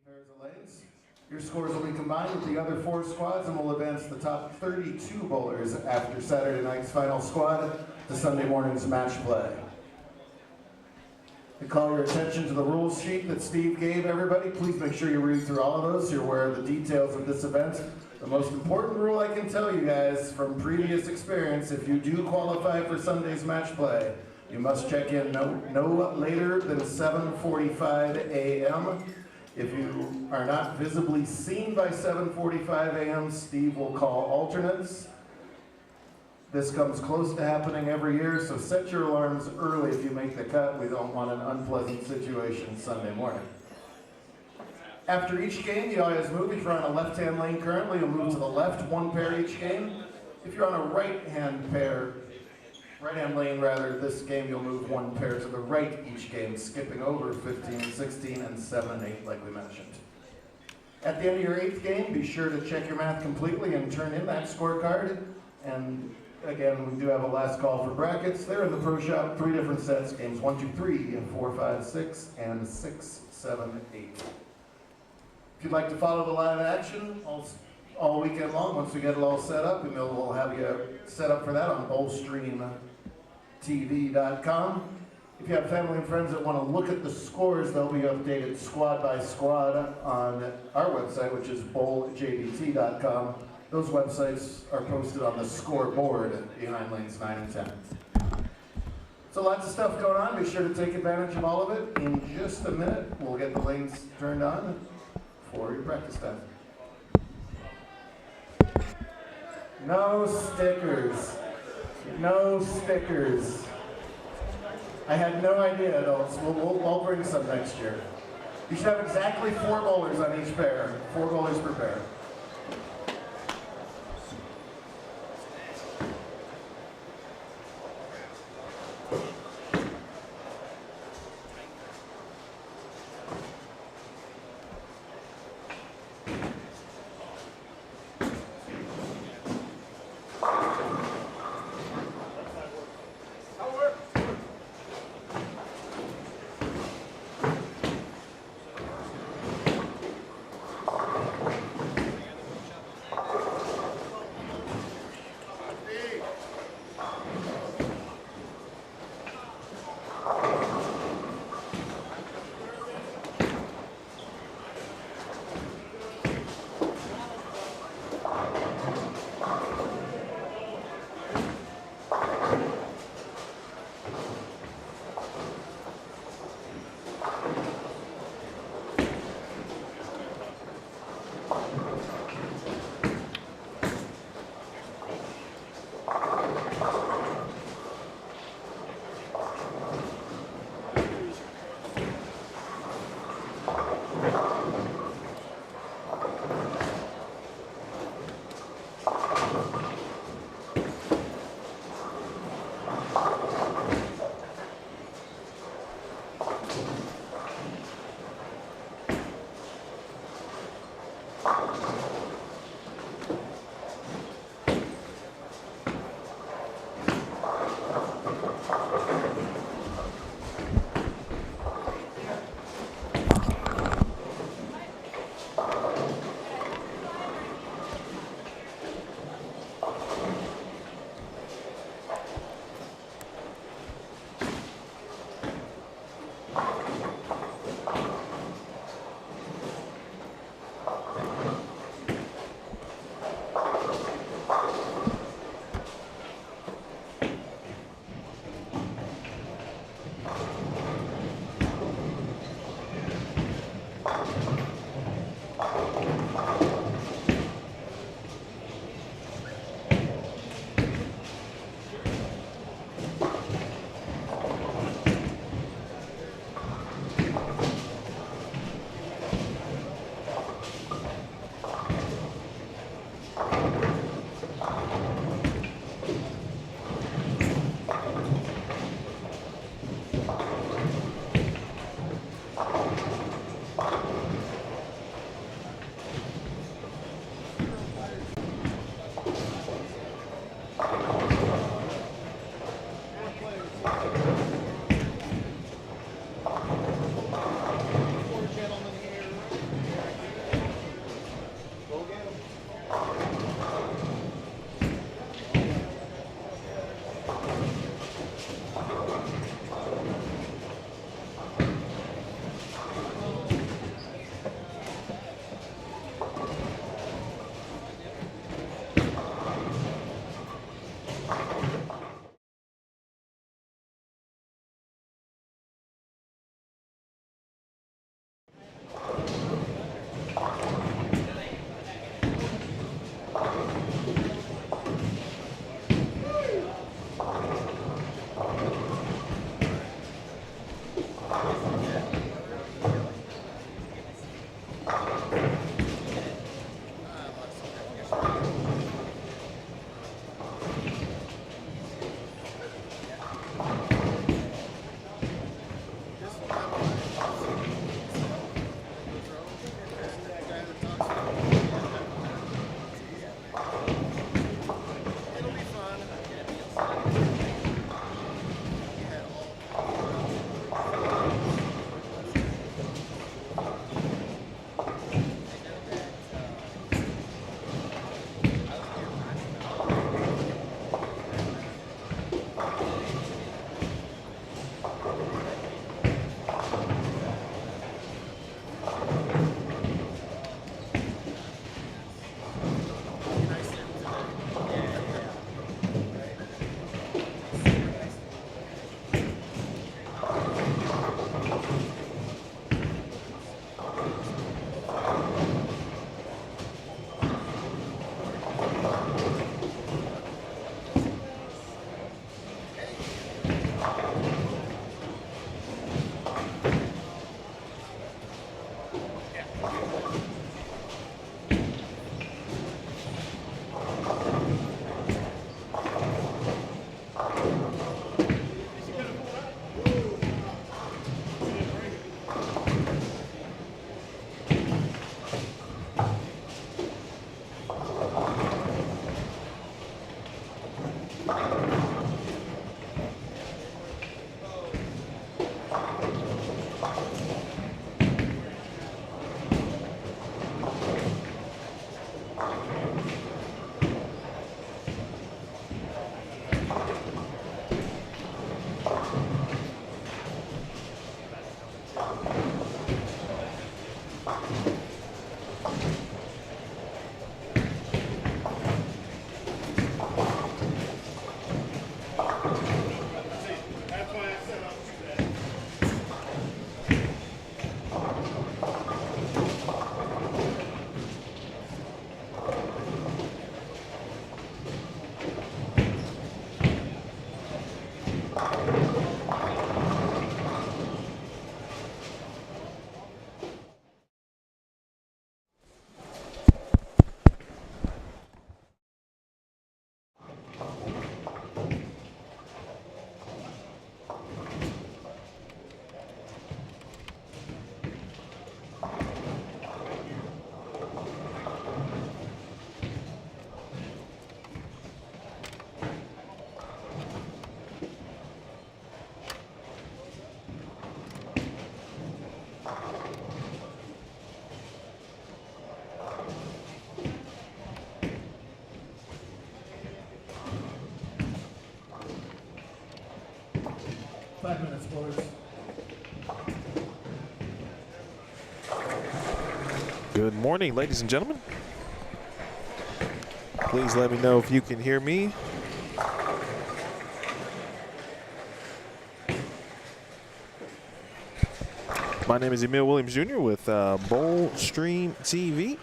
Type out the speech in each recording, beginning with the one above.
Pairs of lanes. Your scores will be combined with the other 4 squads and will advance the top 32 bowlers after Saturday night's final squad to Sunday morning's match play. I call your attention to the rules sheet that Steve gave everybody. Please make sure you read through all of those so you're aware of the details of this event. The most important rule I can tell you guys from previous experience, if you do qualify for Sunday's match play, you must check in no later than 7:45 a.m. If you are not visibly seen by 7:45 a.m., Steve will call alternates. This comes close to happening every year, so set your alarms early if you make the cut. We don't want an unpleasant situation Sunday morning. After each game, you always move. If you're on a left-hand lane currently, you'll move to the left, 1 pair each game. If you're on a right-hand lane rather, this game you'll move 1 pair to the right each game, skipping over 15, 16, and 7 and 8 like we mentioned. At the end of your 8th game, be sure to check your math completely and turn in that scorecard. And again, we do have a last call for brackets. They're in the pro shop, 3 different sets, games 1, 2, 3, 4, 5, 6, and 6, 7, 8. If you'd like to follow the live action all weekend long, once we get it all set up, and we'll have you set up for that on BowlstreamTV.com. If you have family and friends that want to look at the scores, they'll be updated squad by squad on our website, which is bowljbt.com. Those websites are posted on the scoreboard behind lanes 9 and 10. So lots of stuff going on. Be sure to take advantage of all of it. In just a minute, we'll get the lanes turned on for your practice time. No stickers. No stickers. I had no idea, adults. We'll bring some next year. You should have exactly 4 bowlers on each pair. 4 bowlers per pair. 5 minutes, boys. Good morning, ladies and gentlemen. Please let me know if you can hear me. My name is Emil Williams Jr. with Bowl Stream TV.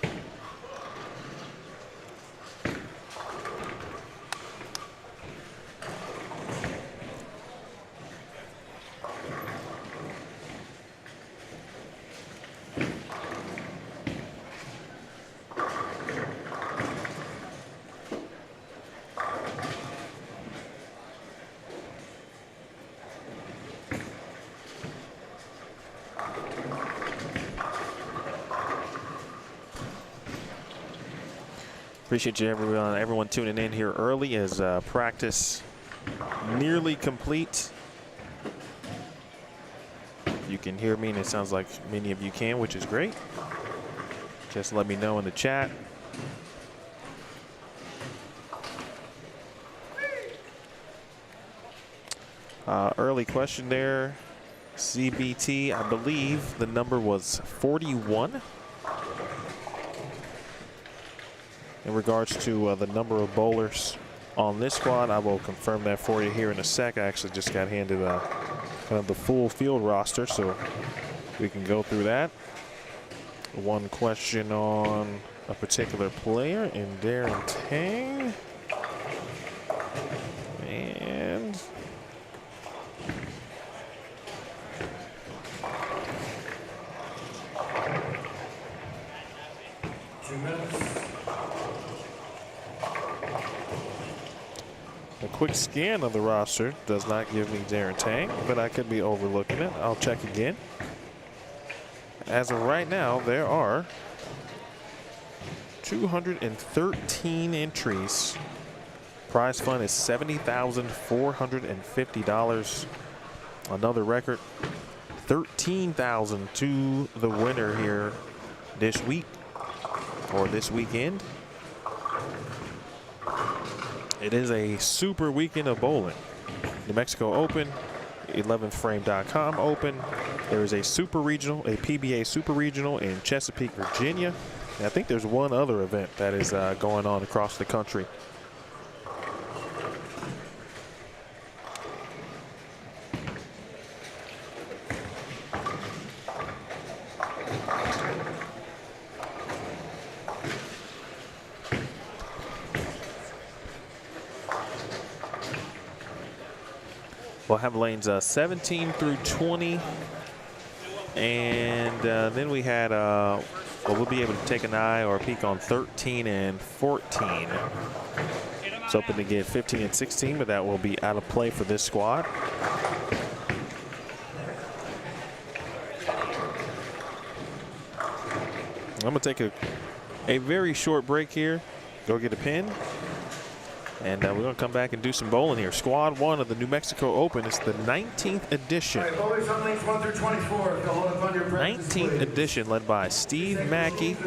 Appreciate you everyone tuning in here early as practice nearly complete. You can hear me, and it sounds like many of you can, which is great. Just let me know in the chat Early question there. CBT, I believe the number was 41. In regards to the number of bowlers on this squad, I will confirm that for you here in a sec. I actually just got handed kind of the full field roster, so we can go through that. One question on a particular player in Darren Tang. And a quick scan of the roster does not give me Darren Tang, but I could be overlooking it. I'll check again. As of right now, there are 213 entries. Prize fund is $70,450. Another record, $13,000 to the winner here this week or this weekend. It is a super weekend of bowling. New Mexico Open, 11thframe.com Open. There is a super regional, a PBA super regional in Chesapeake, Virginia. And I think there's one other event that is going on across the country. We'll have lanes 17 through 20. And then we had, well, we'll be able to take an eye or a peek on 13 and 14. It's open to get 15 and 16, but that will be out of play for this squad. I'm going to take a very short break here, go get a pen. And we're going to come back and do some bowling here. Squad 1 of the New Mexico Open. It's the 19th edition. 19th edition, led by Steve Mackey,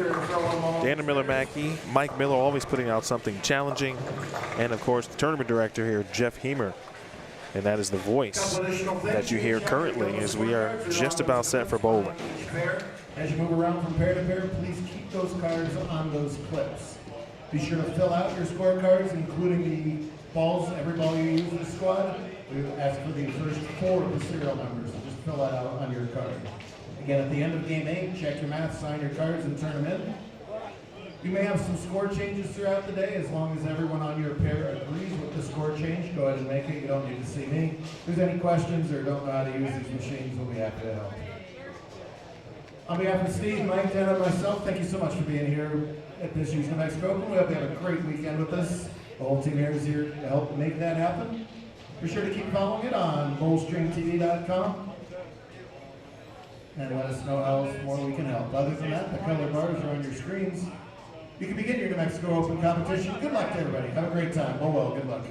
Dana Miller Mackey, Mike Miller, always putting out something challenging. And, of course, the tournament director here, Jeff Hemer. And that is the voice that you hear currently as we are just about set for bowling. As you move around from pair to pair, please keep those cards on those clips. Be sure to fill out your scorecards, including the balls, every ball you use in the squad. We ask for the first 4 of the serial numbers, so just fill that out on your card. Again, at the end of game 8, check your math, sign your cards, and turn them in. You may have some score changes throughout the day. As long as everyone on your pair agrees with the score change, go ahead and make it. You don't need to see me. If there's any questions or don't know how to use these machines, we'll be happy to help. On behalf of Steve, Mike, Dan, and myself, thank you so much for being here at this year's New Mexico Open. We hope you have a great weekend with us. The whole team here is here to help make that happen. Be sure to keep following it on bowlstreamtv.com and let us know how else more we can help. Other than that, the color bars are on your screens. You can begin your New Mexico Open competition. Good luck to everybody. Have a great time. Well, good luck.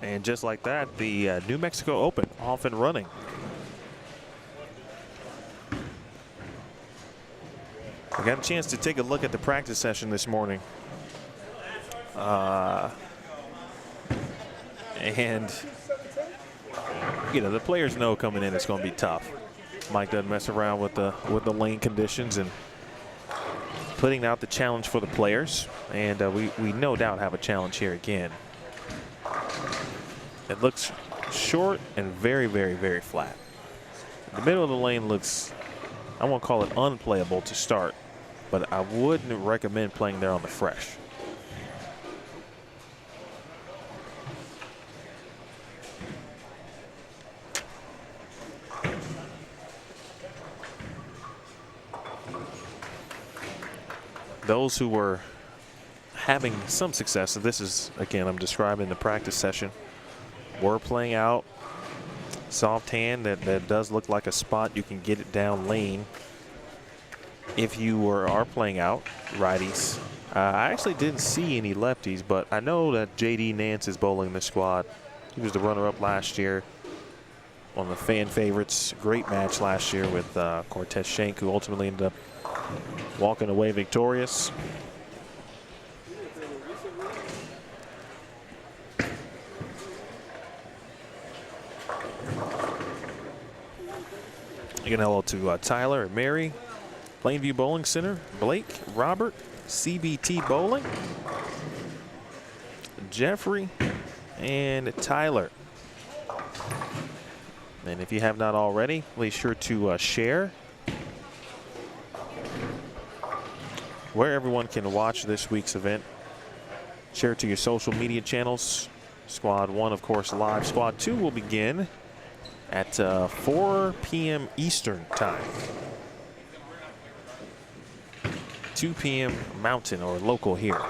And just like that, the New Mexico Open off and running. I got a chance to take a look at the practice session this morning. And, you know, the players know coming in it's going to be tough. Mike doesn't mess around with the lane conditions and putting out the challenge for the players. And we no doubt have a challenge here again. It looks short and very, very, very flat. The middle of the lane looks, I won't call it unplayable to start, but I wouldn't recommend playing there on the fresh. Those who were having some success, so this is, again, I'm describing the practice session, were playing out soft hand. That does look like a spot you can get it down lane if you are playing out righties. I actually didn't see any lefties, but I know that JD Nance is bowling this squad. He was the runner-up last year, one of the fan favorites. Great match last year with Cortez Shank, who ultimately ended up walking away victorious. Again, hello to Tyler and Mary, Plainview Bowling Center, Blake, Robert, CBT Bowling, Jeffrey, and Tyler. And if you have not already, please sure to share where everyone can watch this week's event. Share it to your social media channels. Squad 1, of course, live. Squad 2 will begin at 4 p.m. Eastern time. 2 p.m. Mountain or local here.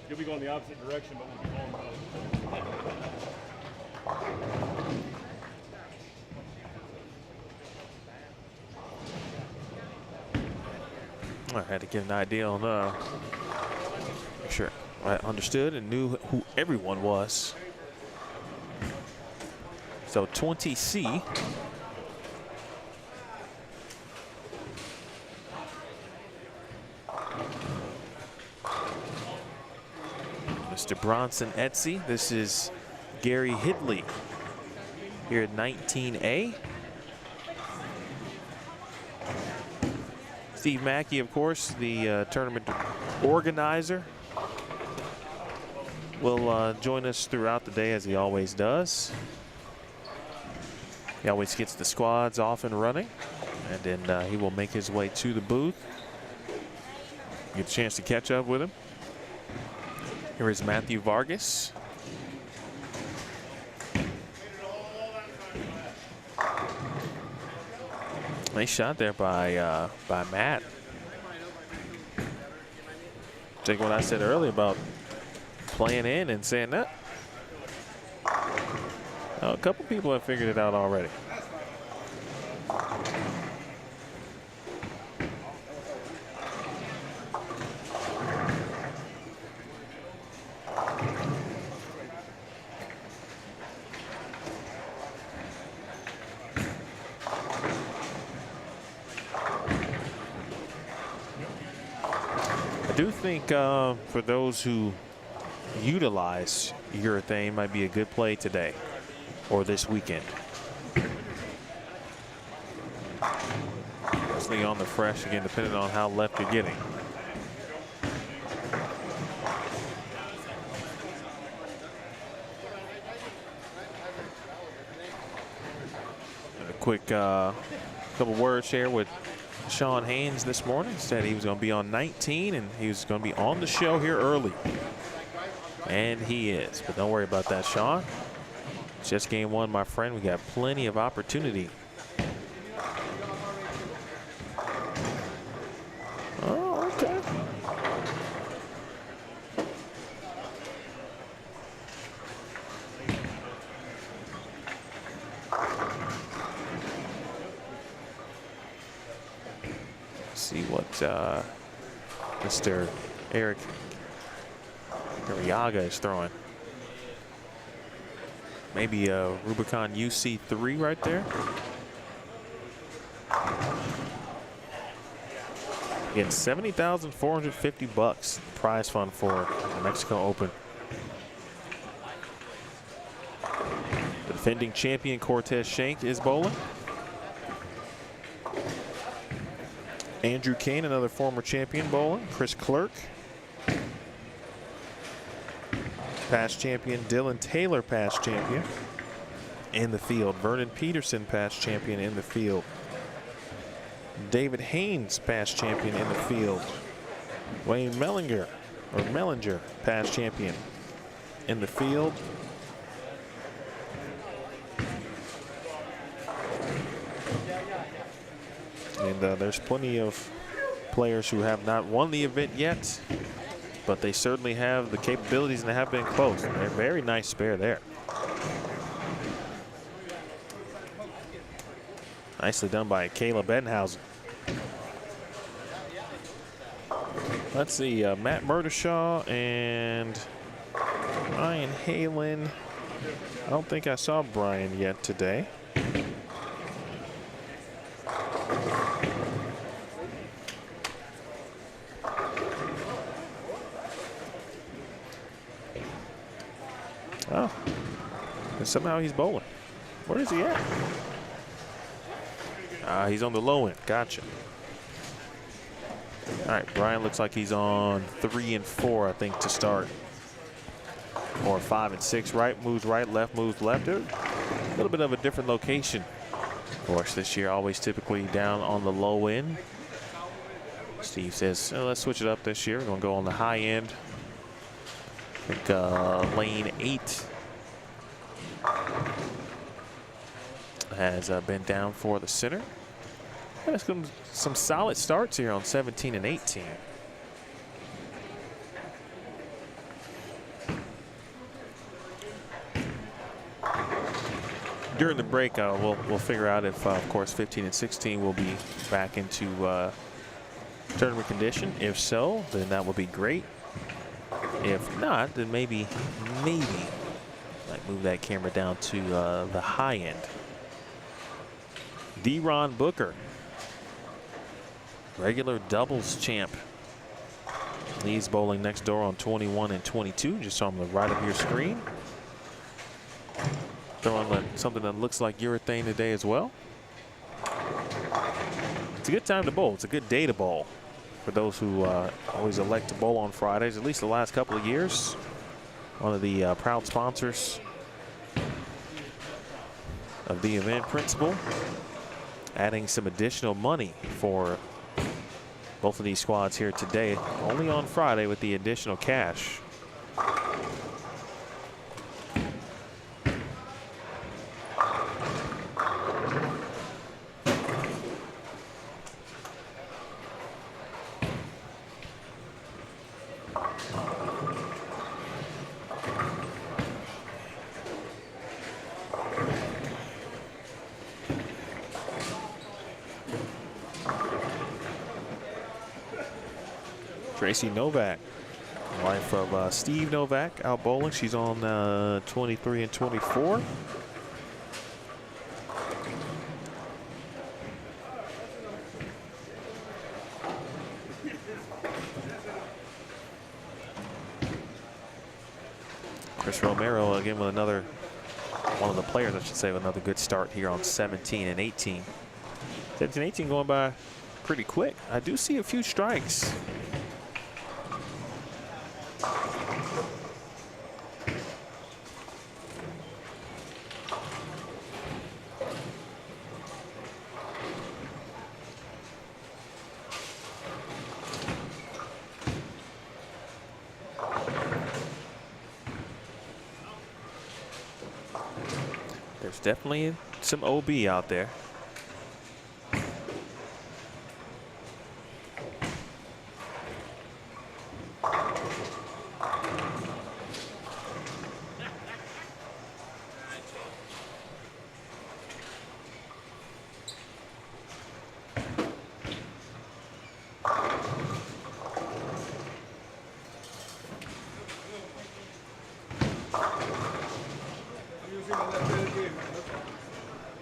You'll be going the opposite direction, but we'll be going I had to get an idea on make sure I understood and knew who everyone was. So 20C Mr. Bronson Etsy. This is Gary Hidley here at 19A. Steve Mackey, of course, the tournament organizer, will join us throughout the day as he always does. He always gets the squads off and running, and then he will make his way to the booth. Get a chance to catch up with him. Here is Matthew Vargas. Nice shot there by Matt. Take what I said earlier about playing in and saying that. Oh, a couple people have figured it out already. I do think for those who utilize urethane might be a good play today or this weekend. Mostly on the fresh again, depending on how left you're getting. A quick couple words here with Sean Haynes this morning. Said he was going to be on 19 and he was going to be on the show here early. And he is. But don't worry about that, Sean. It's just game one, my friend. We got plenty of opportunity. Oh, okay. See what Mr. Eric Arriaga is throwing. Maybe a Rubicon UC3 right there. Again, $70,450 prize fund for the Mexico Open. The defending champion Cortez Shank is bowling. Andrew Kane, another former champion, bowling. Chris Clerk. Past champion Dylan Taylor, past champion in the field. Vernon Peterson, past champion in the field. David Haynes, past champion in the field. Wayne Mellinger, past champion in the field. And there's plenty of players who have not won the event yet, but they certainly have the capabilities and they have been close. And they're a very nice spare there. Nicely done by Kayla Benhausen. Let's see, Matt Murdershaw and Brian Halen. I don't think I saw Brian yet today. Oh, and somehow he's bowling. Where is he at? He's on the low end. Gotcha. All right, Brian looks like he's on 3 and 4, I think, to start. Or 5 and 6. Right moves right, left moves left. A little bit of a different location. Of course, this year always typically down on the low end. Steve says, oh, let's switch it up this year. We're going to go on the high end. I think lane 8 has been down for the center. And it's been some solid starts here on 17 and 18. During the break, we'll figure out if, of course, 15 and 16 will be back into tournament condition. If so, then that would be great. If not, then maybe might move that camera down to the high end. D-Ron Booker, regular doubles champ Lee's bowling next door on 21 and 22, just on the right of your screen. Throwing something that looks like urethane today as well. It's a good time to bowl. It's a good day to bowl for those who always elect to bowl on Fridays, at least the last couple of years. One of the proud sponsors of the event, Principal, adding some additional money for both of these squads here today, only on Friday with the additional cash. Tracy Novak, wife of Steve Novak, out bowling. She's on 23 and 24. Chris Romero again with another, one of the players I should say, with another good start here on 17 and 18. 17 and 18 going by pretty quick. I do see a few strikes. There's definitely some OB out there.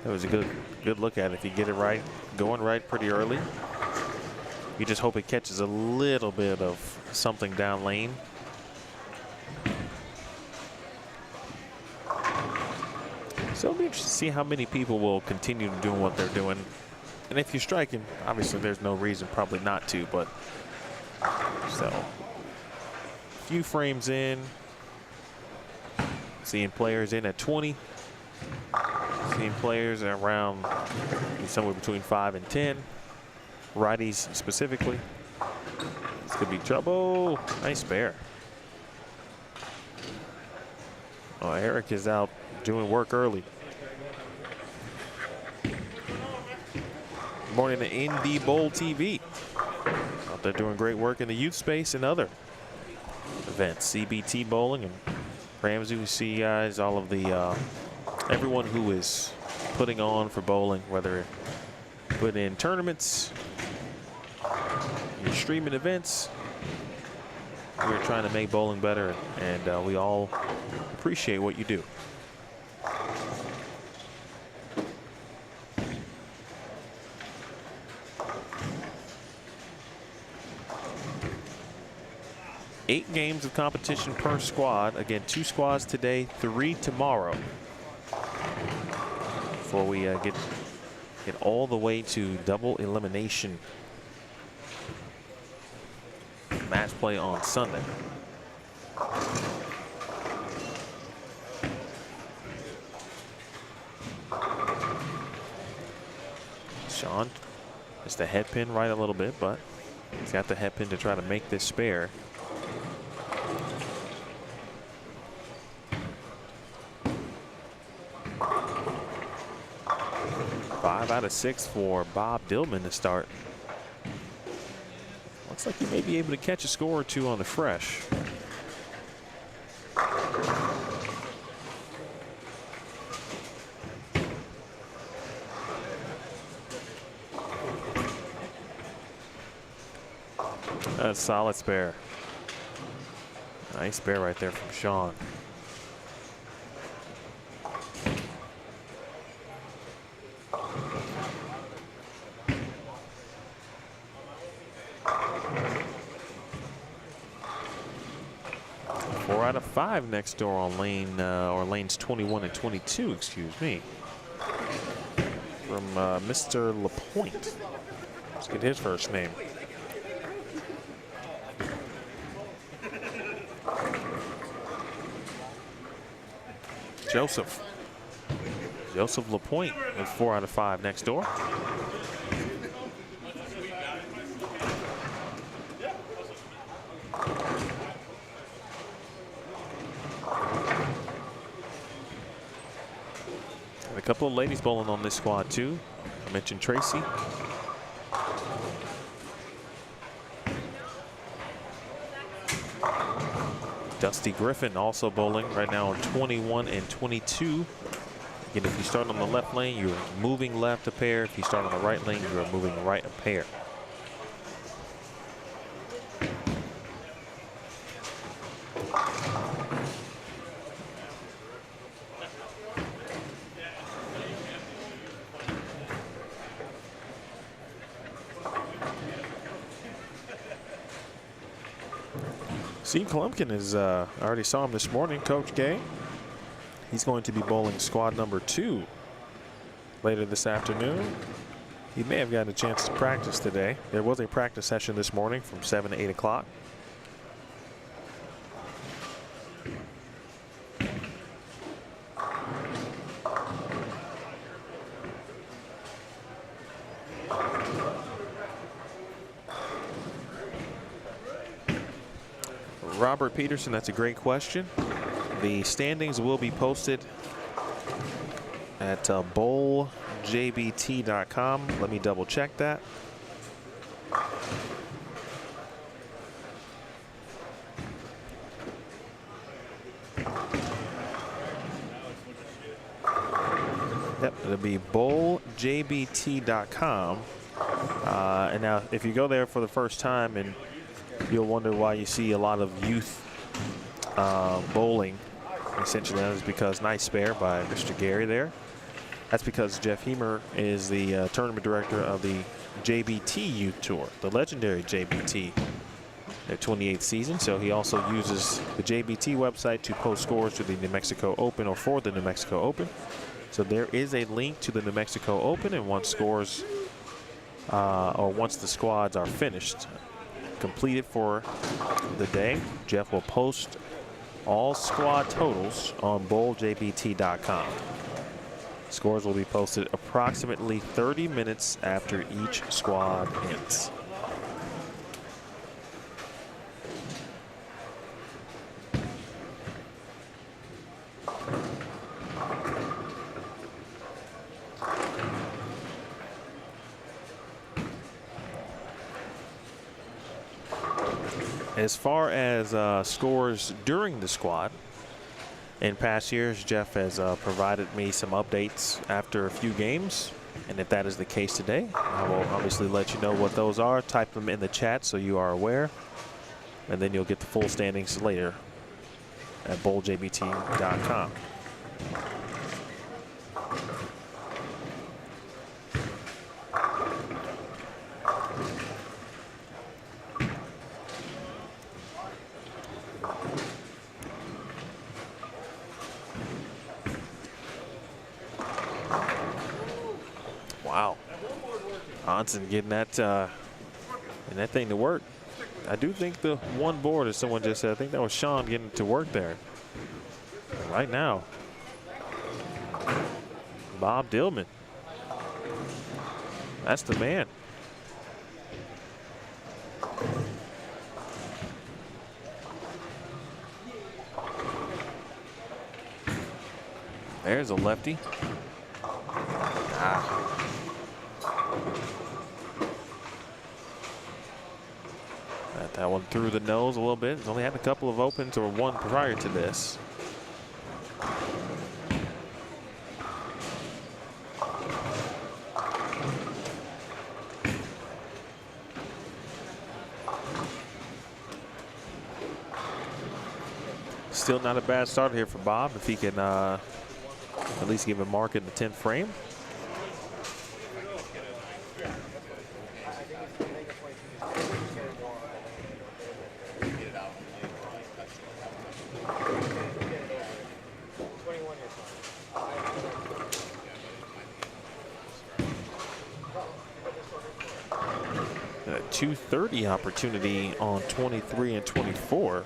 That was a good look at it. If you get it right, going right pretty early, you just hope it catches a little bit of something down lane. So it'll be interesting to see how many people will continue doing what they're doing. And if you're striking, obviously there's no reason probably not to, but so a few frames in, seeing players in at 20. Seeing players around somewhere between 5 and 10. Righties specifically. This could be trouble. Nice spare. Oh, Eric is out doing work early. Good morning to Indie Bowl TV. Out there doing great work in the youth space and other events. CBT bowling and Ramsey, we see guys, all of the everyone who is putting on for bowling, whether put in tournaments, you're streaming events, we're trying to make bowling better, and we all appreciate what you do. Eight games of competition per squad. Again, 2 squads today, 3 tomorrow. Before we get all the way to double elimination match play on Sunday. Sean, just the head pin right a little bit, but he's got the head pin to try to make this spare. Five out of 6 for Bob Dillman to start. Looks like he may be able to catch a score or 2 on the fresh. That's a solid spare. Nice spare right there from Sean. out of 5 next door on lanes 21 and 22, excuse me. From Mr. LaPointe. Let's get his first name. Joseph LaPointe with 4 out of 5 next door. And a couple of ladies bowling on this squad too. I mentioned Tracy. Dusty Griffin also bowling right now on 21 and 22. Again, if you start on the left lane, you're moving left a pair. If you start on the right lane, you're moving right a pair. Steve Klumpkin is, I already saw him this morning, Coach Gay. He's going to be bowling squad number 2 later this afternoon. He may have gotten a chance to practice today. There was a practice session this morning from 7 to 8 o'clock. Robert Peterson, that's a great question. The standings will be posted at bowljbt.com. Let me double check that. Yep, it'll be bowljbt.com. And now, if you go there for the first time, and you'll wonder why you see a lot of youth bowling. Essentially, that is because nice spare by Mr. Gary there. That's because Jeff Hemer is the tournament director of the JBT Youth Tour, the legendary JBT, their 28th season. So he also uses the JBT website to post scores to the New Mexico Open or for the New Mexico Open. So there is a link to the New Mexico Open, and once scores or once the squads are finished, completed for the day, Jeff will post all squad totals on bowljbt.com. Scores will be posted approximately 30 minutes after each squad ends. As far as scores during the squad, in past years, Jeff has provided me some updates after a few games. And if that is the case today, I will obviously let you know what those are. Type them in the chat so you are aware. And then you'll get the full standings later at bowljbt.com. Wow, Hansen getting that thing to work. I do think the one board, as someone just said, I think that was Sean getting to work there. Right now, Bob Dillman, that's the man. There's a lefty. That one through the nose a little bit. He's only had a couple of opens or one prior to this. Still not a bad start here for Bob if he can at least give a mark in the 10th frame. 230 opportunity on 23 and 24.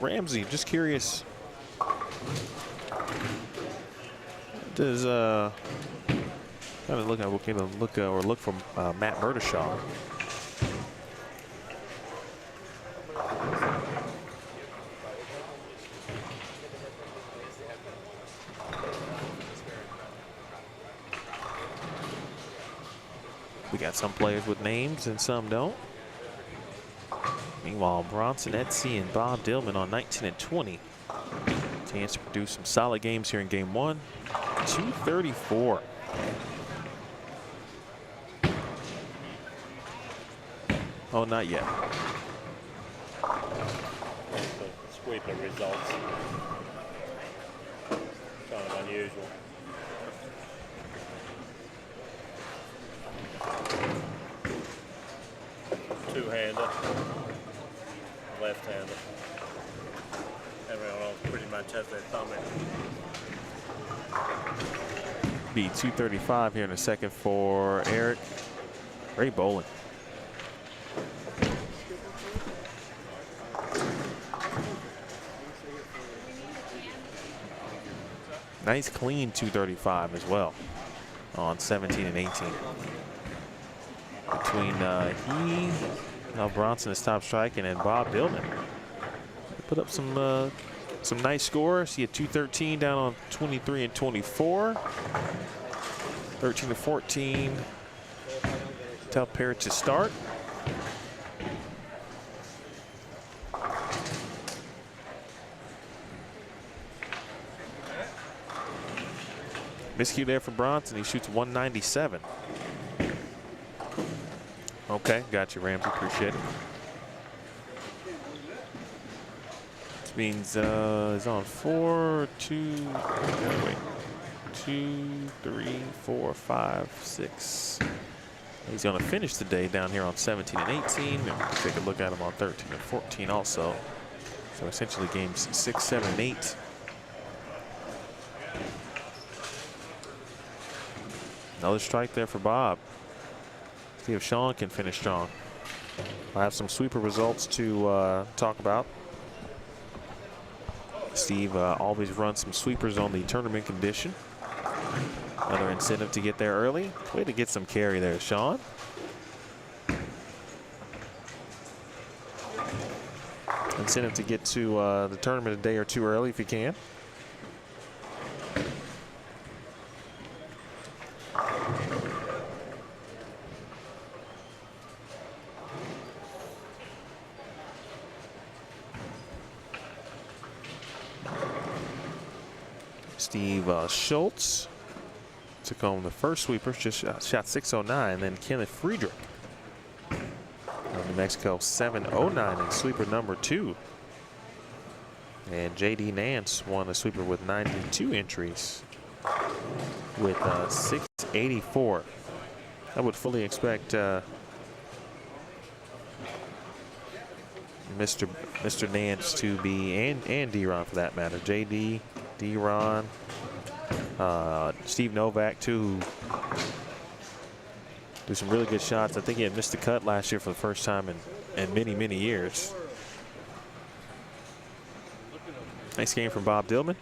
Ramsey, just curious. Does kind of look from Matt Murdashaw. We got some players with names and some don't. Meanwhile, Bronson Etsy and Bob Dillman on 19 and 20. Chance to produce some solid games here in game one. 234. Oh, not yet. Sweep of results. Kind of unusual. Two-hander. Left-hander. Everyone else pretty much has their thumb in. Be 235 here in a second for Eric. Great bowling. Nice clean 235 as well on 17 and 18. Between Bronson is top striking and Bob Dillman. Put up some nice scores. He had 213 down on 23 and 24. 13 to 14. Tough pair to start. Miscue there for Bronson. He shoots 197. Okay, got you, Ramsey. Appreciate it. This means he's on 4, 2, wait, 2, 3, 4, 5, 6. He's going to finish the day down here on 17 and 18. And take a look at him on 13 and 14 also. So essentially games 6, 7, and 8. Another strike there for Bob. See if Sean can finish strong. I have some sweeper results to talk about. Steve always runs some sweepers on the tournament condition. Another incentive to get there early. Way to get some carry there, Sean. Incentive to get to the tournament a day or two early if you can. Steve Schultz took home the first sweeper, just shot 609. Then Kenneth Friedrich of New Mexico, 709 in sweeper number 2. And J.D. Nance won the sweeper with 92 entries with 684. I would fully expect Mr. Nance to be, and D-Ron for that matter, J.D., D-Ron, Steve Novak too, who do some really good shots. I think he had missed the cut last year for the first time in many years. Nice game from Bob Dillman.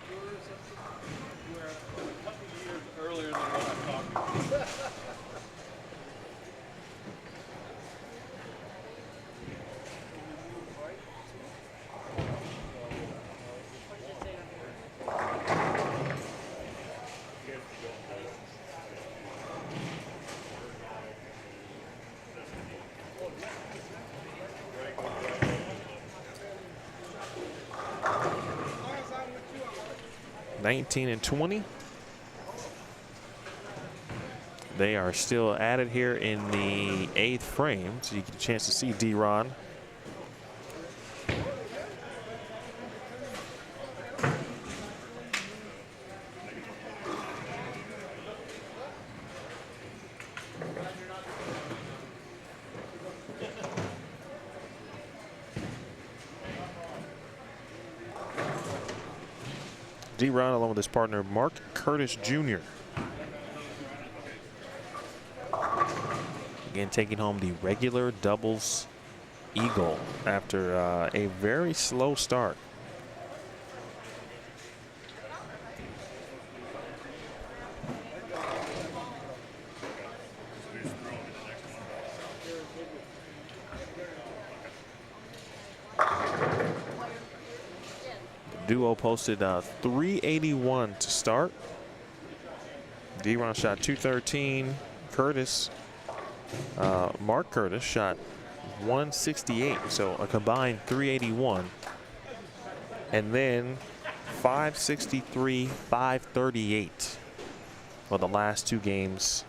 (19 and 20). They are still at it here in the 8th frame, so you get a chance to see D-Ron D-Ron along with his partner Mark Curtis Jr. Again, taking home the regular doubles eagle after a very slow start. The duo posted 381 to start. D-Ron shot 213. Mark Curtis shot 168, so a combined 381. And then 563, 538 for the last two games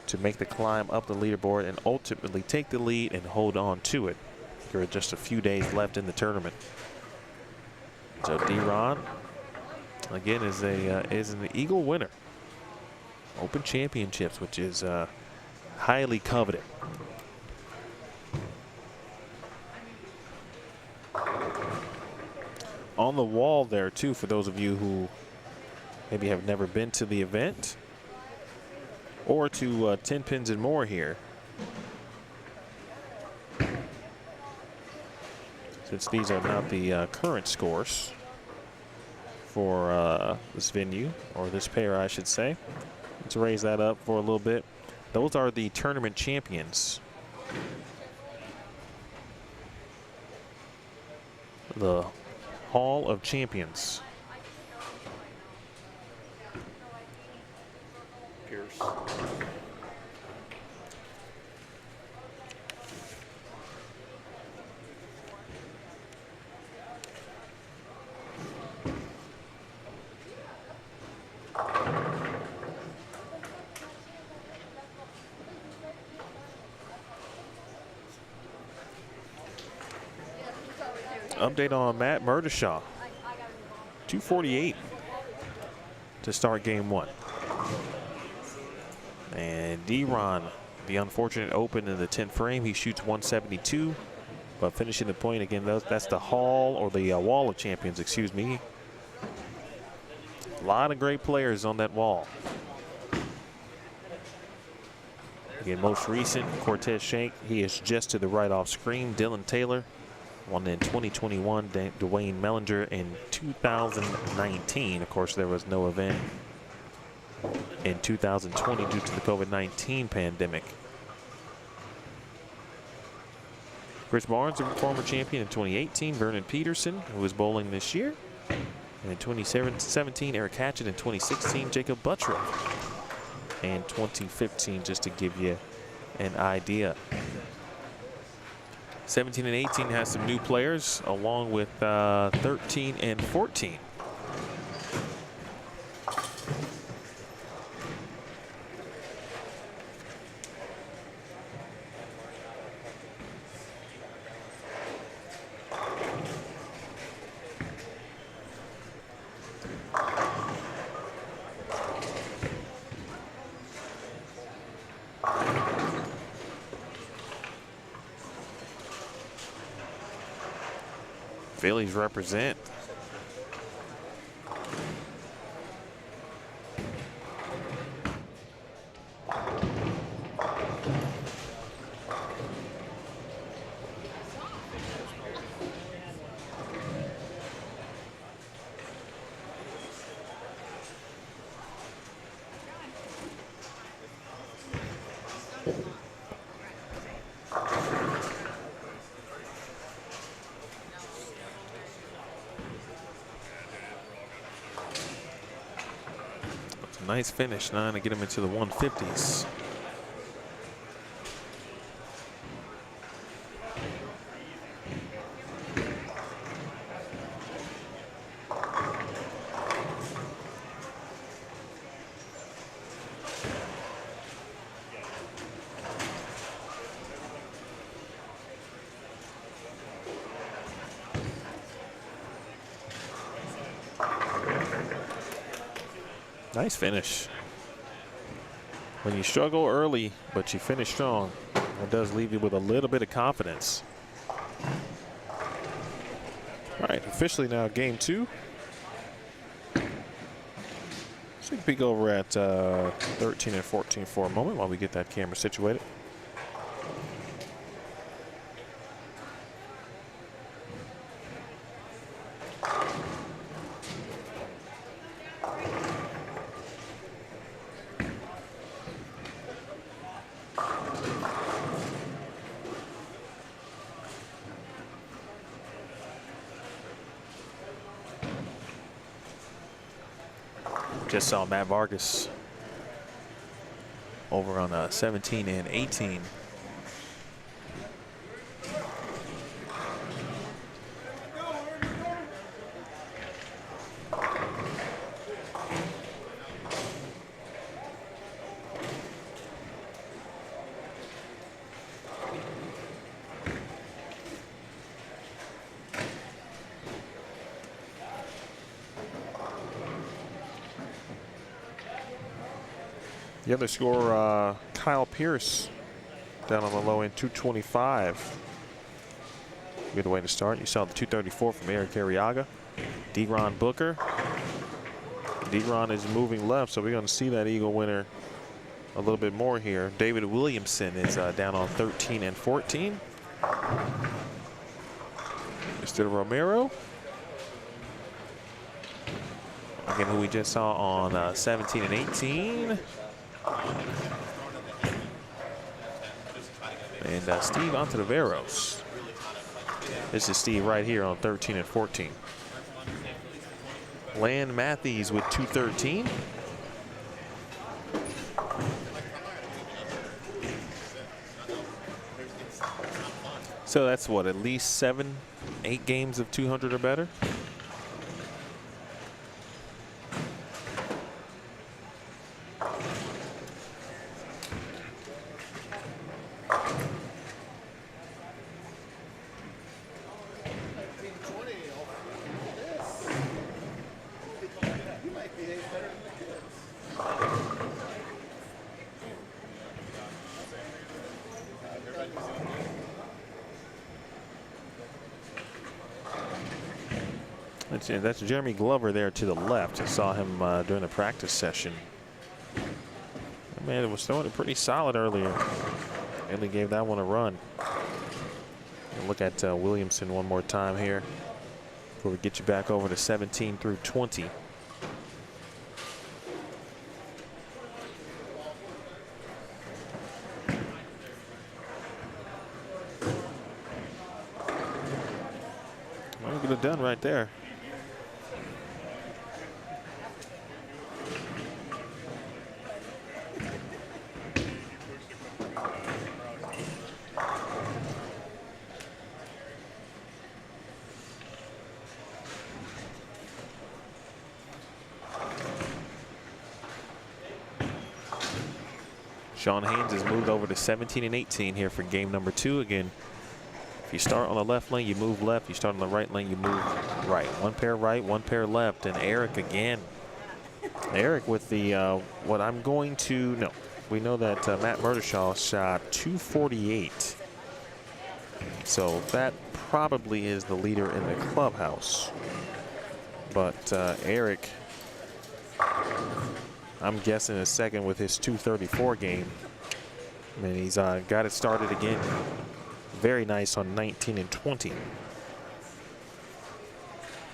to make the climb up the leaderboard and ultimately take the lead and hold on to it. There are just a few days left in the tournament. So D-Ron, again, is an Eagle winner. Open Championships, which is highly coveted. On the wall there, too, for those of you who maybe have never been to the event or to Tenpins More here. Since these are not the current scores for this venue, or this pair, I should say. Let's raise that up for a little bit. Those are the tournament champions. The Hall of Champions. Pierce. Update on Matt Murdishaw. 248 to start game one. And D-Ron, the unfortunate open in the 10th frame. He shoots 172, but finishing the point again, that's the Hall, or the Wall of Champions, excuse me. A lot of great players on that wall. Again, most recent, Cortez Shank. He is just to the right off screen. Dylan Taylor won in 2021. Dwayne Mellinger in 2019. Of course, there was no event in 2020 due to the COVID-19 pandemic. Chris Barnes, a former champion in 2018. Vernon Peterson, who was bowling this year. And in 2017, Eric Hatchett. In 2016, Jacob Buttrill. And 2015, just to give you an idea. 17 and 18 has some new players, along with 13 and 14. Phillies represent. Nice finish, 9 to get him into the 150s. Nice finish. When you struggle early, but you finish strong, it does leave you with a little bit of confidence. All right, officially now game 2. Let's take a peek over at 13 and 14 for a moment while we get that camera situated. Just saw Matt Vargas over on 17 and 18. The other scorer, Kyle Pierce, down on the low end, 225. Good way to start. You saw the 234 from Eric Arriaga. D-Ron Booker. D-Ron is moving left, so we're going to see that Eagle winner a little bit more here. David Williamson is down on 13 and 14. Mr. Romero. Again, who we just saw on 17 and 18. And Steve Ontiveros. This is Steve right here on 13 and 14. Land Matthews with 213. So that's what, at least 7, 8 games of 200 or better? That's Jeremy Glover there to the left. I saw him during the practice session. That man was throwing it pretty solid earlier. Really gave that one a run. And look at Williamson one more time here before we get you back over to 17 through 20. Well, get it done right there. Sean Haynes has moved over to 17 and 18 here for game number 2. Again, if you start on the left lane, you move left. You start on the right lane, you move right. One pair right, one pair left. And Eric again. Eric with the, what I'm going to, no. We know that Matt Murdershaw shot 248. So that probably is the leader in the clubhouse. But Eric, I'm guessing a second with his 234 game. I mean, he's got it started again. Very nice on 19 and 20.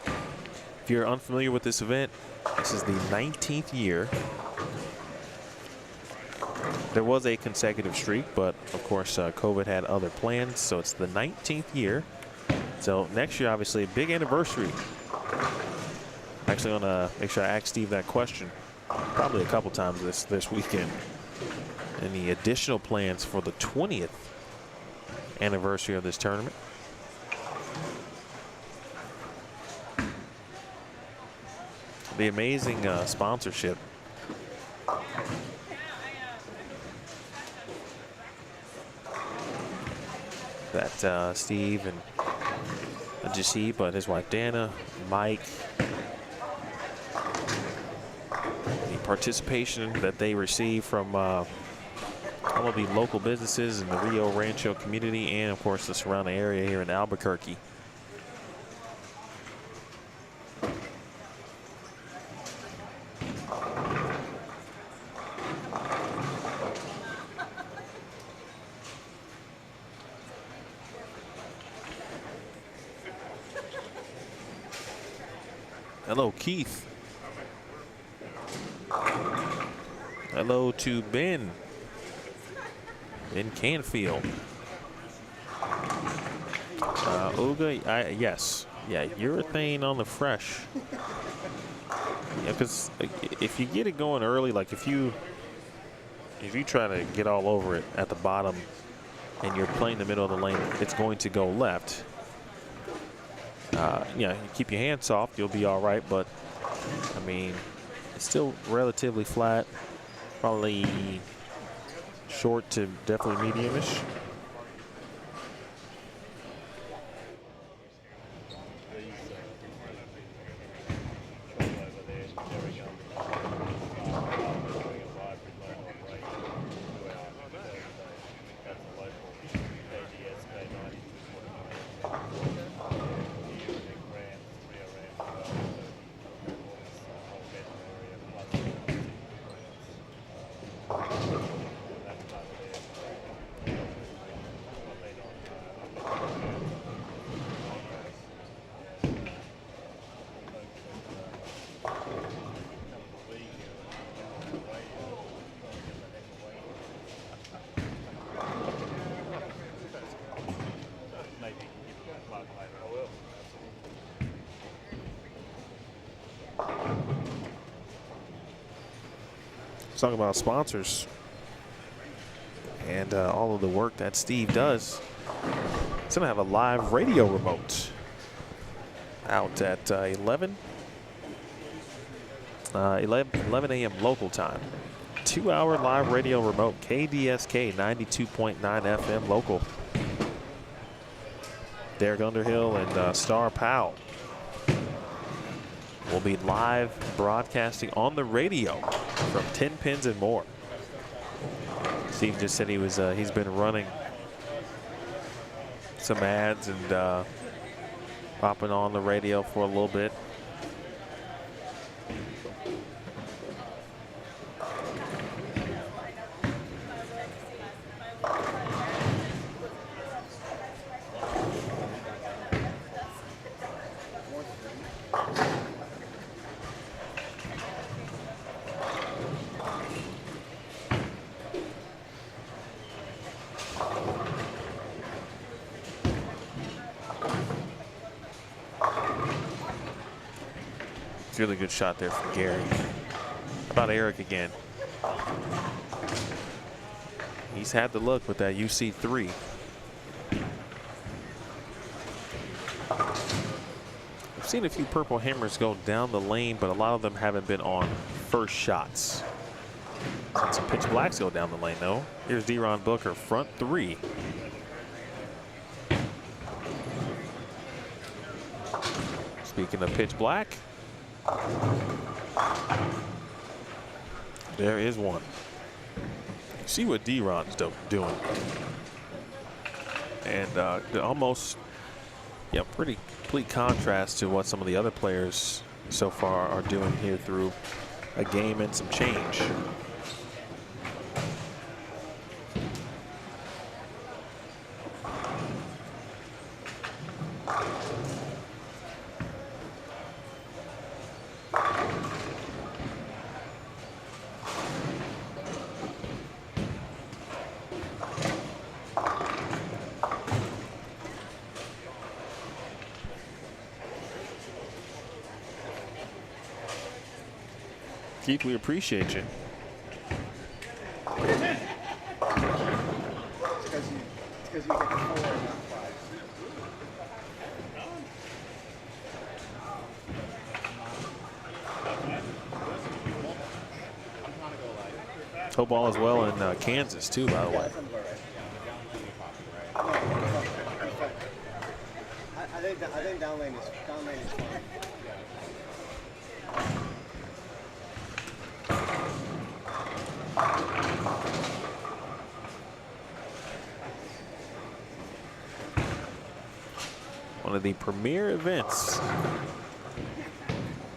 If you're unfamiliar with this event, this is the 19th year. There was a consecutive streak, but of course COVID had other plans, so it's the 19th year. So next year, obviously, a big anniversary. Actually, I'm gonna make sure I ask Steve that question probably a couple times this weekend. Any additional plans for the 20th anniversary of this tournament? The amazing sponsorship. That Steve and not just he, but his wife Dana, Mike, participation that they receive from all of the local businesses in the Rio Rancho community and, of course, the surrounding area here in Albuquerque. Hello, Keith. Hello to Ben in Canfield. Uga, yes. Yeah, urethane on the fresh. Yeah, because if you get it going early, like if you try to get all over it at the bottom and you're playing the middle of the lane, it's going to go left. Yeah, you keep your hands soft, you'll be all right, but I mean, it's still relatively flat, probably short to definitely medium-ish. Talking about sponsors and all of the work that Steve does. It's going to have a live radio remote out at 11 a.m. local time. 2-hour live radio remote, KDSK 92.9 FM local. Derek Underhill and Star Powell will be live broadcasting on the radio from Tenpins and More. Steve just said he's been running some ads and popping on the radio for a little bit. Really good shot there from Gary. How about Eric again? He's had the look with that UC3. I've seen a few purple hammers go down the lane, but a lot of them haven't been on first shots. Seen some pitch blacks go down the lane though. Here's Deron Booker, front three. Speaking of pitch black, there is one. You see what Deron's doing. And almost, yeah, pretty complete contrast to what some of the other players so far are doing here through a game and some change. Keith, we appreciate you. It's because you get the 4 and not 5. Hope all is well in Kansas too, by the way. I think down lane is fine. One of the premier events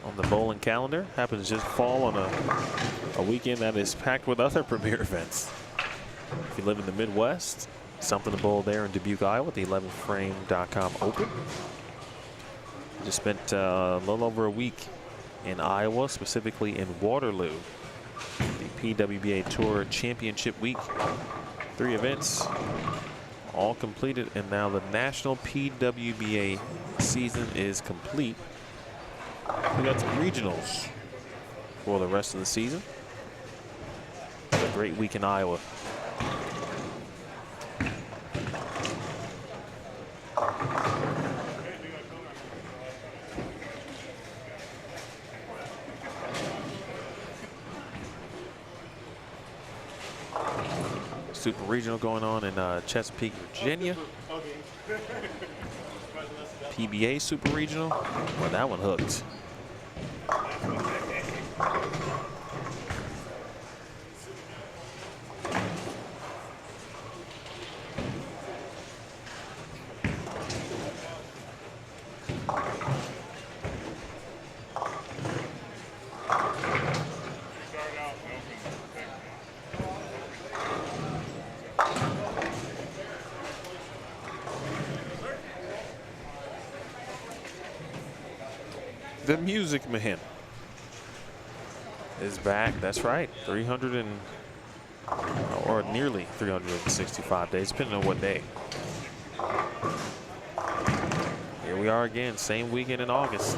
on the bowling calendar. Happens to just fall on a weekend that is packed with other premier events. If you live in the Midwest, something to bowl there in Dubuque, Iowa, at the 11frame.com Open. Just spent a little over a week in Iowa, specifically in Waterloo. The PWBA Tour Championship Week. 3 events, all completed, and now the National PWBA season is complete. We got some regionals for the rest of the season. It's a great week in Iowa. Super regional going on in Chesapeake, Virginia. PBA Super Regional. Well, that one hooked. The Music Man is back. That's right. 300 or nearly 365 days, depending on what day. Here we are again, same weekend in August.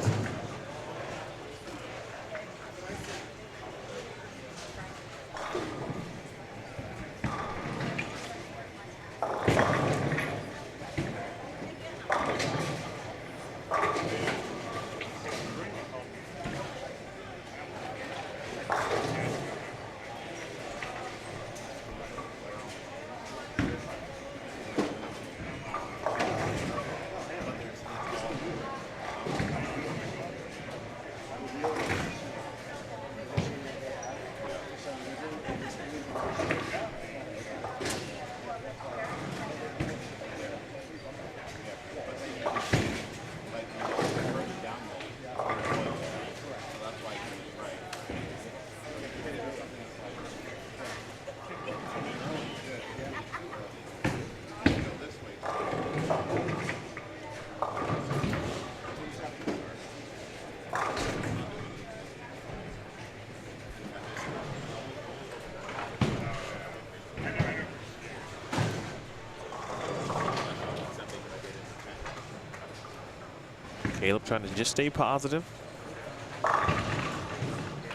Caleb trying to just stay positive.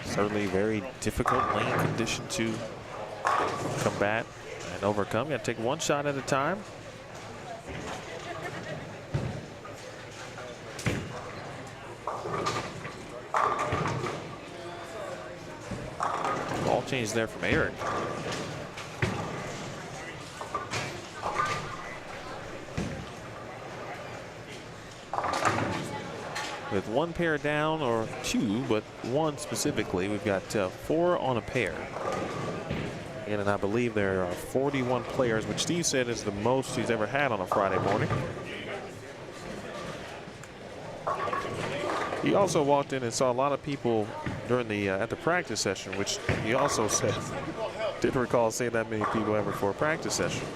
Certainly a very difficult lane condition to combat and overcome. You got to take one shot at a time. Ball change there from Eric. With one pair down, or two, but one specifically, we've got 4 on a pair. And I believe there are 41 players, which Steve said is the most he's ever had on a Friday morning. He also walked in and saw a lot of people during the at the practice session, which he also said didn't recall seeing that many people ever for a practice session.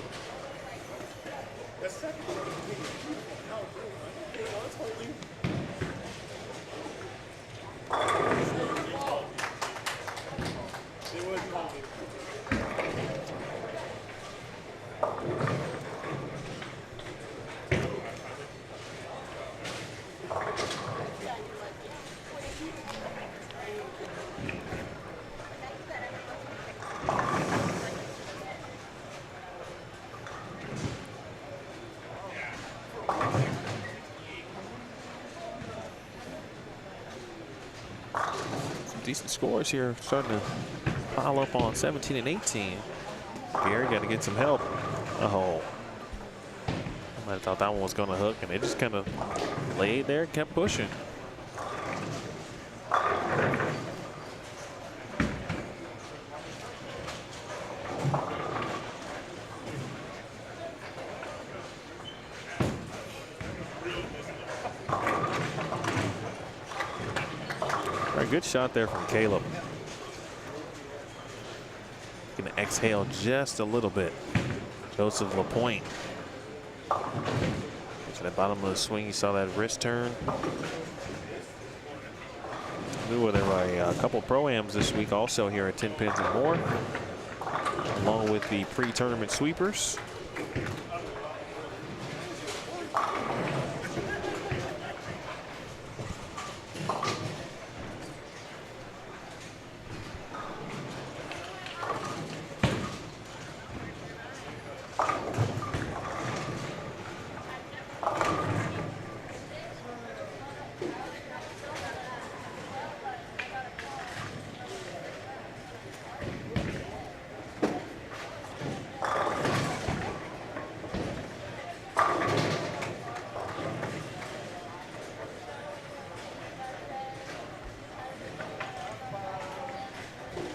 Decent scores here, starting to pile up on 17 and 18. Gary got to get some help. Oh, I might have thought that one was going to hook, and they just kind of laid there and kept pushing. good shot there from Caleb. Gonna exhale just a little bit. Joseph LaPointe. To the bottom of the swing, you saw that wrist turn. There were a couple pro-ams this week also here at Tenpins More, along with the pre-tournament sweepers.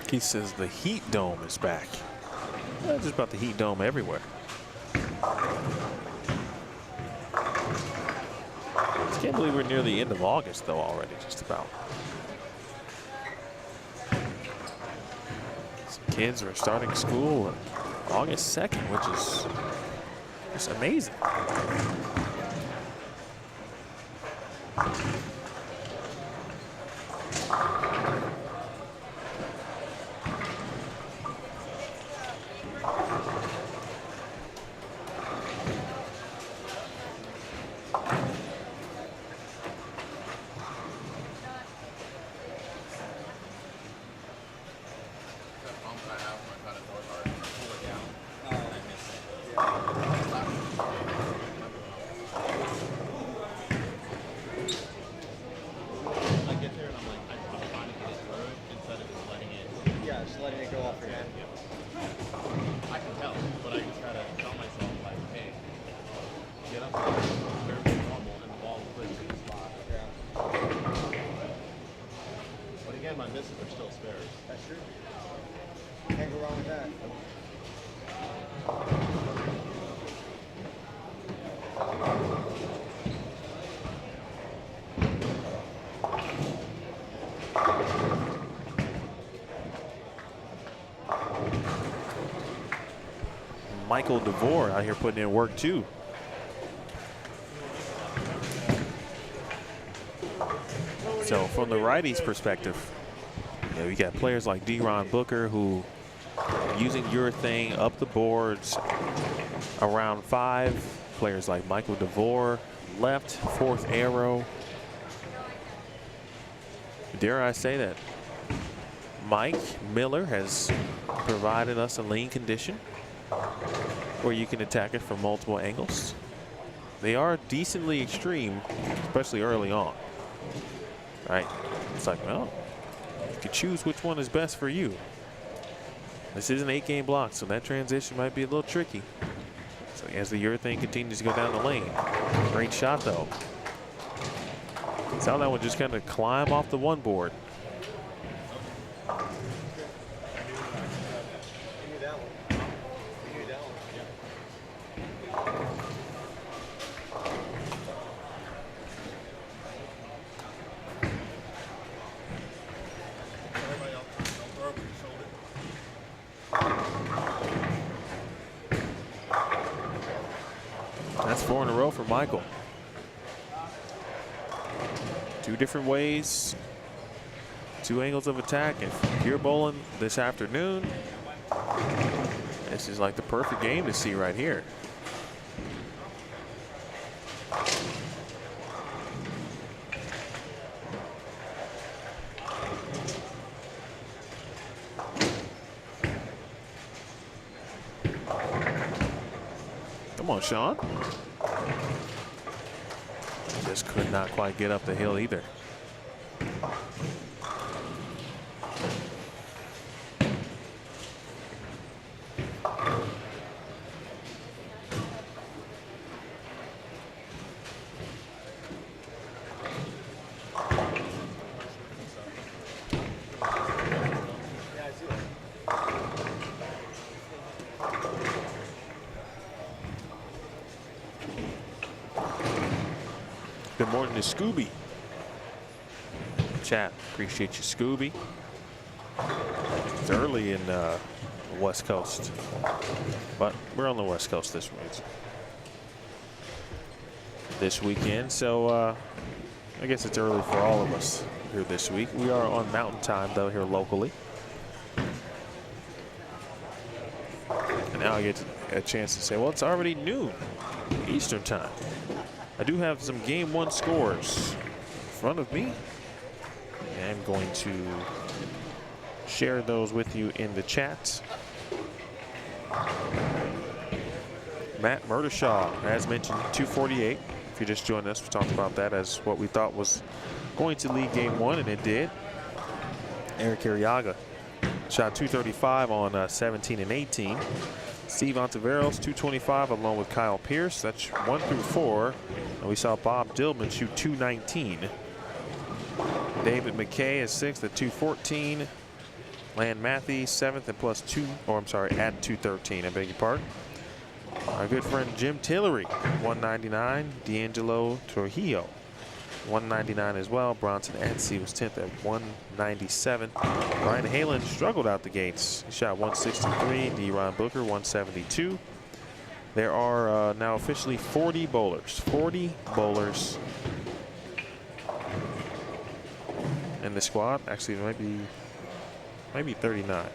He says the heat dome is back. Just about the heat dome everywhere. I can't believe we're near the end of August though already, just about. Some kids are starting school August 2nd, which is just amazing. Michael DeVore out here putting in work too. So from the righties perspective, we got players like D-Ron Booker who using urethane up the boards around 5. Players like Michael DeVore, left, 4th arrow. Dare I say that Mike Miller has provided us a lean condition where you can attack it from multiple angles. They are decently extreme, especially early on. Right? It's like, well, you can choose which one is best for you. This is an 8-game block, so that transition might be a little tricky. So as the urethane continues to go down the lane. Great shot, though. Saw that one just kind of climb off the one board. That's 4 in a row for Michael. 2 different ways, 2 angles of attack. If you're bowling this afternoon, this is like the perfect game to see right here. Come on, Sean. Just could not quite get up the hill either. Good morning to Scooby. chat. Appreciate you, Scooby. It's early in the West Coast, but we're on the West Coast this weekend, so I guess it's early for all of us here this week. We are on Mountain Time, though, here locally. And now I get a chance to say, well, it's already noon Eastern Time. I do have some Game 1 scores in front of me. And I'm going to share those with you in the chat. Matt Murdershaw, as mentioned, 248. If you just joined us, we talked about that as what we thought was going to lead Game 1, and it did. Eric Arriaga shot 235 on 17 and 18. Steve Ontiveros, 225, along with Kyle Pierce. That's 1 through 4. And we saw Bob Dillman shoot 219. David McKay is 6th at 214. Land Matthews 7th at plus 2, or I'm sorry, at 213. I beg your pardon. Our good friend Jim Tillery, 199. D'Angelo Trujillo, 199 as well. Bronson Etsy was 10th at 197. Brian Halen struggled out the gates. He shot 163. Deron Booker, 172. There are now officially 40 bowlers. 40 bowlers in the squad. Actually, it might be 39.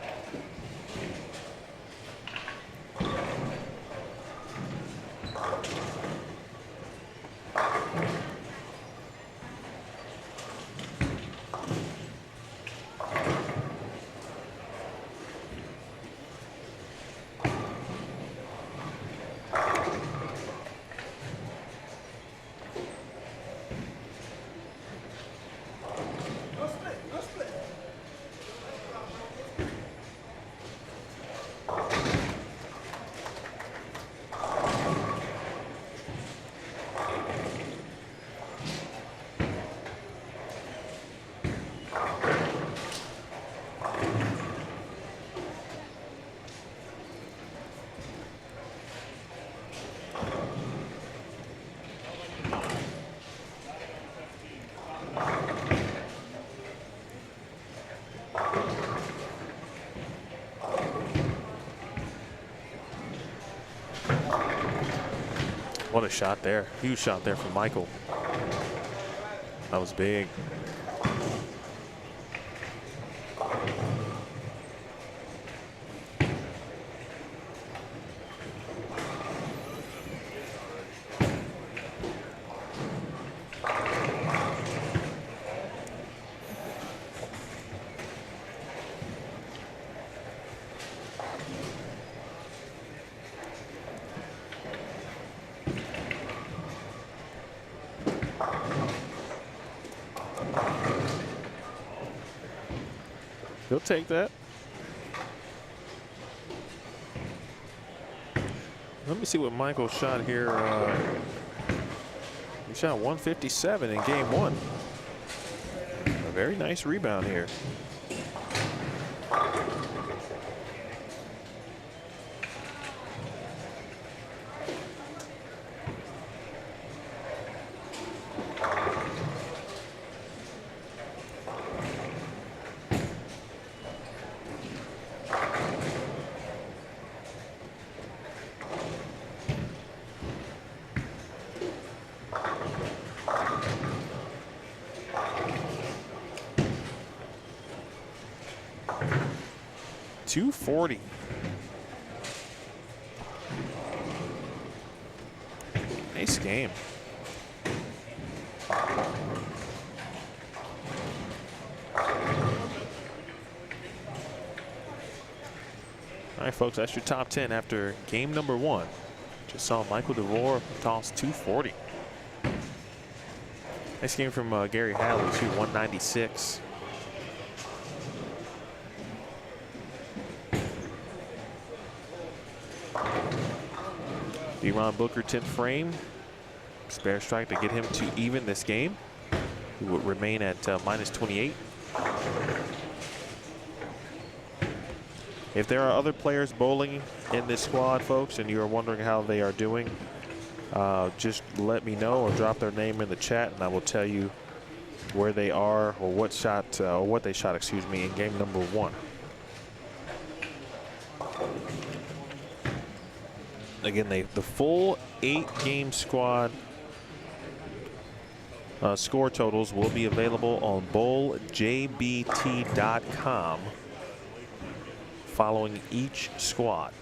What a shot there. Huge shot there from Michael. That was big. He'll take that. Let me see what Michael shot here. He shot 157 in Game 1. A very nice rebound here. .240. Nice game. All right, folks, that's your top 10 after game number 1. Just saw Michael DeVore toss 240. Nice game from Gary Halley, shoot 196. Deron Booker 10th frame. Spare strike to get him to even this game. He would remain at minus 28. If there are other players bowling in this squad, folks, and you are wondering how they are doing, just let me know or drop their name in the chat, and I will tell you where they are or what shot or what they shot, excuse me, in game number 1. Again, the full 8-game squad score totals will be available on bowljbt.com following each squad.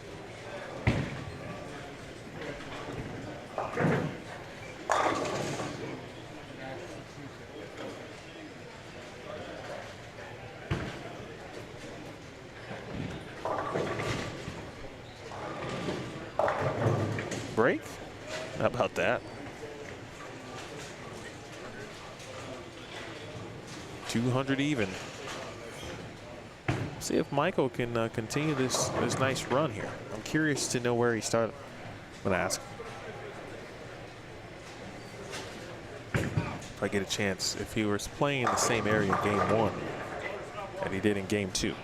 Break? How about that? 200 even. See if Michael can continue this nice run here. I'm curious to know where he started. I'm gonna ask if I get a chance if he was playing in the same area in game 1 that he did in game 2.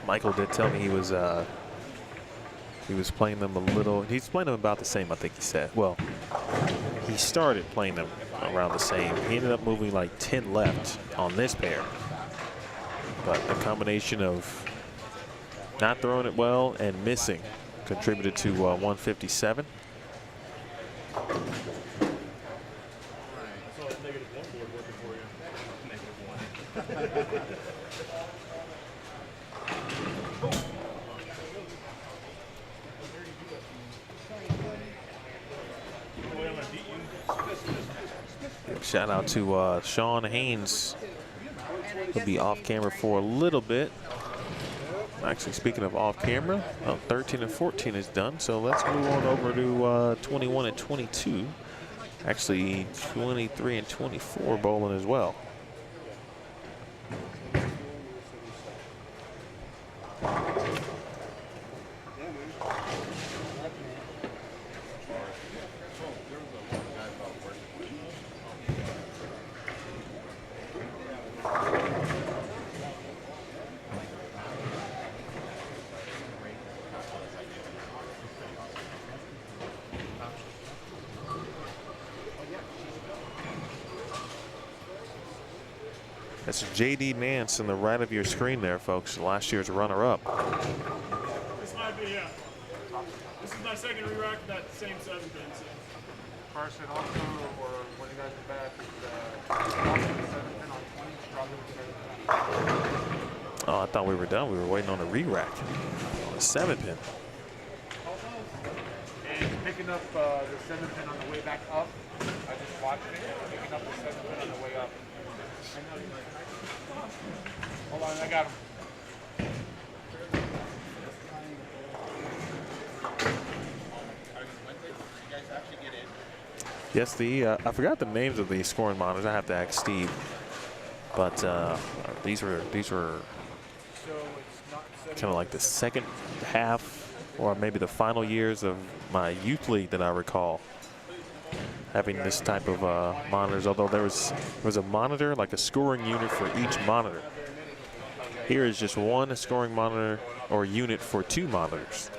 Michael did tell me he was playing them a little. He's playing them about the same, I think he said. Well, he started playing them around the same. He ended up moving like 10 left on this pair. But the combination of not throwing it well and missing contributed to 157. Shout out to Sean Haynes. He'll be off camera for a little bit. Actually, speaking of off camera, 13 and 14 is done. So let's move on over to 21 and 22. Actually, 23 and 24 bowling as well. That's J.D. Nance on the right of your screen there, folks. Last year's runner-up. This might be, yeah. This is my second re-rack with that same 7 pin. So. First and also, or when you guys are back, dropping the 7 pin on 20, dropping the 7 pin. Oh, I thought we were done. We were waiting on a re-rack. A 7 pin. And picking up the 7 pin on the way back up. I just watched it. Picking up the 7 pin on the way up. Hold on, I got him. Yes, I forgot the names of the scoring monitors. I have to ask Steve. But these were kind of like the second half or maybe the final years of my youth league that I recall having this type of monitors, although there was a monitor, like a scoring unit for each monitor. Here is just one scoring monitor or unit for 2 monitors.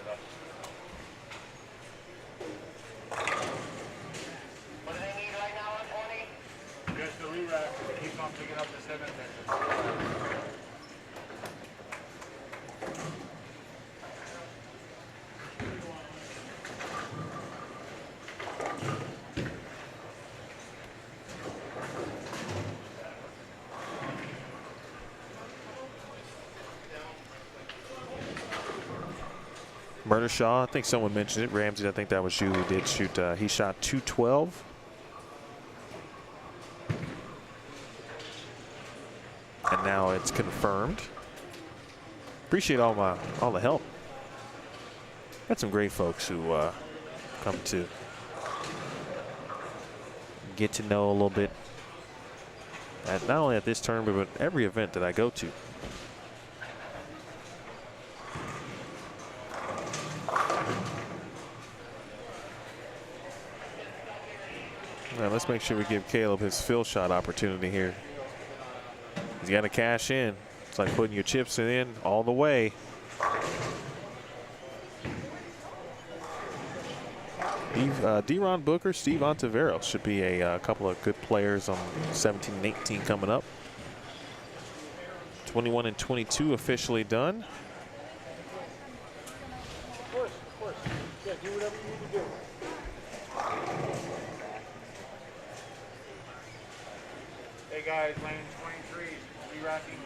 Murdershaw, I think someone mentioned it. Ramsey, I think that was you who did shoot. He shot 212. And now it's confirmed. Appreciate all the help. Got some great folks who come to get to know a little bit at not only at this tournament but every event that I go to. Now let's make sure we give Caleb his fill shot opportunity here. He's got to cash in. It's like putting your chips in all the way. D-Ron Booker, Steve Ontiveros should be a couple of good players on 17 and 18 coming up. 21 and 22 officially done. Of course. Yeah, do whatever you need to do. Hey guys, landing 23, re-racking.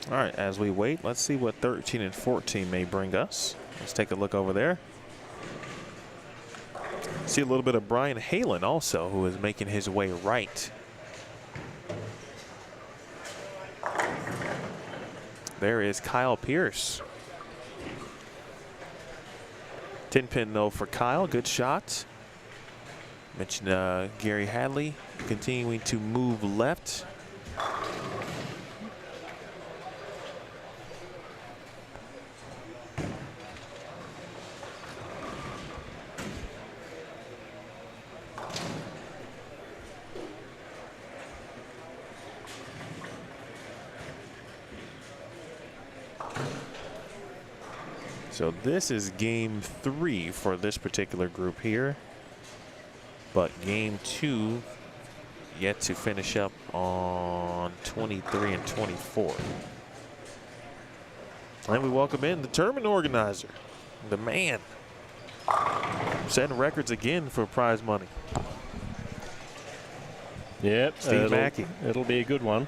All right, as we wait, let's see what 13 and 14 may bring us. Let's take a look over there. See a little bit of Brian Halen also, who is making his way right. There is Kyle Pierce. 10 pin though for Kyle, good shot. Mentioned Gary Hadley continuing to move left. So this is game 3 for this particular group here. But game 2 yet to finish up on 23 and 24. And we welcome in the tournament organizer, the man, setting records again for prize money. Yep, Steve Mackey. It'll be a good one.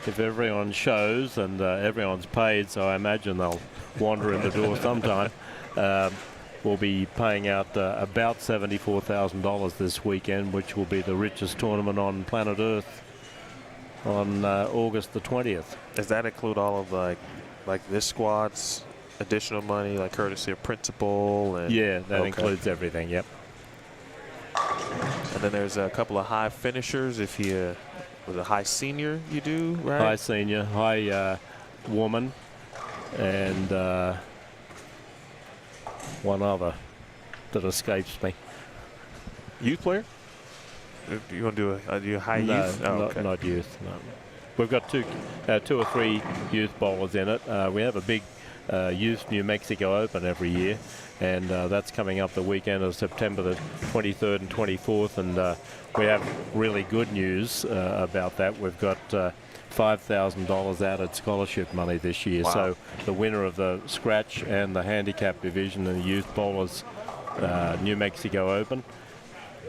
If everyone shows and everyone's paid, so I imagine they'll wander in the door sometime. We'll be paying out about $74,000 this weekend, which will be the richest tournament on planet Earth on August the 20th. Does that include all of like this squad's additional money, like courtesy of principal? And yeah, that includes everything. Yep. And then there's a couple of high finishers. If you with a high senior, you do right. High senior, high woman, and one other that escapes me. Youth player? You want to do a high youth? No, not youth. No. We've got two or three youth bowlers in it. We have a big youth New Mexico Open every year, and that's coming up the weekend of September the 23rd and 24th, and we have really good news about that. We've got $5,000 added scholarship money this year. Wow. So the winner of the scratch and the handicap division and the youth bowlers New Mexico Open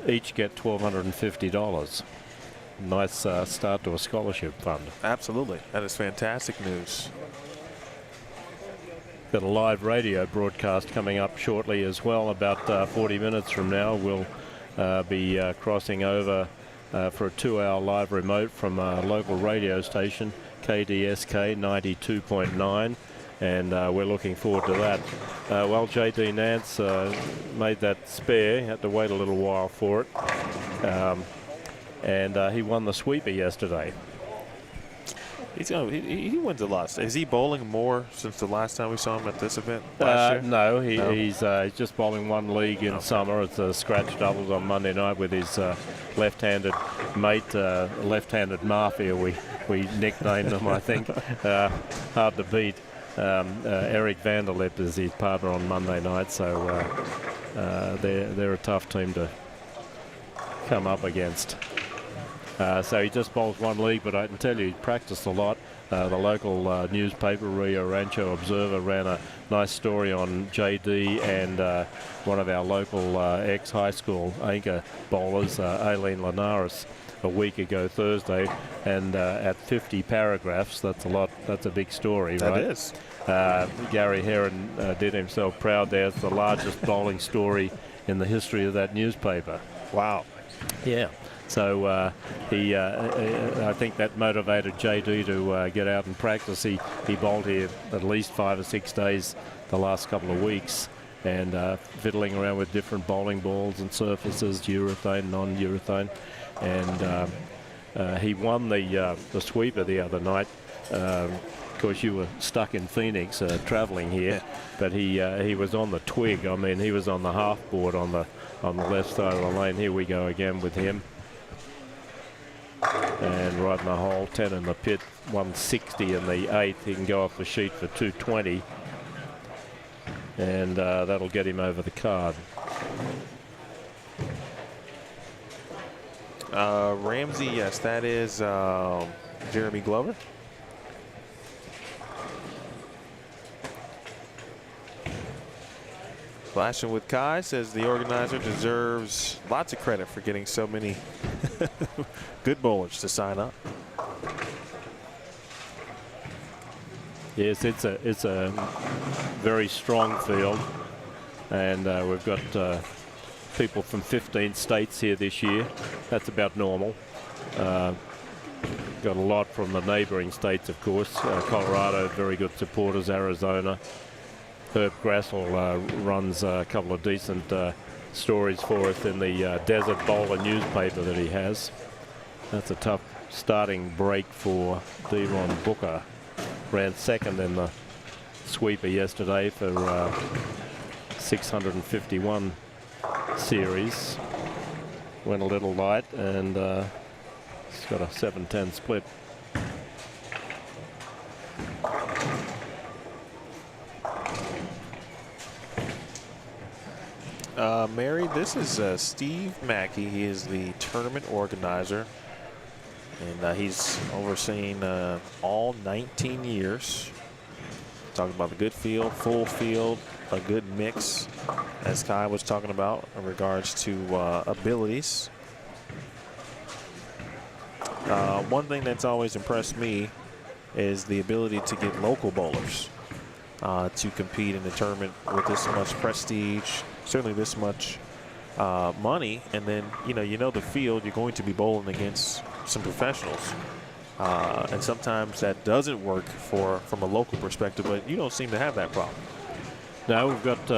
each get $1,250. Nice start to a scholarship fund. Absolutely. That is fantastic news. Got a live radio broadcast coming up shortly as well. About 40 minutes from now, we'll be crossing over for a 2-hour live remote from a local radio station, KDSK 92.9, and we're looking forward to that. Well, JD Nance made that spare, had to wait a little while for it, and he won the sweeper yesterday. he wins a lot. Is he bowling more since the last time we saw him at this event last year? No, he's just bowling one league in summer. It's a scratch doubles on Monday night with his left-handed mate, left-handed mafia. We nicknamed him, I think. Hard to beat. Eric Vanderlip is his partner on Monday night, so they're a tough team to come up against. So he just bowls one league, but I can tell you he practiced a lot. The local newspaper, Rio Rancho Observer, ran a nice story on JD and one of our local ex-high school anchor bowlers, Aileen Linares, a week ago Thursday, and at 50 paragraphs, that's a lot. That's a big story, right? That is. Gary Heron did himself proud there. It's the largest bowling story in the history of that newspaper. Wow. Yeah. So I think that motivated JD to get out and practice. He bowled here at least 5 or 6 days the last couple of weeks, and fiddling around with different bowling balls and surfaces, urethane, non-urethane, and he won the sweeper the other night. Of course, you were stuck in Phoenix traveling here, but he was on the twig. I mean, he was on the half board on the left side of the lane. Here we go again with him. And right in the hole, 10 in the pit, 160 in the 8th. He can go off the sheet for 220. And that'll get him over the card. Ramsey, yes, that is Jeremy Glover. Flashing with Kai says the organizer deserves lots of credit for getting so many good bowlers to sign up. Yes, it's a very strong field, and we've got people from 15 states here this year. That's about normal. Got a lot from the neighboring states, of course. Colorado, very good supporters. Arizona. Herb Grassel runs a couple of decent stories for us in the Desert Bowler newspaper that he has. That's a tough starting break for D-Ron Booker. Ran second in the sweeper yesterday for 651 series. Went a little light, and he's got a 7-10 split. Mary, this is Steve Mackey. He is the tournament organizer, and he's overseen all 19 years. Talking about the good field, full field, a good mix, as Kai was talking about in regards to abilities. One thing that's always impressed me is the ability to get local bowlers to compete in the tournament with this much prestige, certainly this much money, and then you know the field, you're going to be bowling against some professionals, and sometimes that doesn't work from a local perspective, but you don't seem to have that problem. No, we've got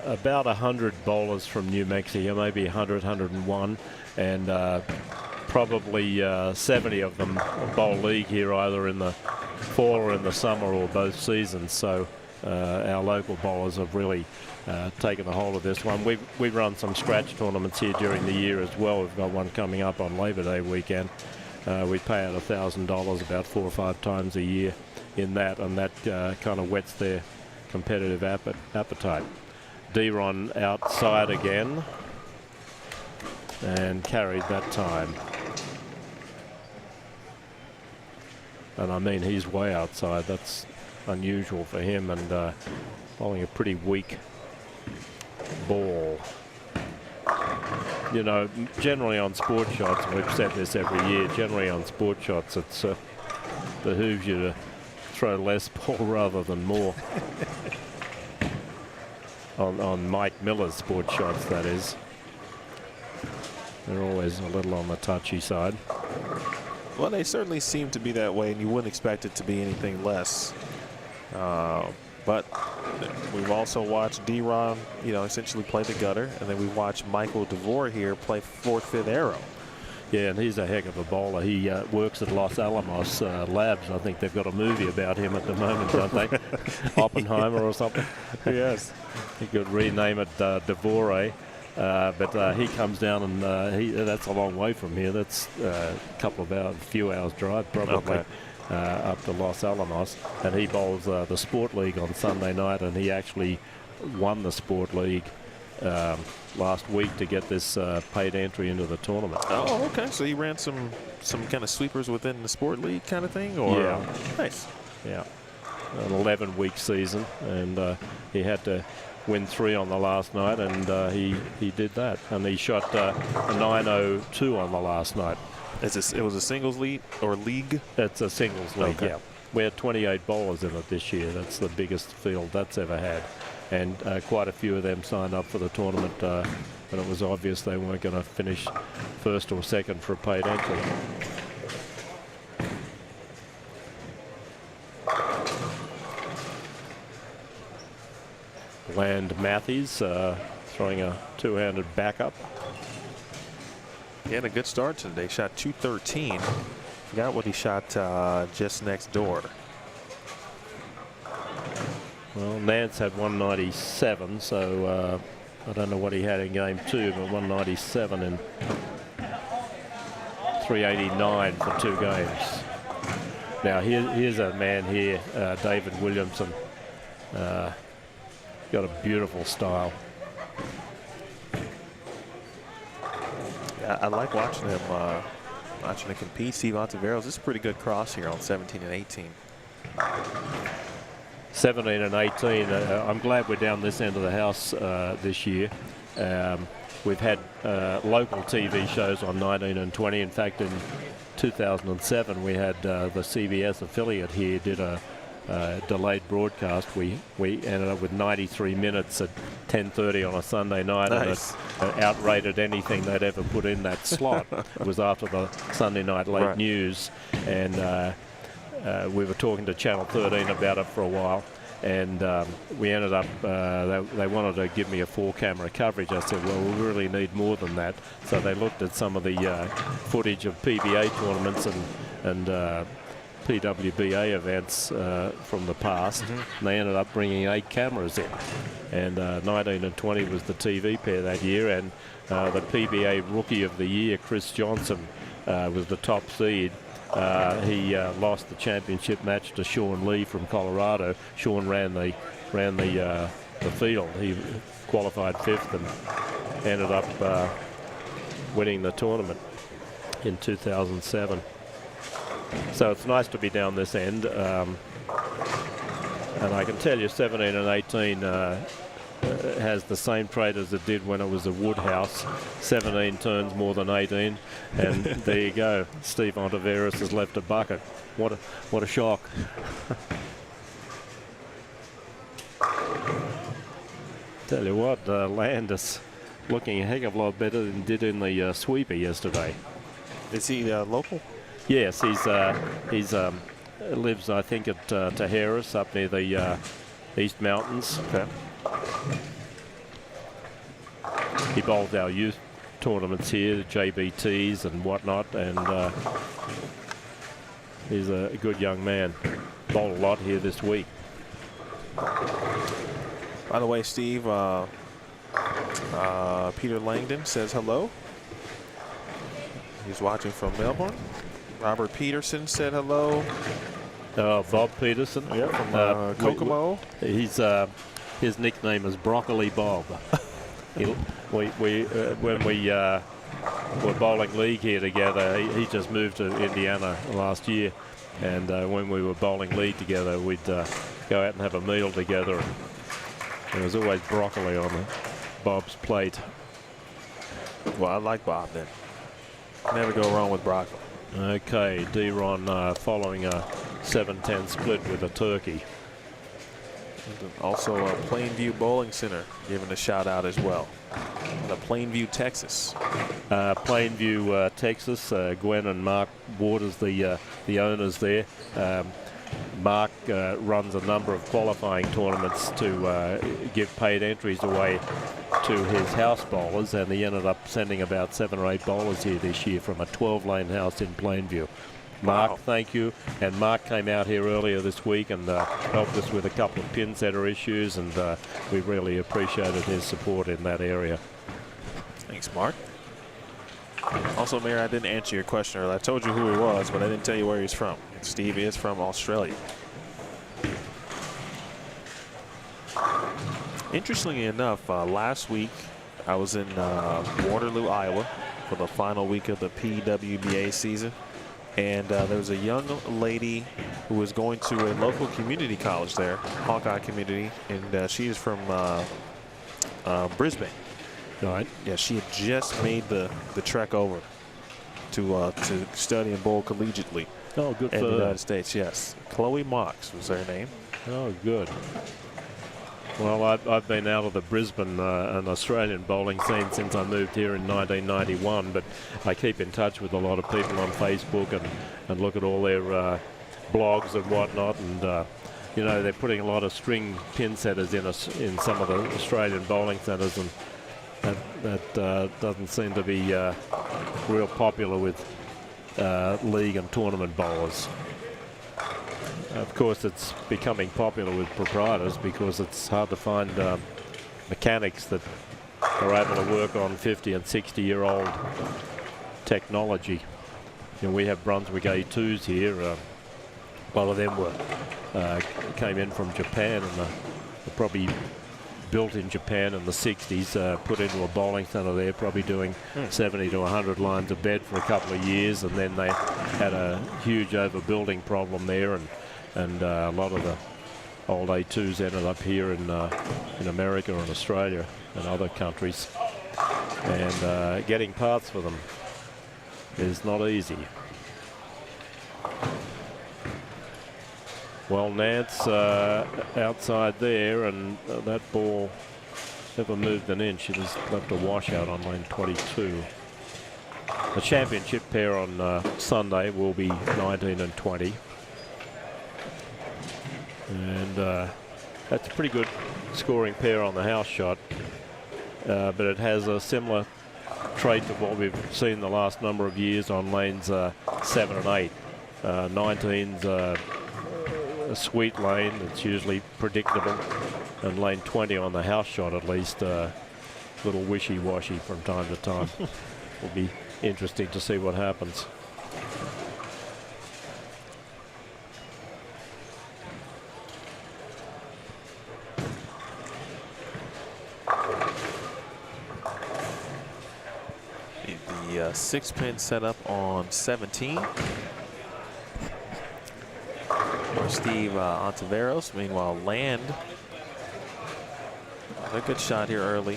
about 100 bowlers from New Mexico, maybe 100, 101, and probably 70 of them bowl league here either in the fall or in the summer or both seasons. So our local bowlers have really taken a hold of this one. We've run some scratch tournaments here during the year as well. We've got one coming up on Labor Day weekend. We pay out $1,000 about 4 or 5 times a year in that, and that kind of whets their competitive appetite. D-Ron outside again and carried that time. And I mean, he's way outside. That's unusual for him, and bowling a pretty weak ball. You know, generally on sport shots, and we've said this every year, generally on sport shots, it's behooves you to throw less ball rather than more. on Mike Miller's sport shots, that is. They're always a little on the touchy side. Well, they certainly seem to be that way, and you wouldn't expect it to be anything less. But we've also watched D-Ron, essentially play the gutter, and then we watched Michael DeVore here play 4th, 5th arrow. Yeah, and he's a heck of a bowler. He works at Los Alamos Labs. I think they've got a movie about him at the moment, don't they? Oppenheimer or something. Yes. You could rename it Devore. But he comes down and that's a long way from here. That's a couple of hours, few hours drive probably. Okay. Up to Los Alamos, and he bowls the Sport League on Sunday night, and he actually won the Sport League last week to get this paid entry into the tournament. Oh, okay. So he ran some kind of sweepers within the Sport League kind of thing, or Yeah. Nice. Yeah, an 11-week season, and he had to win 3 on the last night, and he did that, and he shot a 902 on the last night. It was a singles lead or league? It's a singles league, Okay. yeah. We had 28 bowlers in it this year. That's the biggest field that's ever had. And quite a few of them signed up for the tournament, but it was obvious they weren't going to finish first or second for a paid entry. Land Matthews throwing a two-handed backup. He had a good start today. Shot 213. Forgot what he shot just next door. Well, Nance had 197, so I don't know what he had in game 2, but 197 and 389 for 2 games. Now here's a man here, David Williamson. Got a beautiful style. I like watching him compete. Steve Ontiveros. This is a pretty good cross here on 17 and 18. 17 and 18. I'm glad we're down this end of the house this year. We've had local TV shows on 19 and 20. In fact, in 2007, we had the CBS affiliate here did a delayed broadcast. We ended up with 93 minutes at 10:30 on a Sunday night. Nice. And it outrated anything they'd ever put in that slot. It was after the Sunday night late Right. news, and we were talking to Channel 13 about it for a while, and we ended up, they wanted to give me a 4-camera coverage. I said, well, we really need more than that. So they looked at some of the footage of PBA tournaments and PWBA events from the past, and they ended up bringing 8 cameras in. And 19 and 20 was the TV pair that year, and the PBA Rookie of the Year, Chris Johnson, was the top seed. He lost the championship match to Sean Lee from Colorado. Sean ran the field. He qualified 5th and ended up winning the tournament in 2007. So it's nice to be down this end, and I can tell you 17 and 18 has the same trait as it did when it was a Woodhouse. 17 turns more than 18, and there you go. Steve Ontiveros has left a bucket. What a shock. Tell you what, Landis looking a heck of a lot better than did in the sweeper yesterday. Is he local? Yes, he's lives, I think, at Tajeras up near the East Mountains. Okay. He bowls our youth tournaments here, the JBTs and whatnot, and he's a good young man. Bowled a lot here this week. By the way, Steve, Peter Langdon says hello. He's watching from Melbourne. Robert Peterson said hello. Bob Peterson. Yeah, from Kokomo. He's his nickname is Broccoli Bob. When we were bowling league here together, he just moved to Indiana last year, and when we were bowling league together, we'd go out and have a meal together. And there was always broccoli on Bob's plate. Well, I like Bob then. Never go wrong with broccoli. Okay, D-Ron following a 7-10 split with a turkey. Also, Plainview Bowling Center giving a shout out as well. The Plainview, Texas. Plainview, Texas. Gwen and Mark Waters, the owners there. Mark runs a number of qualifying tournaments to give paid entries away to his house bowlers, and he ended up sending about 7 or 8 bowlers here this year from a 12-lane house in Plainview. Mark, Wow. thank you. And Mark came out here earlier this week and helped us with a couple of pin setter issues, and we really appreciated his support in that area. Thanks, Mark. Also, Mayor, I didn't answer your question earlier. I told you who he was, but I didn't tell you where he's from. Steve is from Australia. Interestingly enough, last week I was in Waterloo, Iowa for the final week of the PWBA season. And there was a young lady who was going to a local community college there, Hawkeye Community, and she is from Brisbane. All right. Yeah, she had just made the trek over to study and bowl collegiately Oh, good in for the her. United States. Yes, Chloe Mox was her name. Oh, good. Well, I've been out of the Brisbane and Australian bowling scene since I moved here in 1991, but I keep in touch with a lot of people on Facebook and look at all their blogs and whatnot, and you know, they're putting a lot of string pin setters in some of the Australian bowling centres, and that doesn't seem to be real popular with league and tournament bowlers. Of course, it's becoming popular with proprietors because it's hard to find mechanics that are able to work on 50 and 60-year-old technology. You know, we have Brunswick A2s here. A lot of them came in from Japan, and they're probably built in Japan in the 60s, put into a bowling centre there, probably doing 70 to 100 lines of bed for a couple of years, and then they had a huge overbuilding problem there, and a lot of the old A2s ended up here in America and Australia and other countries, and getting parts for them is not easy. Well, Nance outside there, and that ball never moved an inch. It has left a washout on lane 22. The championship pair on Sunday will be 19 and 20. And that's a pretty good scoring pair on the house shot, but it has a similar trait to what we've seen the last number of years on lanes 7 and 8. 19's a sweet lane, it's usually predictable, and lane 20 on the house shot at least a little wishy-washy from time to time. Will be interesting to see what happens. The 6-pin setup on 17. For Steve Ontiveros. Meanwhile, Land. A good shot here early.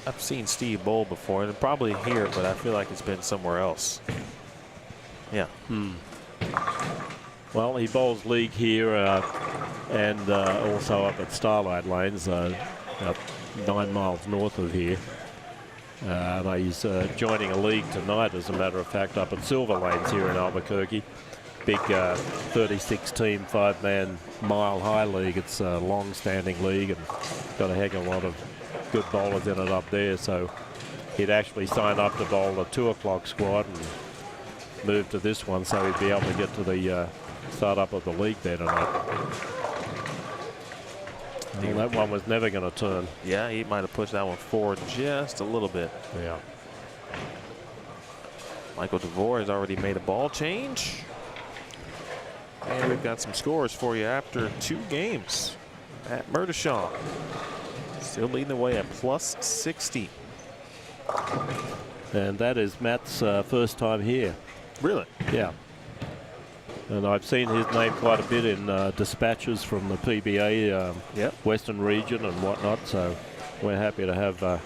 I've seen Steve bowl before, and probably here, but I feel like it's been somewhere else. Yeah. Well, he bowls league here and also up at Starlight Lanes, about 9 miles north of here. He's joining a league tonight, as a matter of fact, up at Silver Lanes here in Albuquerque. Big 36-team, 5-man Mile High League. It's a long-standing league and got a heck of a lot of good bowlers in it up there. So he'd actually sign up to bowl the 2 o'clock squad and move to this one, so he'd be able to get to the start up of the league there tonight. Well, that one was never going to turn. Yeah, he might have pushed that one forward just a little bit. Yeah. Michael DeVore has already made a ball change. And we've got some scores for you after 2 games. Matt Murdishaw still leading the way at plus 60. And that is Matt's first time here. Really? Yeah. And I've seen his name quite a bit in dispatches from the PBA Western region and whatnot, so we're happy to have a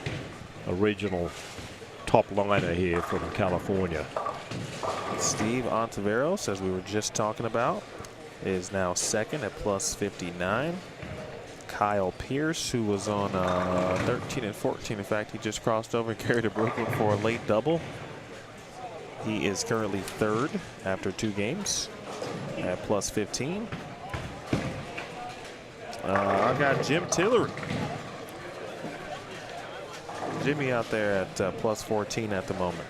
regional top liner here from California. Steve Ontiveros, as we were just talking about, is now second at plus 59. Kyle Pierce, who was on 13 and 14. In fact, he just crossed over and carried to Brooklyn for a late double. He is currently third after 2 games at plus 15. I got Jim Tillery. Jimmy out there at plus 14 at the moment.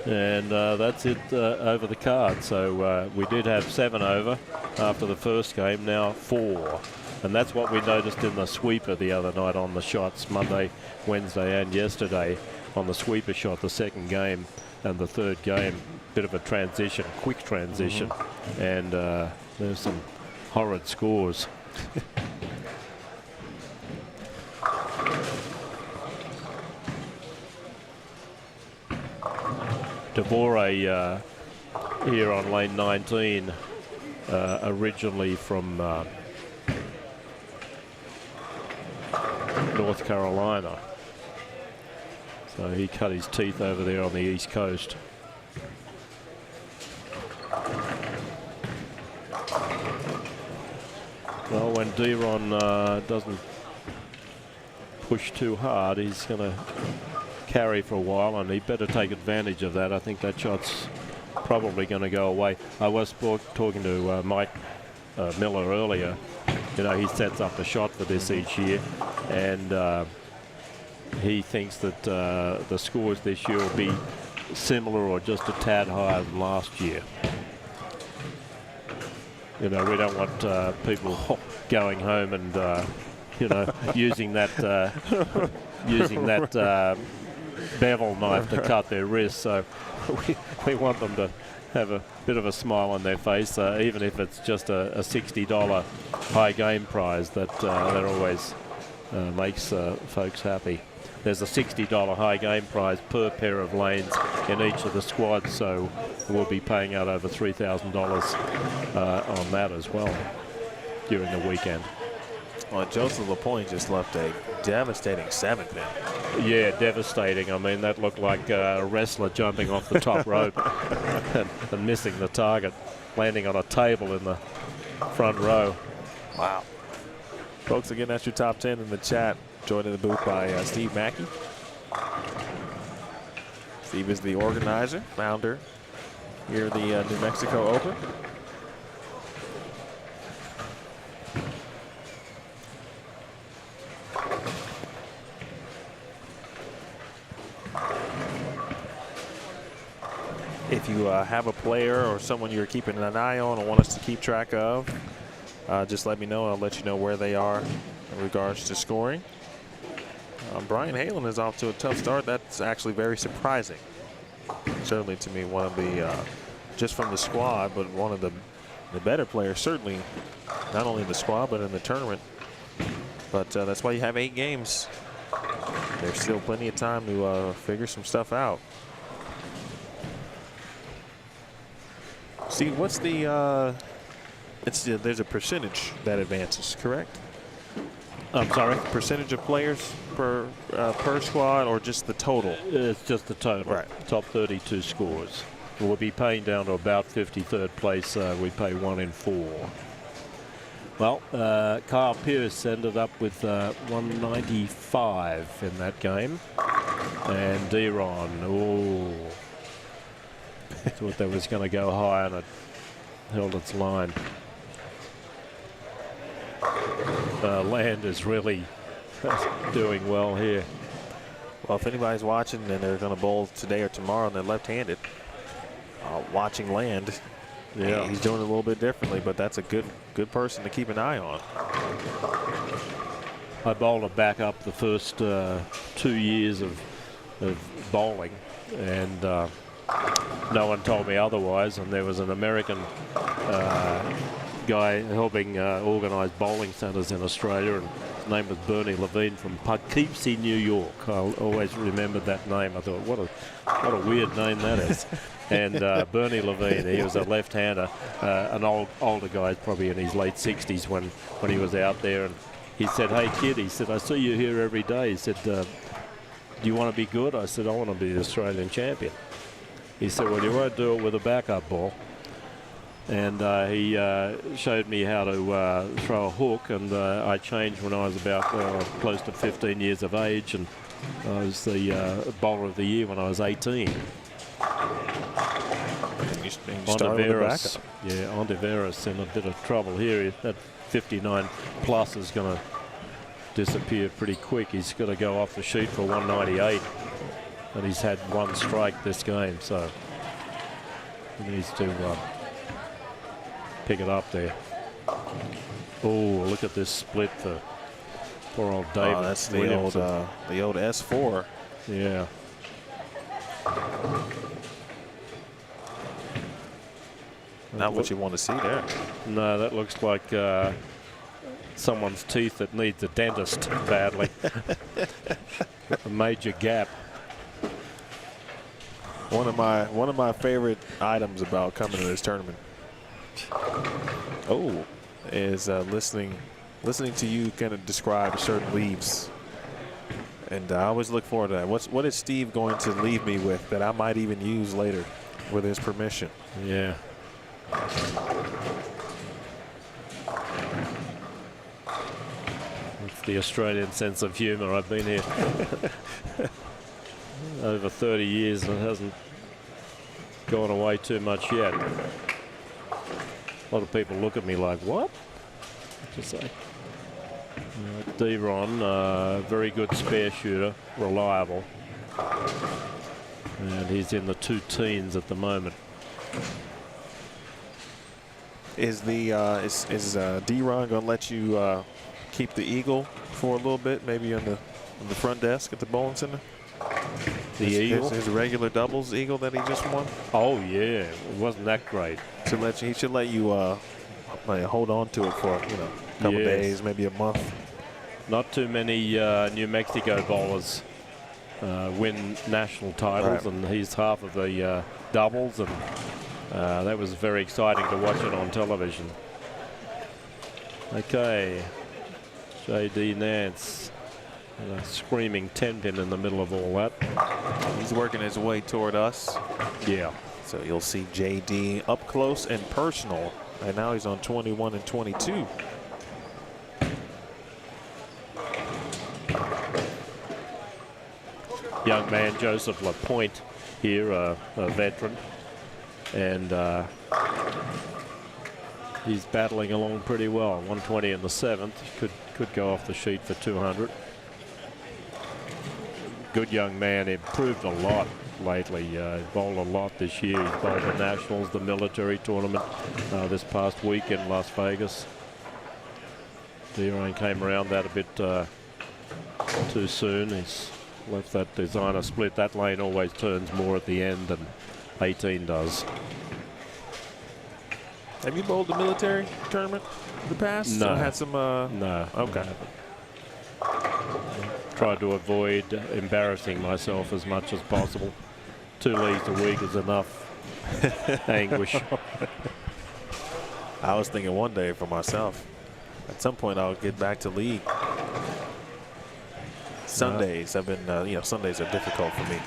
And that's it over the card. So we did have 7 over after the first game, now 4. And that's what we noticed in the sweeper the other night on the shots, Monday, Wednesday and yesterday on the sweeper shot, the second game and the third game. Bit of a transition, quick transition. And there's some horrid scores. Devore here on lane 19, originally from North Carolina. So he cut his teeth over there on the East Coast. Well, when Deron doesn't push too hard, he's going to carry for a while, and he better take advantage of that. I think that shot's probably going to go away. I was talking to Mike Miller earlier. You know, he sets up a shot for this each year, and he thinks that the scores this year will be similar or just a tad higher than last year. You know, we don't want people going home and you know, using that bevel knife to cut their wrists. So we want them to have a bit of a smile on their face, even if it's just a $60 high game prize. That always makes folks happy. There's a $60 high game prize per pair of lanes in each of the squads, so we'll be paying out over $3,000 on that as well during the weekend. Well, Joseph LaPointe just left a devastating 7-pin. Yeah, devastating. I mean, that looked like a wrestler jumping off the top rope and missing the target, landing on a table in the front row. Wow. Folks, again, that's your top 10 in the chat. Joined in the booth by Steve Mackey. Steve is the organizer, founder here at the New Mexico Open. If you have a player or someone you're keeping an eye on or want us to keep track of, just let me know. I'll let you know where they are in regards to scoring. Brian Halen is off to a tough start. That's actually very surprising. Certainly to me, one of the, just from the squad, but one of the better players, certainly not only in the squad, but in the tournament. But that's why you have 8 games. There's still plenty of time to figure some stuff out. See, what's the, there's a percentage that advances, correct? I'm sorry? Percentage of players per squad, or just the total? It's just the total. Right. Top 32 scores. We'll be paying down to about 53rd place. We pay 1 in 4. Well, Kyle Pierce ended up with 195 in that game. And Deron, oh, thought that was going to go high, and it held its line. Land is really doing well here. Well, if anybody's watching and they're going to bowl today or tomorrow and they're left-handed, watching Land, yeah, he's doing it a little bit differently, but that's a good person to keep an eye on. I bowled a back up the first 2 years of bowling, and no one told me otherwise, and there was an American guy helping organize bowling centers in Australia, and his name was Bernie Levine from Poughkeepsie, New York. I'll always remember that name. I thought, what a weird name that is. And Bernie Levine, he was a left-hander, an older guy, probably in his late 60s when he was out there, and he said, "Hey kid," he said, "I see you here every day." He said, "Do you want to be good?" I said, "I want to be the Australian champion." He said, "Well, you won't do it with a backup ball." And he showed me how to throw a hook, and I changed when I was about close to 15 years of age, and I was the bowler of the year when I was 18. Ontiveros, yeah, Ontiveros in a bit of trouble here. That 59 plus is going to disappear pretty quick. He's got to go off the sheet for 198, and he's had one strike this game, so he needs to pick it up there. Oh, look at this split for poor old David. Oh, that's the old S4. Yeah. Not what you want to see there. No, that looks like someone's teeth that needs a dentist badly. A major gap. One of my favorite items about coming to this tournament. Oh, is listening to you kind of describe certain leaves. And I always look forward to that. What is Steve going to leave me with that I might even use later with his permission? Yeah. It's the Australian sense of humor. I've been here over 30 years and it hasn't gone away too much yet. A lot of people look at me like, what? What you say? D-Ron, very good spare shooter, reliable. And he's in the 2 teens at the moment. Is D-Ron going to let you keep the eagle for a little bit, maybe on the front desk at the bowling center? The eagle? His regular doubles eagle that he just won? Oh, yeah. It wasn't that great. He should let you hold on to it for a couple days, maybe a month. Not too many New Mexico bowlers win national titles, and he's half of the doubles, and that was very exciting to watch it on television. Okay, J.D. Nance, and a screaming 10-pin in the middle of all that. He's working his way toward us. Yeah. So you'll see J.D. up close and personal. And now he's on 21 and 22. Young man Joseph Lapointe here, a veteran, and he's battling along pretty well. 120 in the 7th, could go off the sheet for 200. Good young man, improved a lot lately. He bowled a lot this year. He's bowled the Nationals, the military tournament this past week in Las Vegas. D-Ron came around that a bit too soon. He's left that designer split. That lane always turns more at the end than 18 does. Have you bowled the military tournament in the past? No. So had some. No. Okay. Tried to avoid embarrassing myself as much as possible. 2 leagues a week is enough anguish. I was thinking one day for myself. At some point, I'll get back to league. Sundays, I've been, Sundays are difficult for me.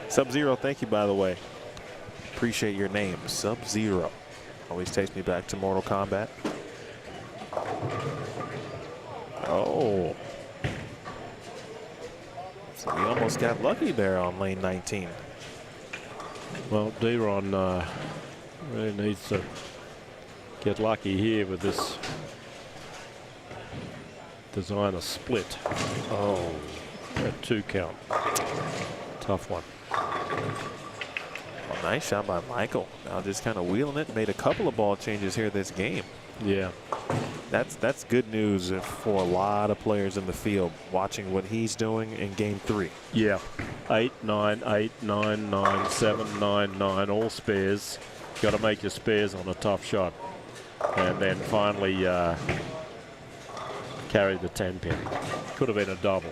Sub-Zero, thank you, by the way. Appreciate your name, Sub-Zero. Always takes me back to Mortal Kombat. Oh. So we almost got lucky there on lane 19. Well, D-Ron really needs to get lucky here with this designer split. Oh, a 2 count. Tough one. Well, nice shot by Michael. Now just kind of wheeling it. Made a couple of ball changes here this game. Yeah. That's good news for a lot of players in the field watching what he's doing in game 3. Yeah. 8, 9, 8, 9, 9, 7, 9, 9, all spares. Got to make your spares on a tough shot. And then finally carry the 10-pin. Could have been a double.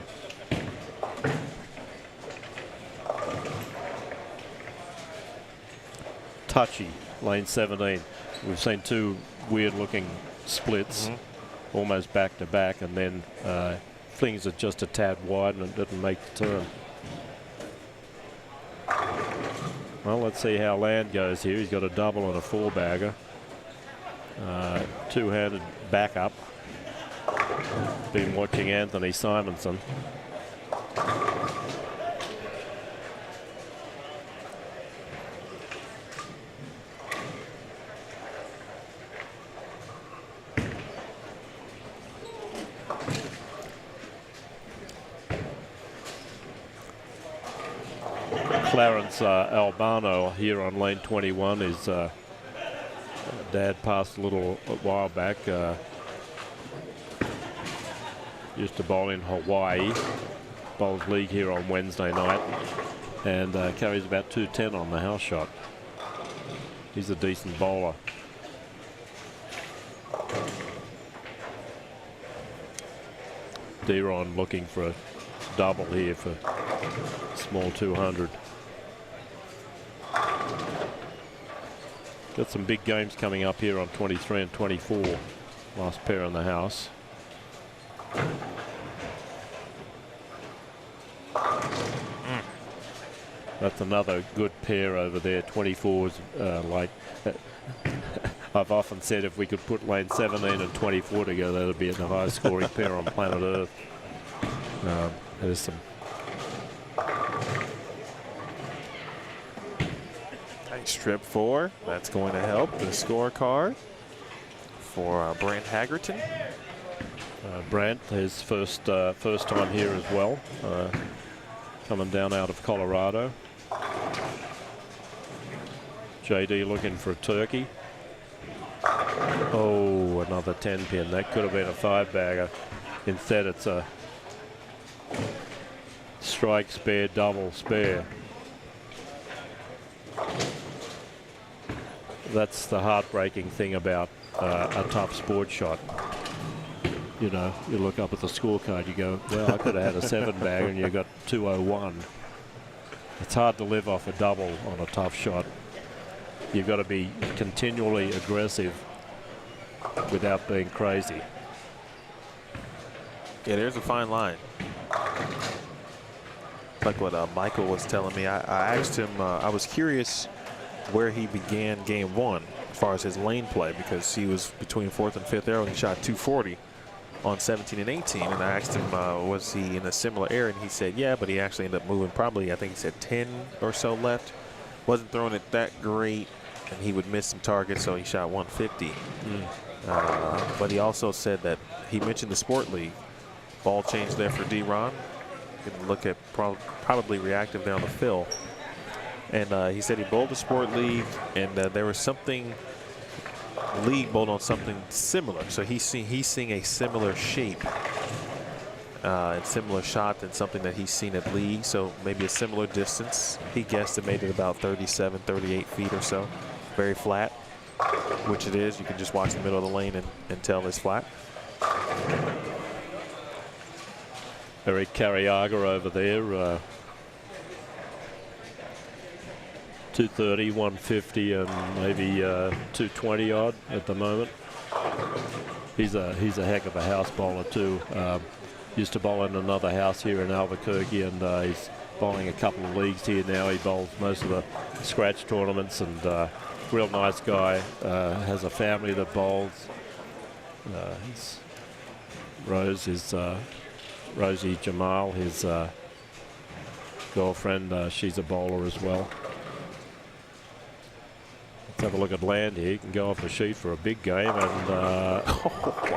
Touchy, lane 17. We've seen 2 weird-looking splits, almost back-to-back, and then things are just a tad wide and it didn't make the turn. Well, let's see how Land goes here. He's got a double and a 4-bagger. Two-handed backup. Been watching Anthony Simonson. Clarence Albano here on lane 21. His dad passed a while back. Used to bowl in Hawaii. Bowls league here on Wednesday night. And carries about 210 on the house shot. He's a decent bowler. Deron looking for a double here for small 200. Got some big games coming up here on 23 and 24. Last pair in the house. That's another good pair over there. 24s like I've often said, if we could put lane 17 and 24 together, that'd be the highest scoring pair on planet Earth. There's some. Strip 4. That's going to help the scorecard for Brant Haggerton. Brant, his first time here as well, coming down out of Colorado. JD looking for a turkey. Oh, another 10-pin. That could have been a 5-bagger. Instead, it's a strike, spare, double, spare. That's the heartbreaking thing about a tough sport shot. You know, you look up at the scorecard, you go, well, I could have had a 7-bagger and you got 201. It's hard to live off a double on a tough shot. You've got to be continually aggressive without being crazy. Yeah, there's a fine line. Like what Michael was telling me, I asked him, I was curious where he began game 1 as far as his lane play, because he was between 4th and 5th arrow and he shot 240 on 17 and 18, and I asked him was he in a similar area, and he said yeah, but he actually ended up moving probably, I think he said 10 or so left. Wasn't throwing it that great, and he would miss some targets, so he shot 150. But he also said that he mentioned the Sport League. Ball change there for D-Ron. You can look at probably reactive down the fill. And he said he bowled the Sport League, and there was something, League bowled on something similar. So he's seeing a similar shape and similar shot than something that he's seen at League. So maybe a similar distance. He guesstimated about 37, 38 feet or so. Very flat, which it is. You can just watch the middle of the lane and tell it's flat. Eric Carriaga over there. 230, 150, and maybe 220 odd at the moment. He's a heck of a house bowler too. Used to bowl in another house here in Albuquerque, and he's bowling a couple of leagues here now. He bowls most of the scratch tournaments, and real nice guy. Has a family that bowls. Rose is Rosie Jamal, his girlfriend. She's a bowler as well. Let's have a look at Land here. He can go off the sheet for a big game, and wow.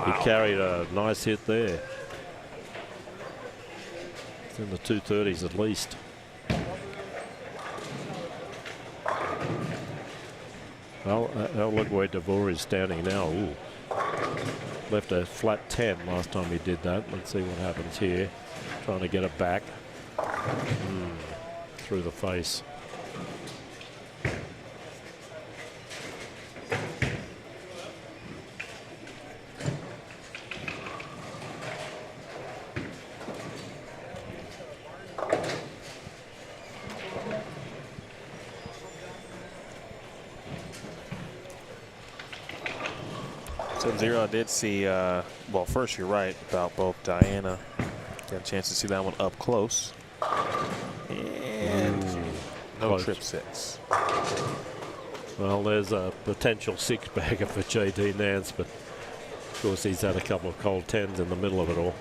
He carried a nice hit there. It's in the 230s at least. Well, look where Devore is standing now. Ooh. Left a flat 10 last time he did that. Let's see what happens here. Trying to get it back. Through the face. So Zero did see, well, first you're right about both Diana. Got a chance to see that one up close. And no close. trip sets. Well, there's a potential six-bagger for J.D. Nance, but of course he's had a couple of cold tens in the middle of it all.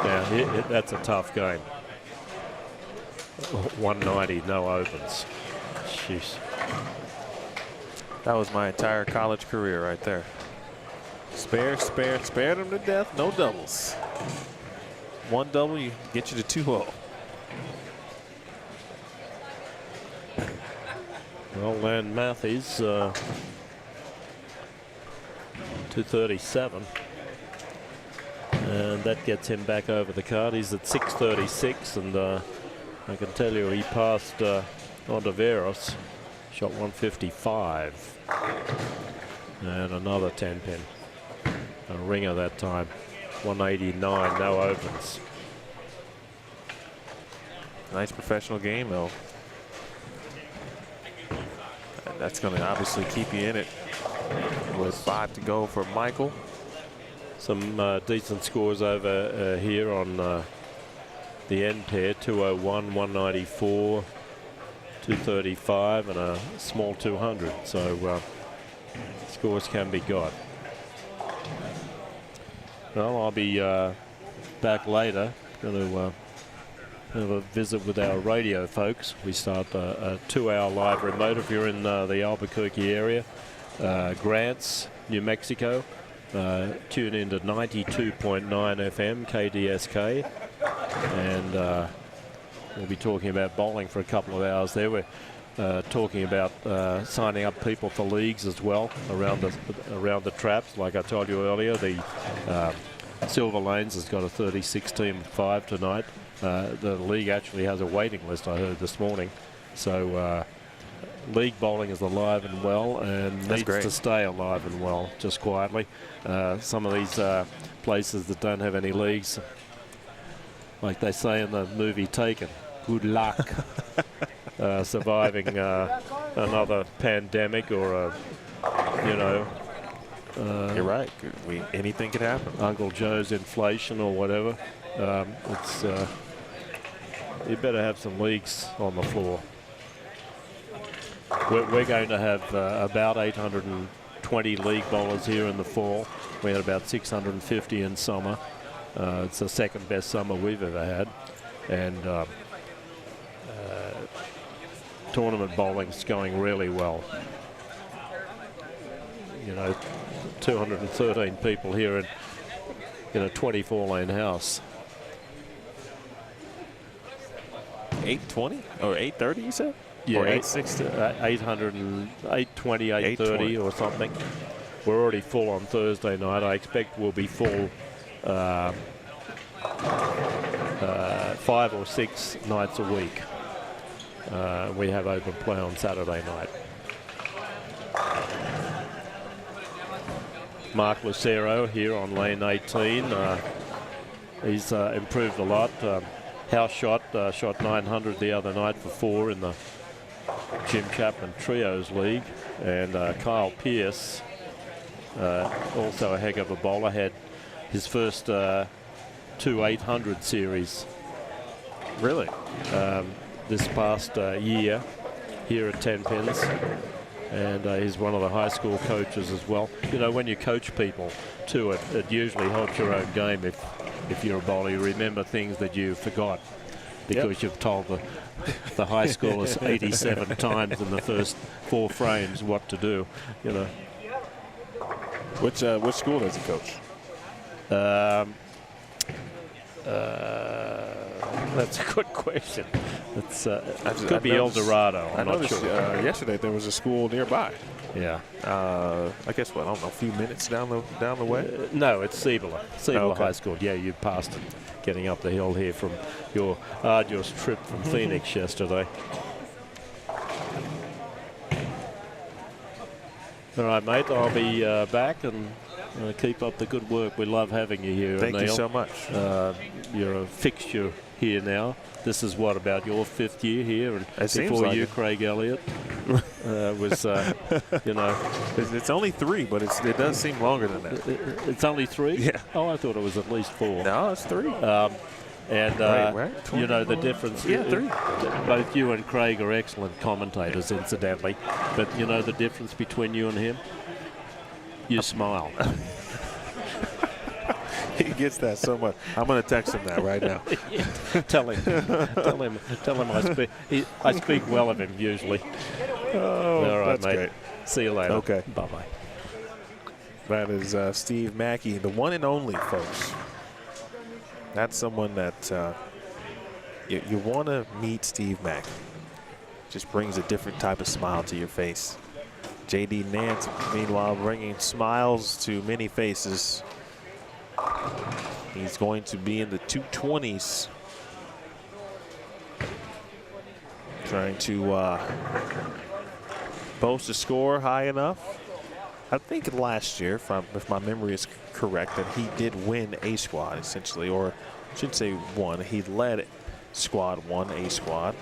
Yeah, that's a tough game. 190, no opens. Jeez. That was my entire college career right there. Spared them to death. No doubles. One double, you get you to 2-0. Well, Land Matthews, 237. And that gets him back over the card. He's at 636, and I can tell you he passed Ontiveros, shot 155. And another 10-pin. A ringer that time. 189, no opens. Nice professional game, though. And that's going to obviously keep you in it with 5 to go for Michael. Some decent scores over here on the end pair. 201, 194, 235, and a small 200. So scores can be got. Well, I'll be back later. Going to have a visit with our radio folks. We start a 2-hour live remote if you're in the Albuquerque area. Grants, New Mexico. Tune in to 92.9 FM KDSK, and we'll be talking about bowling for a couple of hours there. We're talking about signing up people for leagues as well around the traps. Like I told you earlier, the Silver Lanes has got a 36-team 5 tonight. The league actually has a waiting list, I heard this morning. So league bowling is alive and well, and needs to stay alive and well, just quietly. Some of these places that don't have any leagues, like they say in the movie Taken, good luck surviving another pandemic or you're right. Anything could happen. Uncle Joe's inflation or whatever. You better have some leagues on the floor. We're going to have about 820 league bowlers here in the fall. We had about 650 in summer. It's the second best summer we've ever had. And tournament bowling's going really well. 213 people here in a 24-lane house. 820 or 830, you said? Yeah, or 860? 820, 830 or something. We're already full on Thursday night. I expect we'll be full 5 or 6 nights a week. We have open play on Saturday night. Mark Lucero here on lane 18. He's improved a lot. House shot 900 the other night for 4 in the Jim Chapman Trios League. And Kyle Pierce, also a heck of a bowler, had his first 2 800 series. Really? This past year here at Tenpins. And he's one of the high school coaches as well. When you coach people too, it usually helps your own game if you're a bowler. You remember things that you forgot because you've told the high schoolers 87 times in the first 4 frames what to do. Which school does he coach? That's a good question. It could be El Dorado. I'm not sure. Yesterday there was a school nearby. Yeah. I guess I don't know, a few minutes down the way. No, it's Cibola Okay. High School. Yeah, you passed it, getting up the hill here from your arduous trip from Phoenix yesterday. All right, mate. I'll be back and keep up the good work. We love having you here. Thank Neil. you so much. You're a fixture here now. This is what, about your 5th year here, and before like you, it. Craig Elliott, was It's only 3, but it does seem longer than that. It's only 3? Yeah. Oh, I thought it was at least 4. No, it's 3. And right? you know the difference. Yeah, 3. Both you and Craig are excellent commentators, incidentally. But you know the difference between you and him? You smile. He gets that so much. I'm going to text him that right now. Tell him I speak well of him usually. Oh, All right, that's mate. great. See you later. Okay. Bye-bye. That is Steve Mackey, the one and only, folks. That's someone that you want to meet. Steve Mackey just brings a different type of smile to your face. J.D. Nance, meanwhile, bringing smiles to many faces. He's going to be in the 220s. Trying to boast a score high enough. I think last year, if my memory is correct, that he did win A squad essentially, or I should say won. He led squad 1, A squad.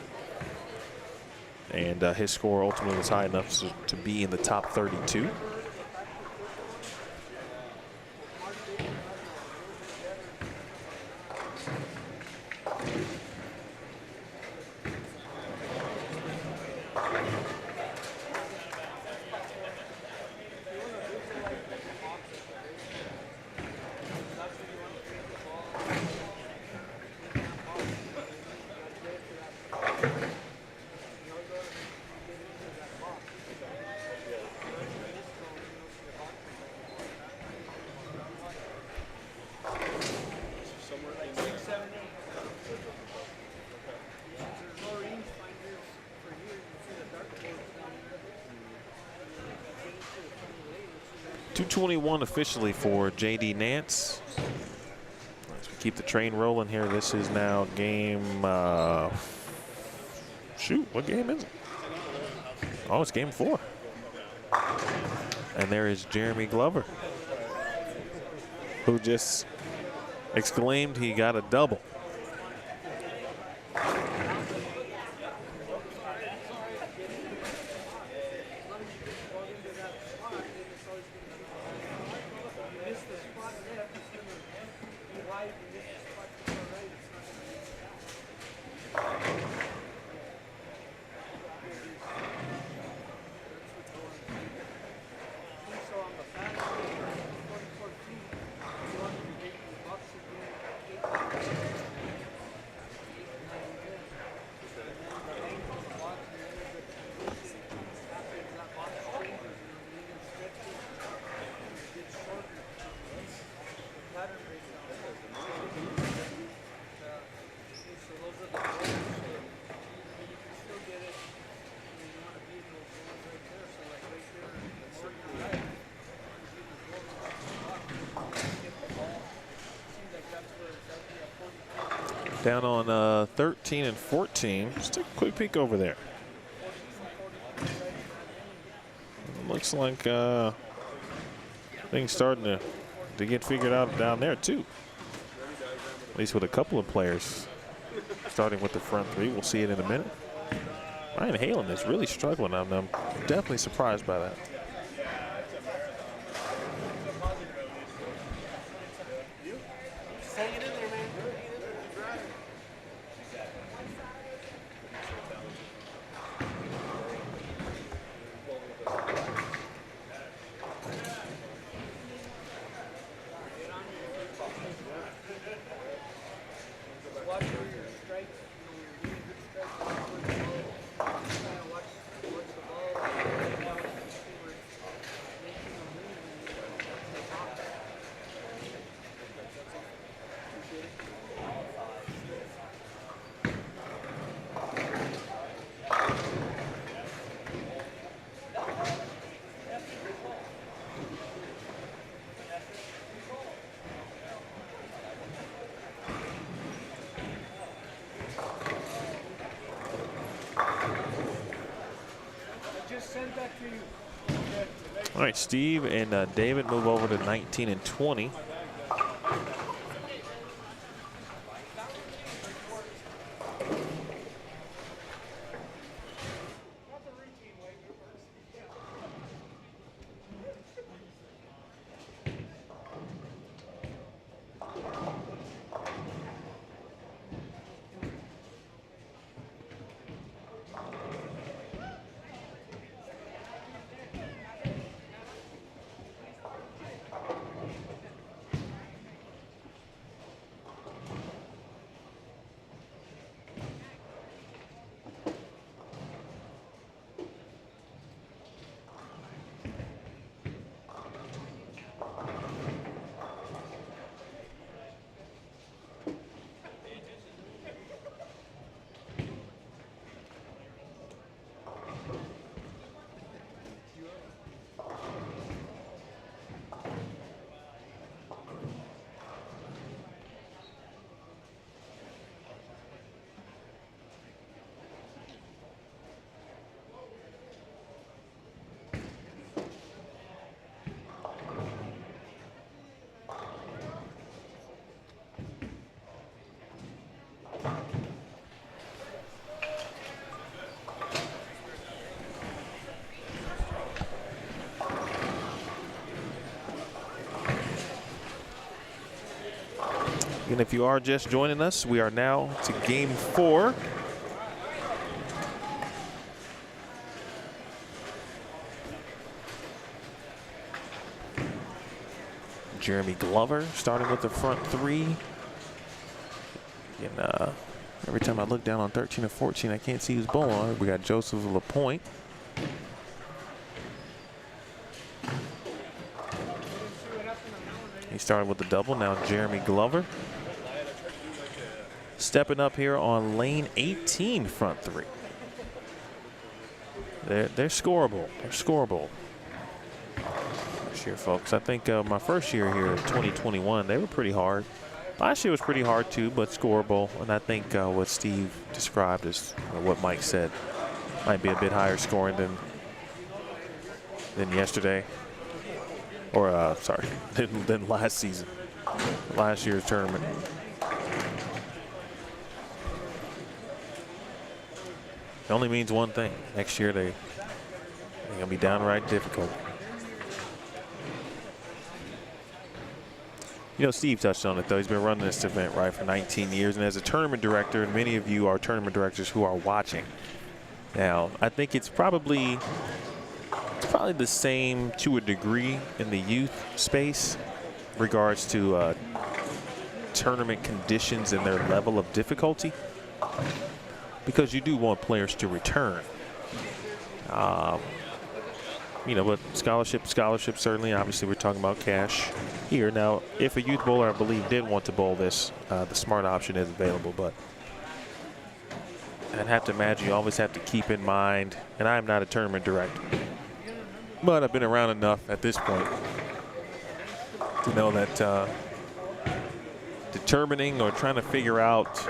And his score ultimately was high enough to be in the top 32. .221 officially for J.D. Nance. As we keep the train rolling here, this is now game. Shoot, what game is it? Oh, it's game 4. And there is Jeremy Glover, who just exclaimed he got a double. Down on 13 and 14. Just take a quick peek over there. Looks like things starting to get figured out down there too. At least with a couple of players starting with the front 3. We'll see it in a minute. Ryan Halen is really struggling. I'm definitely surprised by that. All right, Steve and David move over to 19 and 20. And if you are just joining us, we are now to game 4. Jeremy Glover starting with the front 3. And every time I look down on 13 or 14, I can't see who's bowling. We got Joseph LaPointe. He started with the double. Now Jeremy Glover stepping up here on lane 18, front 3. They're scoreable. They're scoreable. This year, folks. I think my first year here in 2021, they were pretty hard. Last year was pretty hard too, but scoreable. And I think what Steve described is what Mike said. Might be a bit higher scoring than yesterday. Or, sorry, than last season, last year's tournament. It only means one thing. Next year, they're going to be downright difficult. You know, Steve touched on it, though. He's been running this event, right, for 19 years. And as a tournament director, and many of you are tournament directors who are watching. Now, I think it's probably the same to a degree in the youth space in regards to tournament conditions and their level of difficulty, because you do want players to return. You know, but scholarship certainly. Obviously, we're talking about cash here. Now, if a youth bowler, I believe, did want to bowl this, the smart option is available, but I'd have to imagine you always have to keep in mind, and I'm not a tournament director, but I've been around enough at this point to know that determining or trying to figure out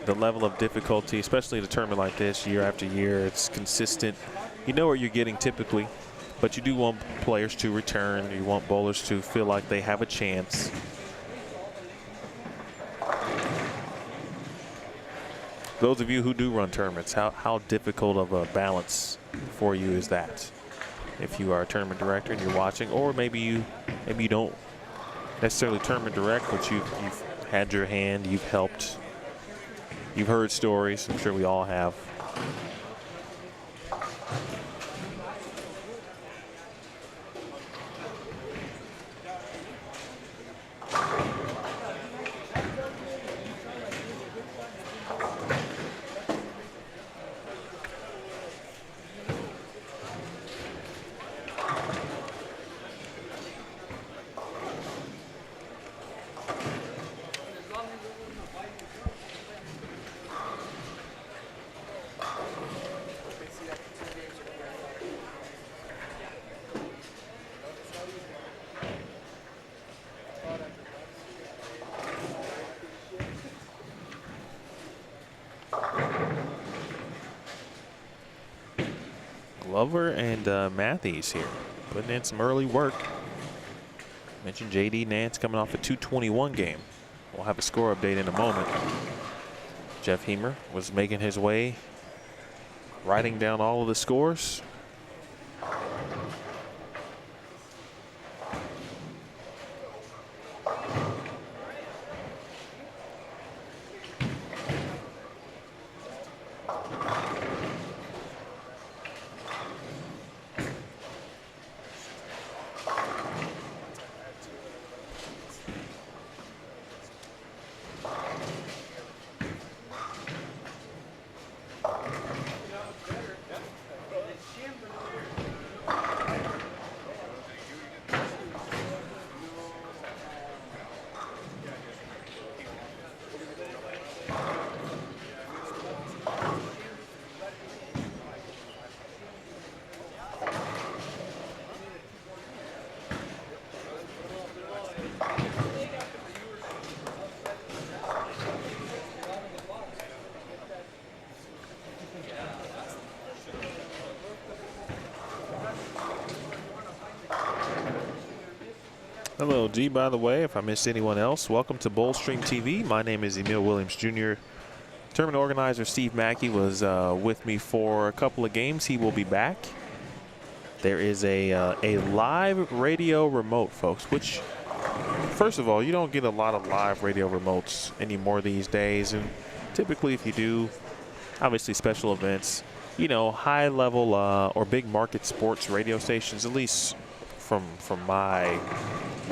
the level of difficulty, especially at a tournament like this year after year, it's consistent. You know what you're getting typically, but you do want players to return. You want bowlers to feel like they have a chance. Those of you who do run tournaments, how difficult of a balance for you is that? If you are a tournament director and you're watching, or maybe you don't necessarily tournament direct, but you've had your hand, you've helped, you've heard stories. I'm sure we all have. Glover and Matthews here putting in some early work. Mentioned JD Nance coming off a 221 game. We'll have a score update in a moment. Jeff Hemer was making his way, writing down all of the scores. Hello, G, by the way, if I missed anyone else, welcome to Bowlstream TV. My name is Emil Williams Jr. Tournament organizer Steve Mackey was with me for a couple of games. He will be back. There is a live radio remote, folks, which first of all, you don't get a lot of live radio remotes anymore these days. And typically if you do, obviously special events, you know, high level or big market sports radio stations, at least from my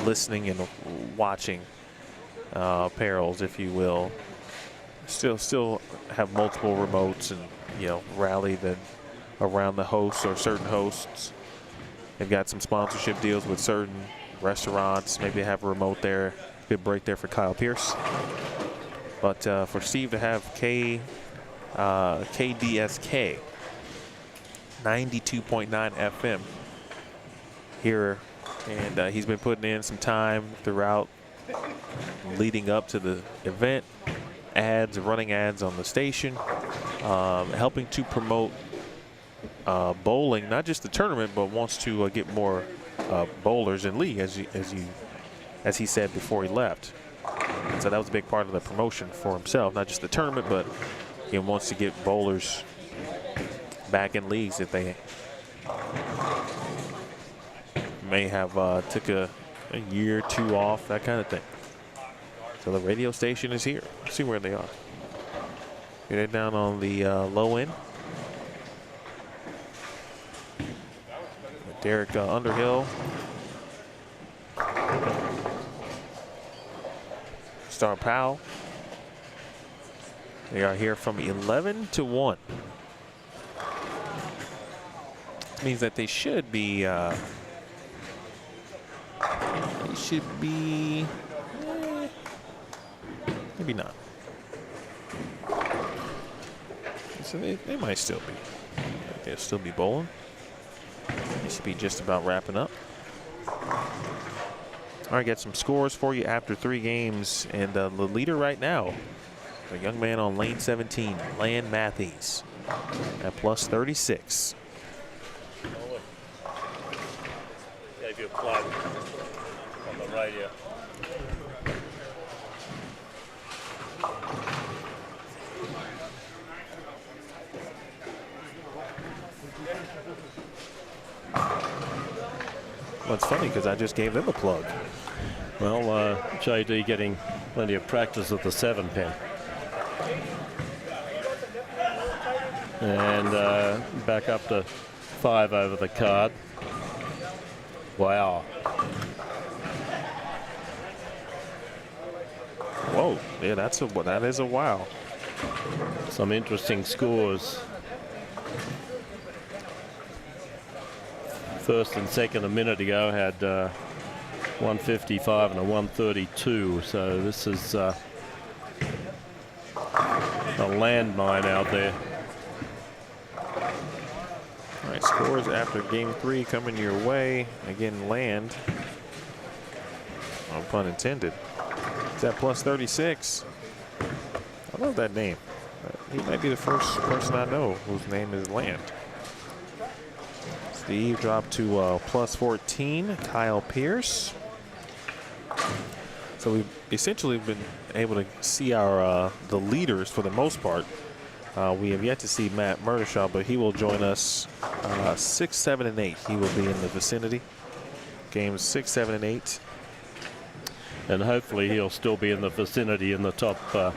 listening and watching perils, if you will, still have multiple remotes and, you know, rally around the hosts or certain hosts. They've got some sponsorship deals with certain restaurants. Maybe they have a remote there. Good break there for Kyle Pierce. But for Steve to have KDSK 92.9 FM here, and he's been putting in some time throughout leading up to the event, running ads on the station, helping to promote bowling, not just the tournament, but wants to get more bowlers in league, as he said before he left. And so that was a big part of the promotion for himself, not just the tournament, but he wants to get bowlers back in leagues if they may have took a year or two off, that kind of thing. So the radio station is here. Let's see where they are. They're down on the low end. Derek Underhill. Star Powell. They are here from 11 to 1. This means that they should be maybe not. So they might still be. They'll still be bowling. They should be just about wrapping up. All right, got some scores for you after 3 games. And the leader right now, the young man on lane 17, Lan Matthews, at plus 36. Gave you a plug on the radio. Well, it's funny because I just gave them a plug. Well, JD getting plenty of practice at the 7-pin. And back up to 5 over the card. Wow. Whoa, yeah, that is a wow. Some interesting scores. First and second a minute ago had 155 and a 132. So this is a landmine out there. All right, scores after game 3 coming your way. Again, Land, no pun intended, it's at plus 36. I love that name. He might be the first person I know whose name is Land. Steve dropped to plus 14. Kyle Pierce. So we've essentially been able to see our the leaders for the most part. We have yet to see Matt Murdershaw, but he will join us 6, 7, and 8. He will be in the vicinity. Games 6, 7, and 8. And hopefully he'll still be in the vicinity in the top 5.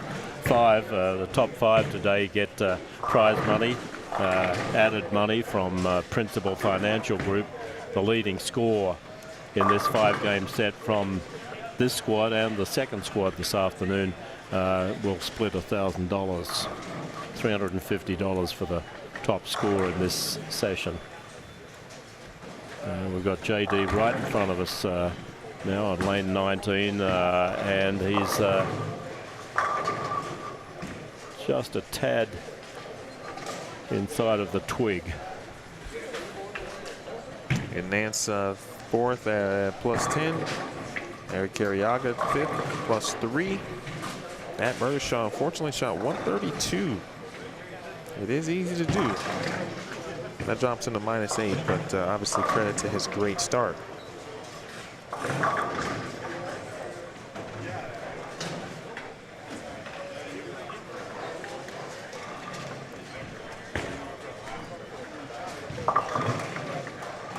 The top 5 today get prize money, added money from Principal Financial Group. The leading score in this 5-game set from this squad and the second squad this afternoon will split $1,000. $350 for the top score in this session. We've got JD right in front of us now on lane 19, and he's just a tad inside of the twig. And Nance fourth at plus 10. Eric Carriaga fifth, plus 3. Matt Murdershaw unfortunately shot 132. It is easy to do. That drops into minus 8, but obviously credit to his great start.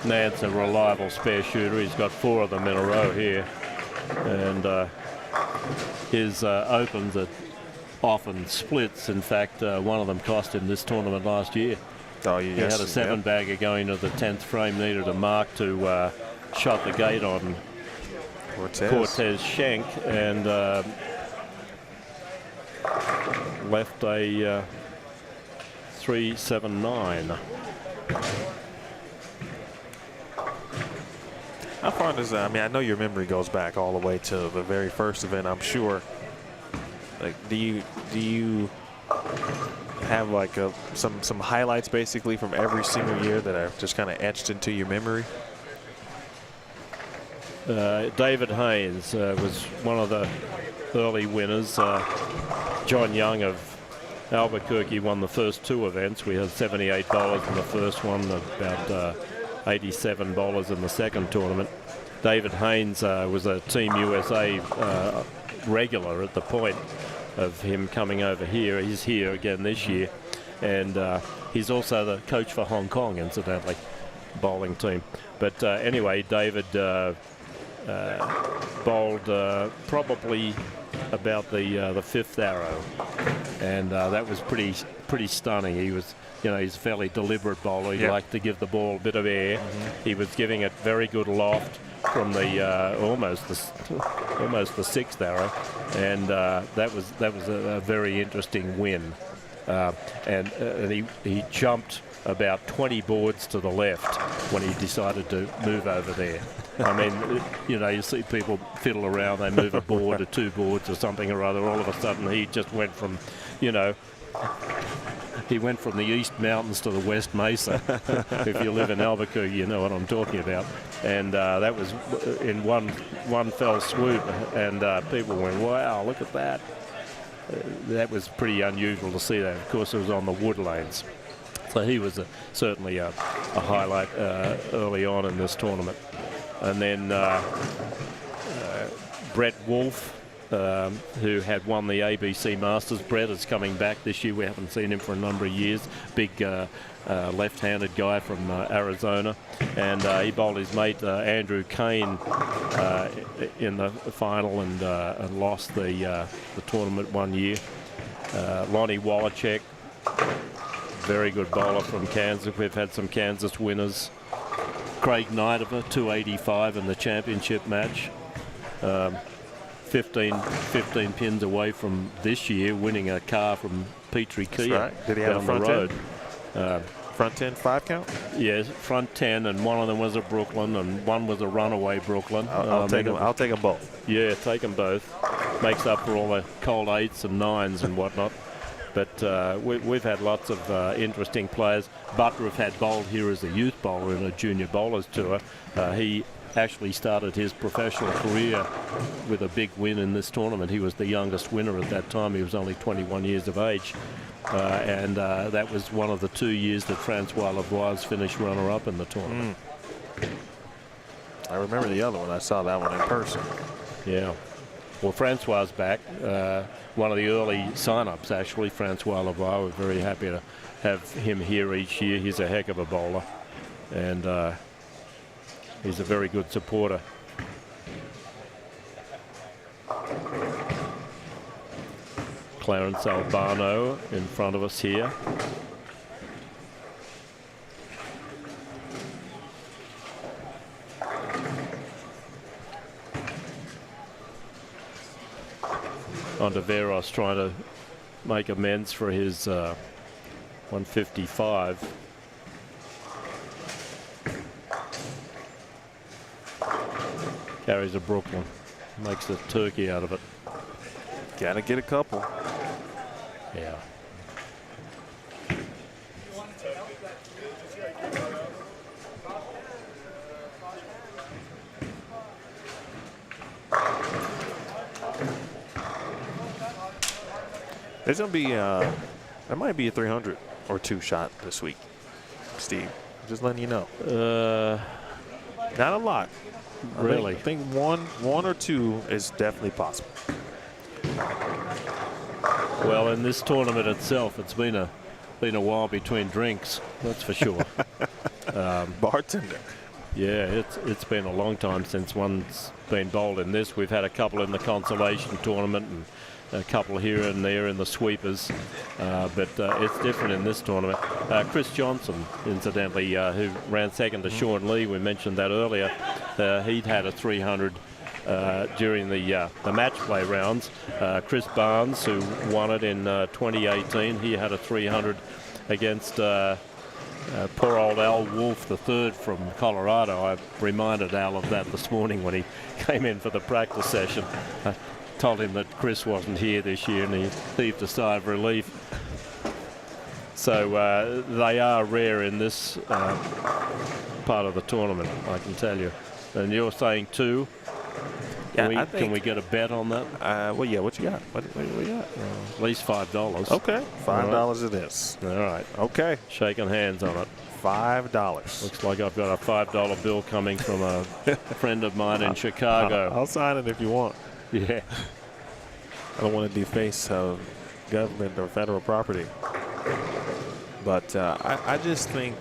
Nance a reliable spare shooter. He's got 4 of them in a row here. and his opens are often splits. In fact, one of them cost him this tournament last year. Oh, He had a 7-bagger going to the 10th frame, needed a mark to shut the gate on Cortez Schenk, and left a 3.79. How far does that? I mean, I know your memory goes back all the way to the very first event, I'm sure. Like, do you have like some highlights basically from every single year that are just kind of etched into your memory? David Haynes was one of the early winners. John Young of Albuquerque won the first 2 events. We had 78 bowlers in the first one, about 87 bowlers in the second tournament. David Haynes was a Team USA regular at the point of him coming over here. He's here again this year, and he's also the coach for Hong Kong, incidentally, bowling team. But anyway, David bowled probably about the 5th arrow, and that was pretty stunning. He was, you know, he's a fairly deliberate bowler. He liked to give the ball a bit of air. He was giving it very good loft from the almost the 6th arrow, and that was a very interesting win. And he jumped about 20 boards to the left when he decided to move over there. I mean, you know, you see people fiddle around, they move a board or 2 boards or something or other. All of a sudden, he just went from, you know, he went from the East Mountains to the West Mesa. If you live in Albuquerque, you know what I'm talking about. And that was in one fell swoop, and people went, wow, look at that. That was pretty unusual to see that. Of course, it was on the wood lanes. So he was certainly a highlight early on in this tournament. And then Brett Wolfe, who had won the ABC Masters. Brett is coming back this year. We haven't seen him for a number of years. Big left-handed guy from Arizona. And he bowled his mate Andrew Kane in the final and lost the tournament one year. Lonnie Wallachek, very good bowler from Kansas. We've had some Kansas winners. Craig Knight of a 285 in the championship match. 15 pins away from this year winning a car from Petrie Kia. Right. Did he have a front road. Front 10 5 count? Yes, front 10, and one of them was a Brooklyn, and one was a runaway Brooklyn. I'll take them both. Yeah, take them both. Makes up for all the cold 8s and 9s and whatnot. But we've had lots of interesting players. Butler had bowled here as a youth bowler in a junior bowlers tour. He actually started his professional career with a big win in this tournament. He was the youngest winner at that time. He was only 21 years of age. And that was one of the 2 years that Francois Lavoie finished runner-up in the tournament. I remember the other one. I saw that one in person. Yeah. Well, Francois is back. One of the early sign-ups, actually, Francois Lavoie. We're very happy to have him here each year. He's a heck of a bowler, and he's a very good supporter. Clarence Albano in front of us here. Ontiveros trying to make amends for his 155. Carries a Brooklyn, makes a turkey out of it. Gotta get a couple. Yeah. There's gonna be there might be a 300 or 2 shot this week, Steve. Just letting you know. Not a lot. Really? I think one or 2 is definitely possible. Well, in this tournament itself, it's been a while between drinks. That's for sure. Bartender. Yeah, it's been a long time since one's been bowled in this. We've had a couple in the Consolation tournament and a couple here and there in the sweepers, but it's different in this tournament. Chris Johnson, incidentally, who ran second to Sean Lee, we mentioned that earlier, he'd had a 300 during the match play rounds. Chris Barnes, who won it in 2018, he had a 300 against poor old Al Wolf III from Colorado. I reminded Al of that this morning when he came in for the practice session. I told him that Chris wasn't here this year and he heaved a sigh of relief. So they are rare in this part of the tournament, I can tell you. And you're saying 2? Yeah, Can we get a bet on that? Well, yeah, what you got? What we got? At least $5. Okay, $5 it is. All right. Okay. Shaking hands on it. $5. Looks like I've got a $5 bill coming from a friend of mine in Chicago. I'll sign it if you want. Yeah. I don't want to deface government or federal property. But I just think,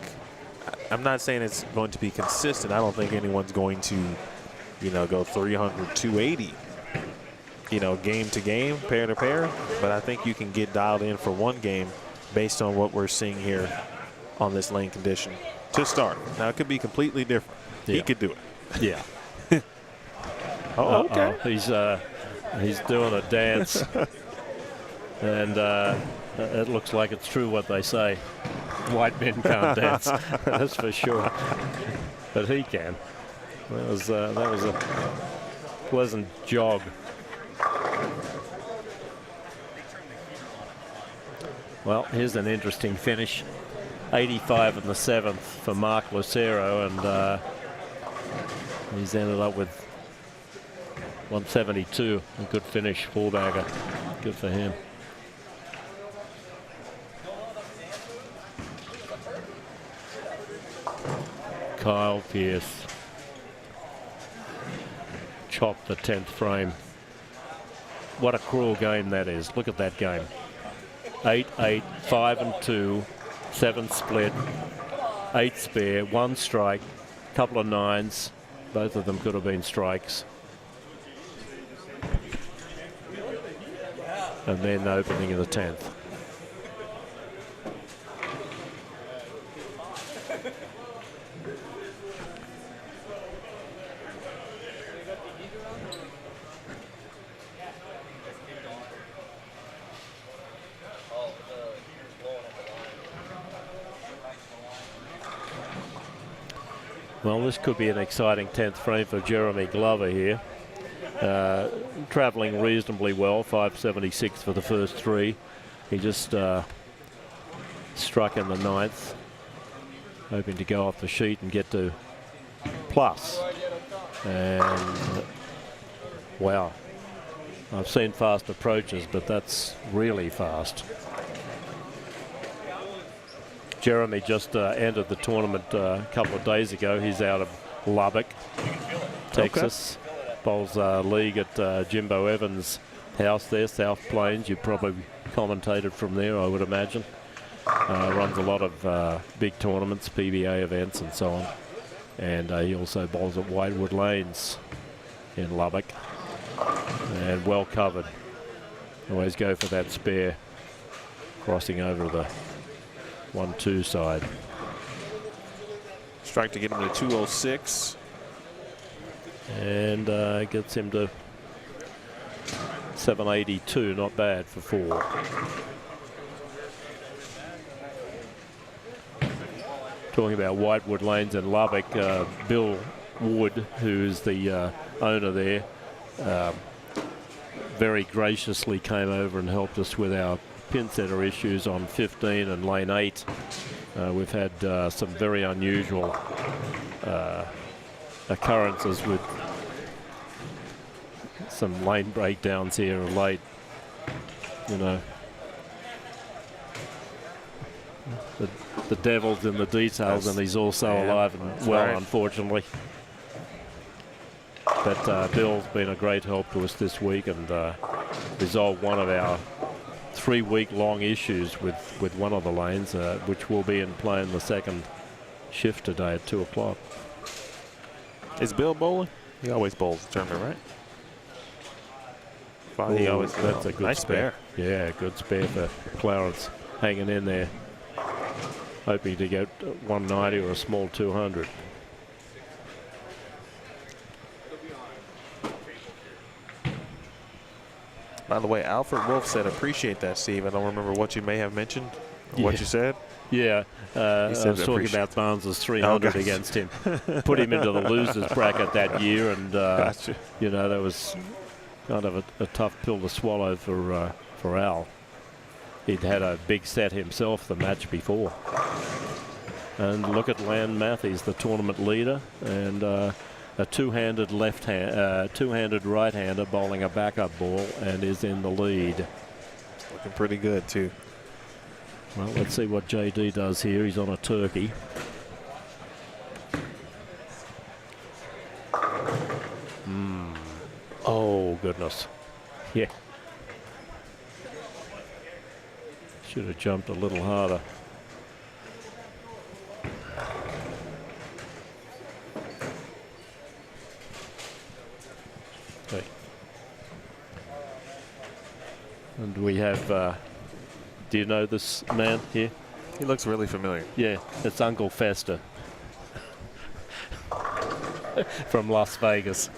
I'm not saying it's going to be consistent. I don't think anyone's going to, go 300, 280, game to game, pair to pair. But I think you can get dialed in for one game based on what we're seeing here on this lane condition to start. Now, it could be completely different. Yeah. He could do it. Yeah. Oh, okay. He's doing a dance. And it looks like it's true what they say. White men can't dance. That's for sure. But he can. That was a pleasant jog. Well, here's an interesting finish. 85 in the 7th for Mark Lucero, and he's ended up with 172. A good finish, full-bagger. Good for him. Kyle Pearce chopped the 10th frame. What a cruel game that is. Look at that game. 8-8, 5-2, 7 split, 8 spare, 1 strike, couple of 9s. Both of them could have been strikes. And then opening in the 10th. Well, this could be an exciting 10th frame for Jeremy Glover here. Travelling reasonably well, 576 for the first 3. He just struck in the 9th, hoping to go off the sheet and get to plus. And wow, I've seen fast approaches, but that's really fast. Jeremy just entered the tournament a couple of days ago. He's out of Lubbock, Texas. Okay. Bowls league at Jimbo Evans' house there, South Plains. You probably commentated from there, I would imagine. Runs a lot of big tournaments, PBA events and so on. And he also bowls at Whitewood Lanes in Lubbock. And well covered. Always go for that spare, crossing over the 1-2 side. Strike to get him to 206. And gets him to 782, not bad for 4. Talking about Whitewood Lanes in Lubbock, Bill Wood, who's the owner there, very graciously came over and helped us with our pin setter issues on 15 and lane 8. We've had some very unusual occurrences with some lane breakdowns here late. The devil's in the details, and he's also alive and well, right, unfortunately. But Bill's been a great help to us this week and resolved one of our 3-week-long issues with one of the lanes, which will be in play in the second shift today at 2 o'clock. Is Bill bowling? He always bowls the tournament, right? He always That's a good nice spare. Yeah, good spare for Clarence, hanging in there, hoping to get 190 or a small 200. By the way, Alfred Wolf said, appreciate that, Steve. I don't remember what you may have mentioned or what you said. Yeah, I was talking about Barnes's 300 against him. Put him into the losers bracket that year, and you know, that was kind of a tough pill to swallow for Al. He'd had a big set himself the match before. And look at Lan Matthews, the tournament leader, and a two-handed two-handed right-hander bowling a backup ball and is in the lead. Looking pretty good too. Well, let's see what JD does here. He's on a turkey. Oh, goodness. Yeah. Should have jumped a little harder. Okay. And we have... do you know this man here? He looks really familiar. Yeah, it's Uncle Fester from Las Vegas.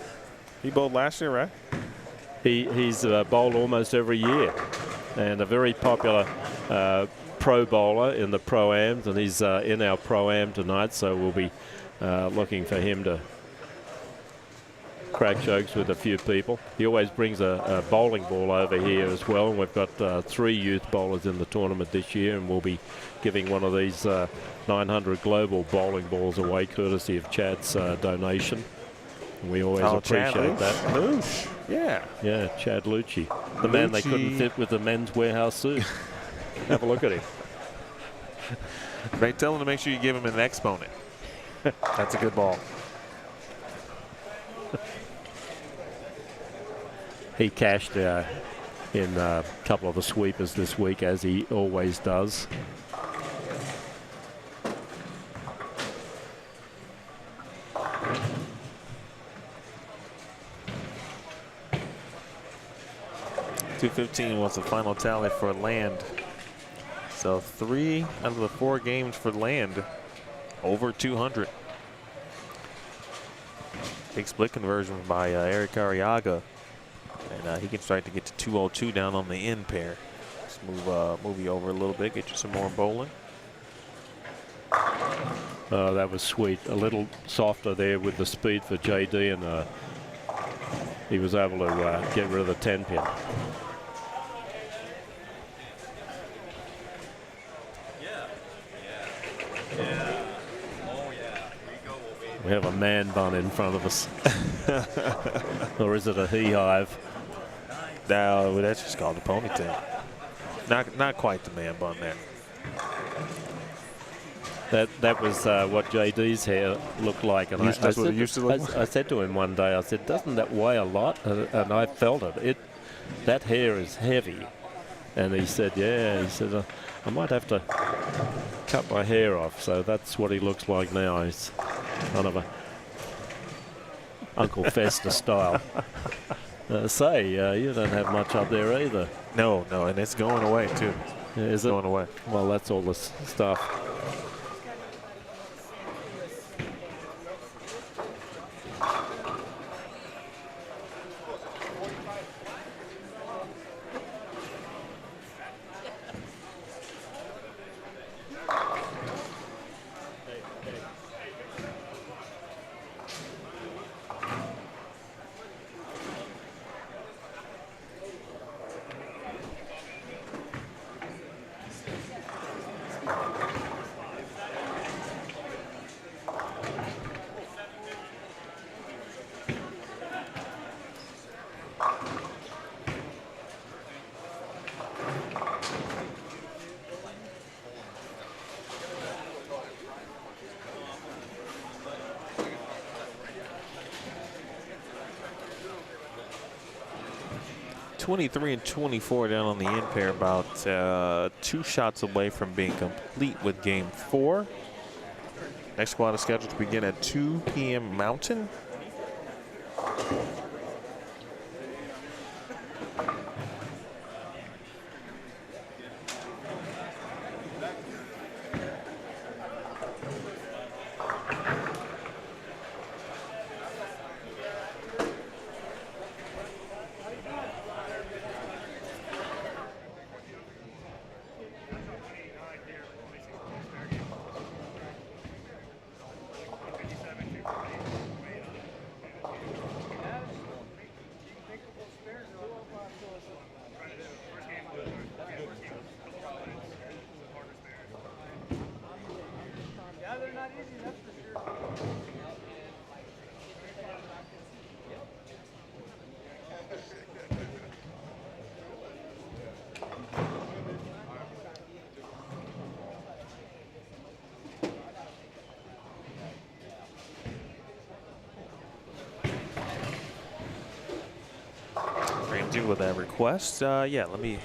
He bowled last year, right? He's bowled almost every year, and a very popular pro bowler in the Pro-Ams, and he's in our Pro-Am tonight, so we'll be looking for him to crack jokes with a few people. He always brings a bowling ball over here as well, and we've got 3 youth bowlers in the tournament this year, and we'll be giving one of these 900 global bowling balls away courtesy of Chad's donation. And we always appreciate that. Loosh. Yeah. Yeah, Chad Lucci, the man they couldn't fit with the men's warehouse suit. Have a look at him. They tell him to make sure you give him an exponent. That's a good ball. He cashed in a couple of the sweepers this week, as he always does. .215 was the final tally for Land. So 3 out of the 4 games for Land over 200. Big split conversion by Eric Arriaga. And he can start to get to 202 down on the end pair. Let's move you over a little bit, get you some more bowling. That was sweet. A little softer there with the speed for JD, and he was able to get rid of the 10 pin. We have a man bun in front of us. Or is it a he-hive? No, that's just called a ponytail. Not quite the man bun there. That was what JD's hair looked like, and That's what it used to look like? I said to him one day, I said, "Doesn't that weigh a lot?" And I felt it. That hair is heavy, and he said, "Yeah." He said, "I might have to cut my hair off." So that's what he looks like now. He's kind of a Uncle Fester style. You don't have much up there either. No, and it's going away too. Yeah, is it going away? Well, that's all this stuff. .23 and 24 down on the end pair, about 2 shots away from being complete with game 4. Next squad is scheduled to begin at 2 p.m. Mountain. Ramsey with that request. Yeah, let me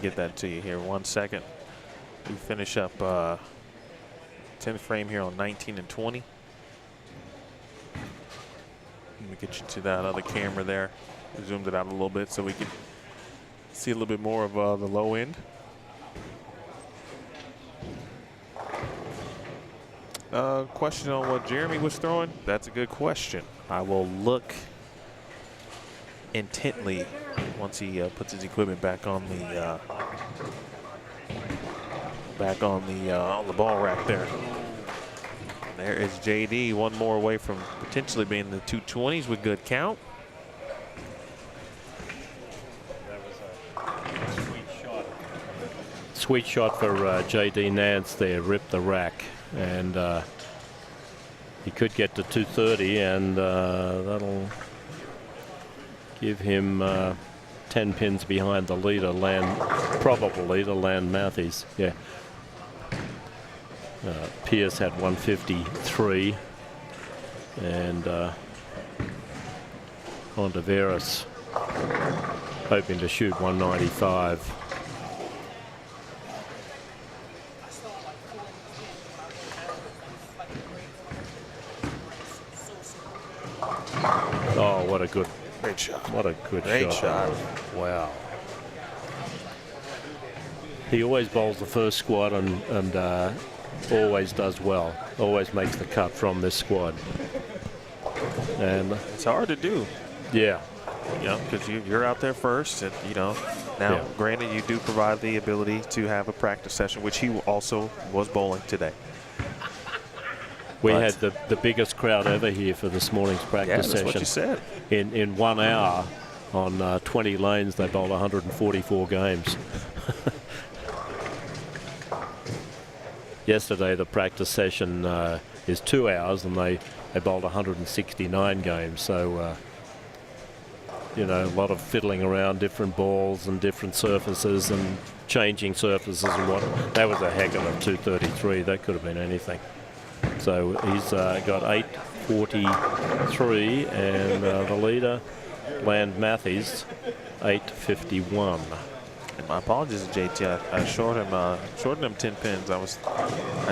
get that to you here. 1 second. We finish up 10th frame here on 19 and 20. Let me get you to that other camera there. We zoomed it out a little bit so we can see a little bit more of the low end. Question on what Jeremy was throwing? That's a good question. I will look intently once he puts his equipment back on the ball rack there. There is JD, one more away from potentially being the 220s with good count. Sweet shot for JD Nance there, ripped the rack, and he could get to 230, and that'll give him 10 pins behind the leader, probable leader, Matthews. Yeah. Pierce had 153, and Ontiveros hoping to shoot 195. Oh, what a good, Great shot. what a good Great shot. Wow. He always bowls the first squad and always does well. Always makes the cut from this squad. And It's hard to do, yeah, you know, because you're out there first, and you know. Now, Yeah. granted, you do provide the ability to have a practice session, which he also was bowling today. we But- had the biggest crowd ever here for this morning's Yeah, practice that's what session. you said. In 1 hour on 20 lanes, they bowled 144 games. Yesterday, the practice session is 2 hours, and they bowled 169 games. So, you know, a lot of fiddling around different balls and different surfaces and changing surfaces and what. That was a heck of a 233. That could have been anything. So he's got 843, and the leader, Matthews, 851. And my apologies to JT. I shorted him 10 pins. I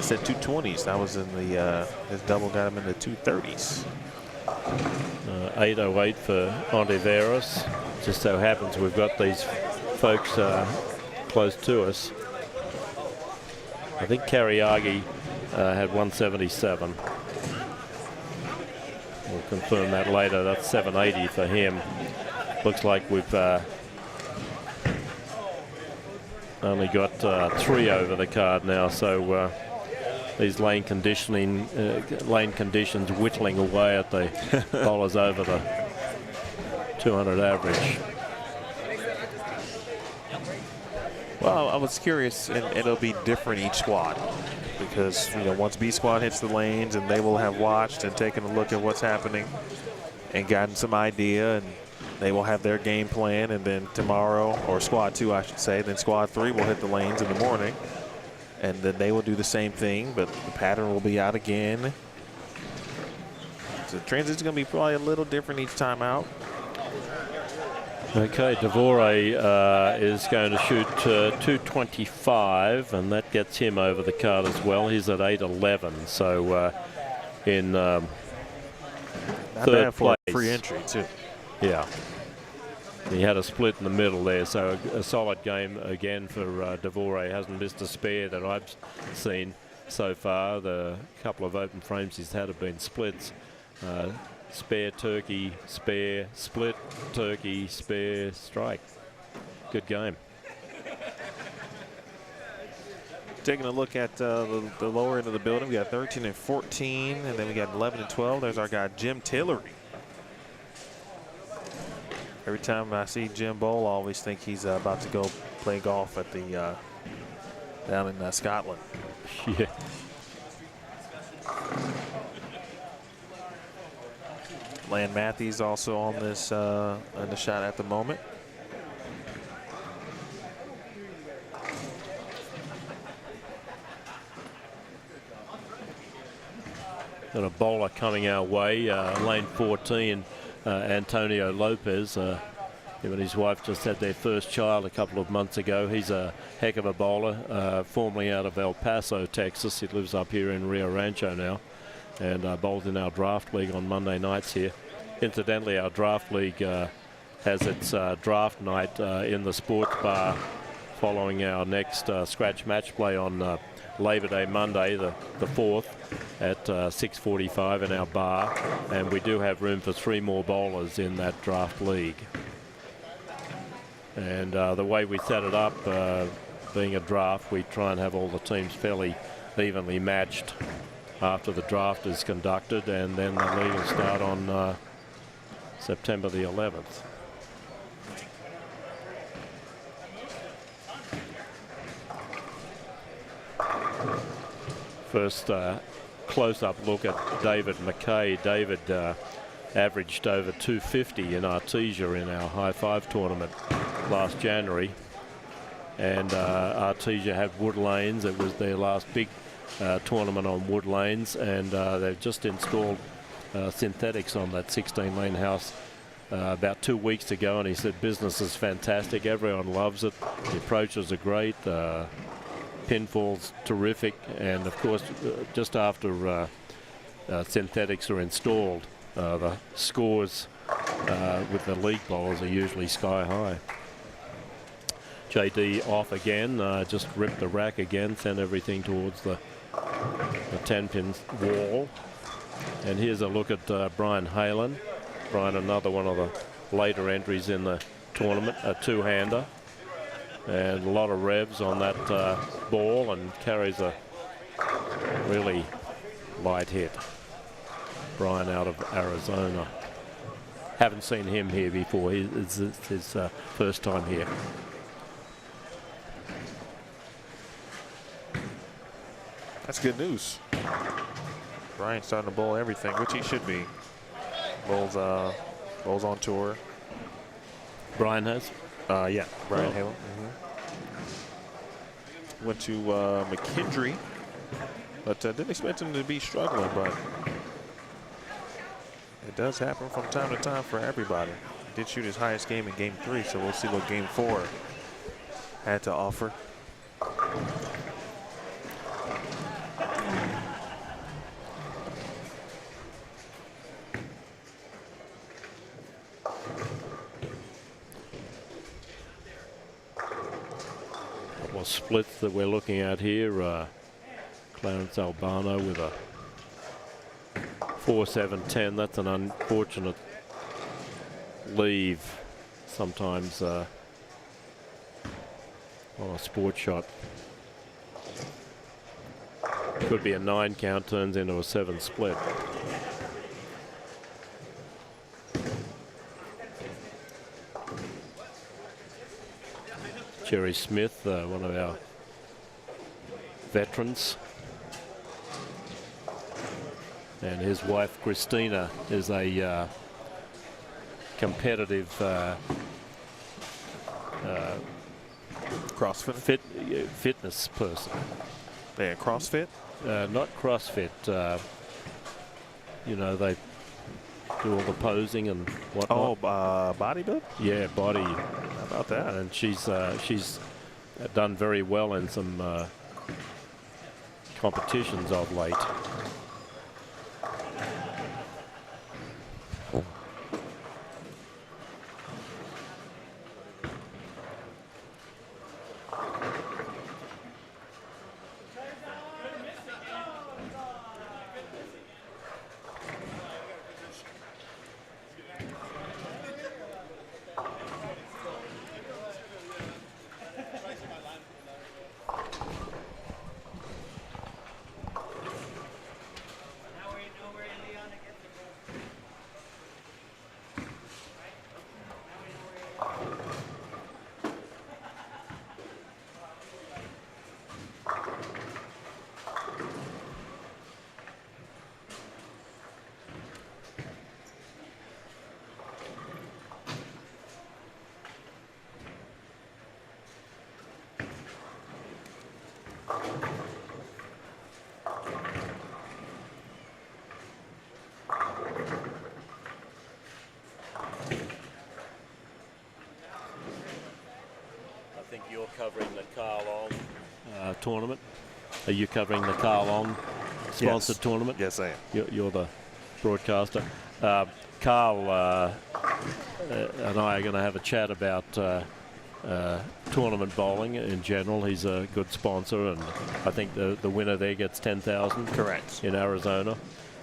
said 220s. That was in the his double got him in the 230s. 808 for Ontiveros. Just so happens we've got these folks close to us. I think Kariagi had 177. We'll confirm that later. That's 780 for him. Looks like we've only got 3 over the card now, so these lane conditions whittling away at the bowlers over the 200 average. Well, I was curious, and it'll be different each squad, because you know once B squad hits the lanes, and they will have watched and taken a look at what's happening and gotten some idea, and they will have their game plan, and then tomorrow, or squad 2 I should say, then squad 3 will hit the lanes in the morning, and then they will do the same thing, but the pattern will be out again. So the transition's going to be probably a little different each time out. Okay, Devore is going to shoot 225, and that gets him over the card as well. He's at 811, so in third for place. free entry too. Yeah. He had a split in the middle there, so a solid game again for Devore. Hasn't missed a spare that I've seen so far. The couple of open frames he's had have been splits. Spare, turkey, spare, split, turkey, spare, strike. Good game. Taking a look at the lower end of the building, we got 13 and 14, and then we got 11 and 12. There's our guy Jim Tillery. Every time I see Jim bowl, I always think he's about to go play golf at the down in Scotland. Yeah. Lan Matthews also on this in the shot at the moment. Got a bowler coming our way, lane 14, Antonio Lopez. Him and his wife just had their first child a couple of months ago. He's a heck of a bowler, formerly out of El Paso, Texas. He lives up here in Rio Rancho now, and bowls in our draft league on Monday nights here. Incidentally, our draft league has its draft night in the sports bar following our next scratch match play on Labor Day Monday, the 4th, at 6:45 in our bar, and we do have room for 3 more bowlers in that draft league. And the way we set it up, being a draft, we try and have all the teams fairly evenly matched after the draft is conducted, and then the league will start on September the 11th. First close-up look at David McKay. David averaged over 250 in Artesia in our high five tournament last January, and Artesia had wood lanes. It was their last big tournament on wood lanes, and they've just installed synthetics on that 16-lane house about 2 weeks ago, and he said business is fantastic. Everyone loves it. The approaches are great. Pinfall's terrific, and of course just after synthetics are installed, the scores with the league bowlers are usually sky high. JD off again, just ripped the rack again, sent everything towards the 10-pin wall. And here's a look at Brian Halen. Brian, another one of the later entries in the tournament, a two-hander. And a lot of revs on that ball, and carries a really light hit. Brian out of Arizona. Haven't seen him here before. It's his first time here. That's good news. Brian's starting to bowl everything, which he should be. Bowls on tour. Brian has? Yeah, Brian Halen. Went to McKendree, but didn't expect him to be struggling, but it does happen from time to time for everybody. He did shoot his highest game in game 3, so we'll see what game 4 had to offer. Splits that we're looking at here. Clarence Albano with a 4-7-10. That's an unfortunate leave sometimes on a sport shot. Could be a 9 count, turns into a 7 split. Jerry Smith, one of our veterans, and his wife Christina is a competitive CrossFit fitness person. Yeah, CrossFit. Not CrossFit. You know, they do all the posing and whatnot. Oh, bodybuilding? Yeah, body. How about that? And she's done very well in some competitions of late. covering the Carl Long tournament. Are you covering the Carl Long sponsored tournament? Yes, I am. You're the broadcaster. Carl and I are going to have a chat about tournament bowling in general. He's a good sponsor, and I think the winner there gets 10,000. Correct. In Arizona.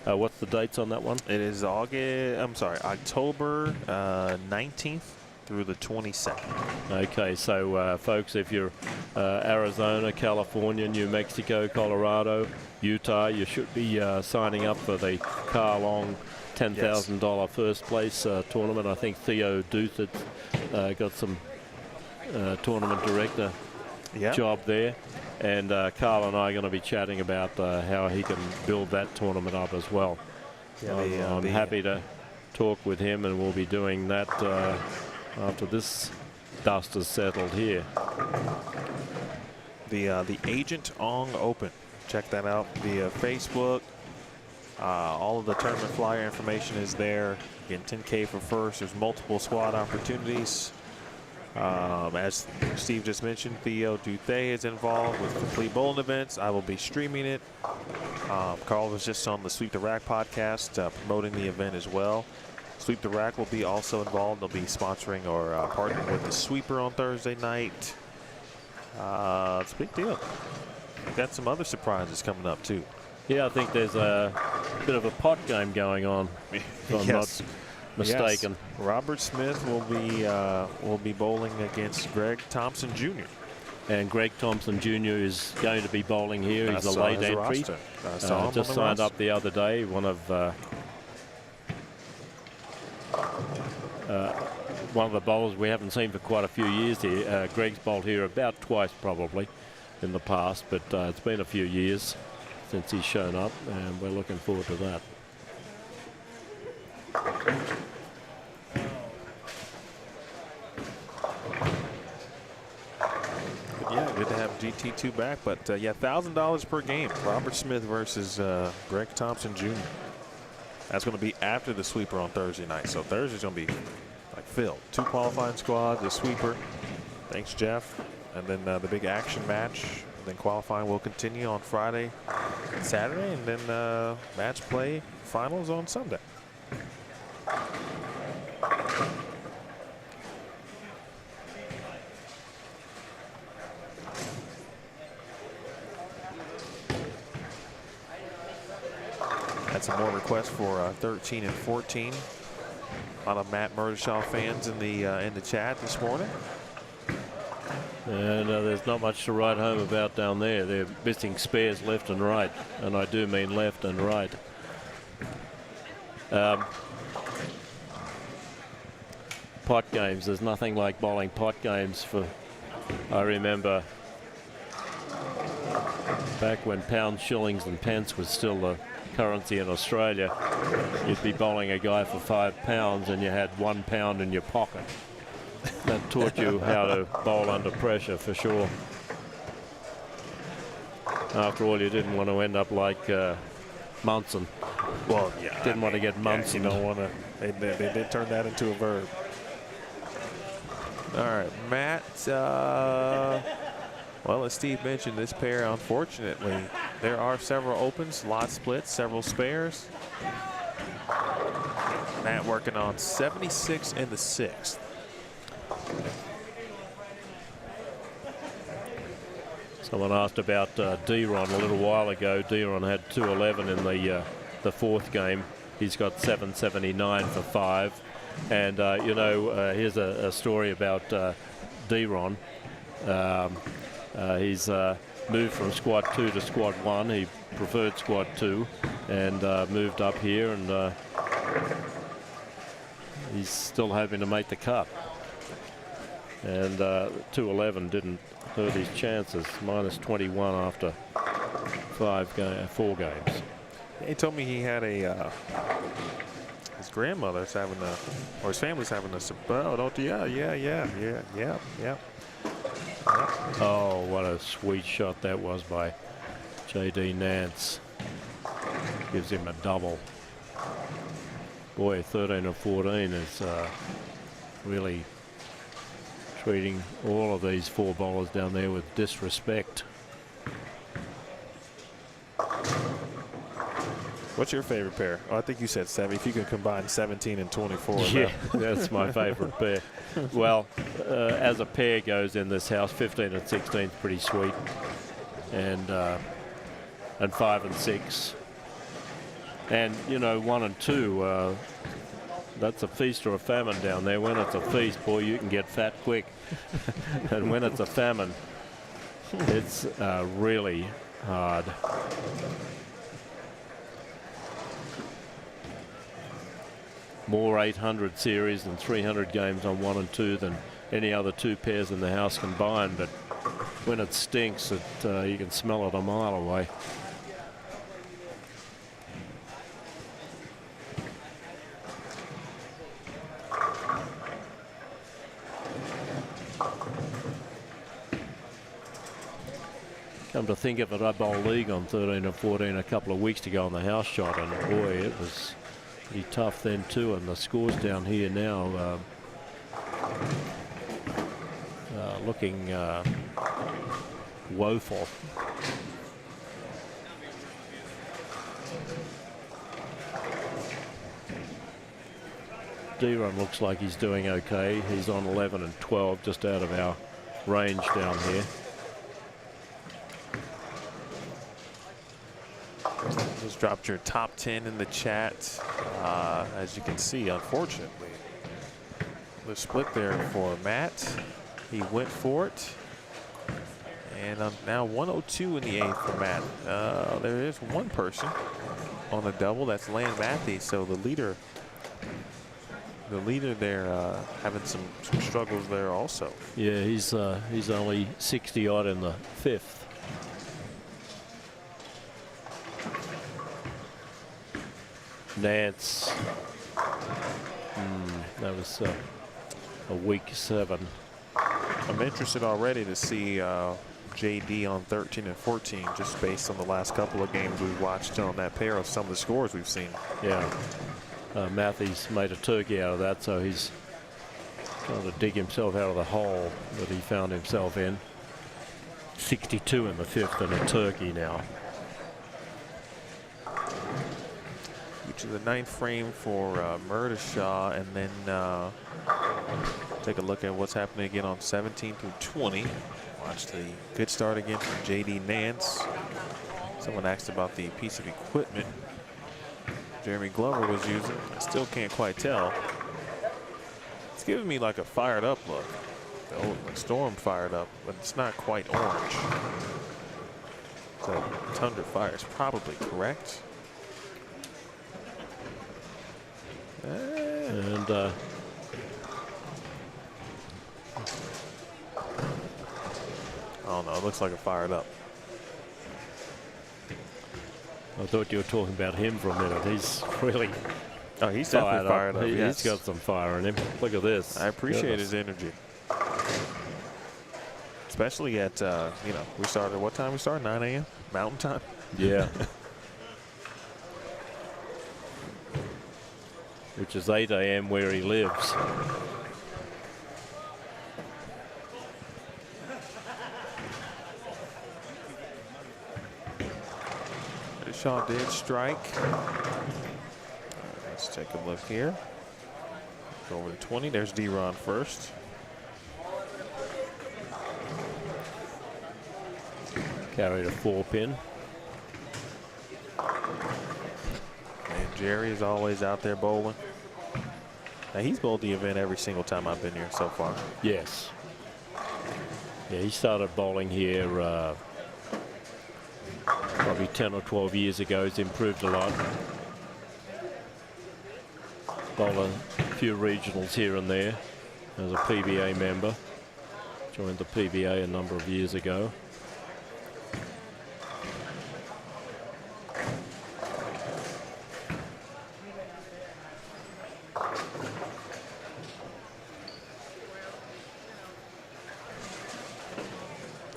What's the dates on that one? It is October 19th through the 22nd. Okay, so folks, if you're Arizona, California, New Mexico, Colorado, Utah, you should be signing up for the Carl Long $10,000 first place tournament. I think Theo Duth got some tournament director job there. And Carl and I are going to be chatting about how he can build that tournament up as well. I'm happy to talk with him, and we'll be doing that after this dust is settled here. The Agent Ong Open. Check that out via Facebook. All of the tournament flyer information is there. Again, 10K for first. There's multiple squad opportunities. As Steve just mentioned, Theo Duthay is involved with Complete Bowling Events. I will be streaming it. Carl was just on the Sweep the Rack podcast promoting the event as well. Sweep the Rack will be also involved. They'll be sponsoring or partnering with the Sweeper on Thursday night. It's a big deal. Got some other surprises coming up too. Yeah, I think there's a bit of a pot game going on, if I'm not mistaken. Yes. Robert Smith will be bowling against Greg Thompson Jr. And Greg Thompson Jr. is going to be bowling here. He's a late entry. Just signed up the other day. One of the bowlers we haven't seen for quite a few years here. Greg's bowled here about twice probably in the past, but it's been a few years since he's shown up, and we're looking forward to that. Yeah, good to have GT2 back, but yeah, $1,000 per game. Robert Smith versus Greg Thompson Jr. That's going to be after the Sweeper on Thursday night. So Thursday's going to be like filled. 2 qualifying squads, the Sweeper. Thanks, Jeff. And then the big action match. And then qualifying will continue on Friday, Saturday, and then match play finals on Sunday. Had some more requests for 13 and 14. A lot of Matt Murdishaw fans in the chat this morning. And there's not much to write home about down there. They're missing spares left and right, and I do mean left and right. Pot games. There's nothing like bowling pot games for. I remember back when pounds, shillings, and pence was still the currency in Australia. You'd be bowling a guy for £5, and you had £1 in your pocket. That taught you how to bowl under pressure for sure. After all, you didn't want to end up like Munson. Well, yeah. Didn't want to get Munson. You don't want to. They did turn that into a verb. All right, Matt. Well, as Steve mentioned, this pair, unfortunately, there are several opens, lot splits, several spares. Matt working on 76 in the 6th. Someone asked about D-Ron a little while ago. D-Ron had 211 in the 4th game. He's got 779 for 5. And, you know, here's a story about D-Ron. He's moved from squad 2 to squad 1. He preferred squad 2 and moved up here, and he's still hoping to make the cut. And 211 didn't hurt his chances. Minus 21 after 4 games. He told me he had a his grandmother's having a, or his family's having a, oh, don't, yeah. Oh, what a sweet shot that was by J.D. Nance. Gives him a double. Boy, 13 or 14 is really treating all of these 4 bowlers down there with disrespect. What's your favorite pair? Oh, I think you said 7. If you could combine 17 and 24. Yeah, that's my favorite pair. Well, as a pair goes in this house, 15 and 16 is pretty sweet, and 5 and 6, and you know 1 and 2. That's a feast or a famine down there. When it's a feast, boy, you can get fat quick, and when it's a famine, it's really hard. More 800 series and 300 games on 1 and 2 than any other 2 pairs in the house combined, but when it stinks, you can smell it a mile away. Come to think of it, I bowled league on 13 and 14 a couple of weeks ago on the house shot, and boy, it was pretty tough then too, and the scores down here now looking woeful. D-Run looks like he's doing okay. He's on 11 and 12, just out of our range down here. Just dropped your top 10 in the chat. As you can see, unfortunately, the split there for Matt. He went for it. And now 102 in the 8th for Matt. There is one person on the double. That's Lan Matthews. So the leader there having some struggles there also. Yeah, he's only 60 odd in the 5th. Nance, that was a week 7. I'm interested already to see JD on 13 and 14, just based on the last couple of games we've watched on that pair of some of the scores we've seen. Yeah, Matthews made a turkey out of that, so he's trying to dig himself out of the hole that he found himself in. 62 in the 5th and a turkey now. To the 9th frame for Murdashaw, and then take a look at what's happening again on 17 through 20. Watch the good start again from JD Nance. Someone asked about the piece of equipment Jeremy Glover was using. I still can't quite tell. It's giving me like a fired up look. The Storm fired up, but it's not quite orange. So Tundra Fire is probably correct. And oh no, it looks like it fired up. I thought you were talking about him for a minute. He's really he's definitely fired up. He's got some fire in him. Look at this. I appreciate his energy. Especially at, you know, we started, what time we started? 9 a.m. Mountain time? Yeah. Which is 8 a.m. where he lives. Shaw did strike. Let's take a look here. Go over to 20. There's D-Ron first. Carried a 4-pin. And Jerry is always out there bowling. Now he's bowled the event every single time I've been here so far. Yes. Yeah, he started bowling here probably 10 or 12 years ago. He's improved a lot. Bowled a few regionals here and there as a PBA member. Joined the PBA a number of years ago.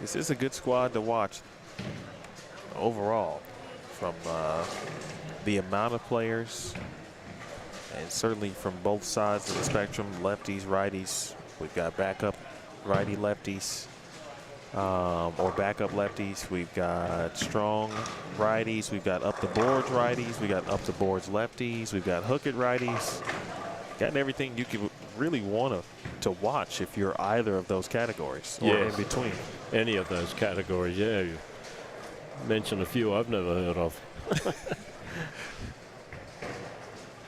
This is a good squad to watch overall, from the amount of players, and certainly from both sides of the spectrum, lefties, righties. We've got backup righty lefties or backup lefties. We've got strong righties. We've got up the boards righties. We got up the boards lefties. We've got hook it righties. Got everything you could really want to watch if you're either of those categories or in between. Any of those categories, yeah. You mentioned a few I've never heard of.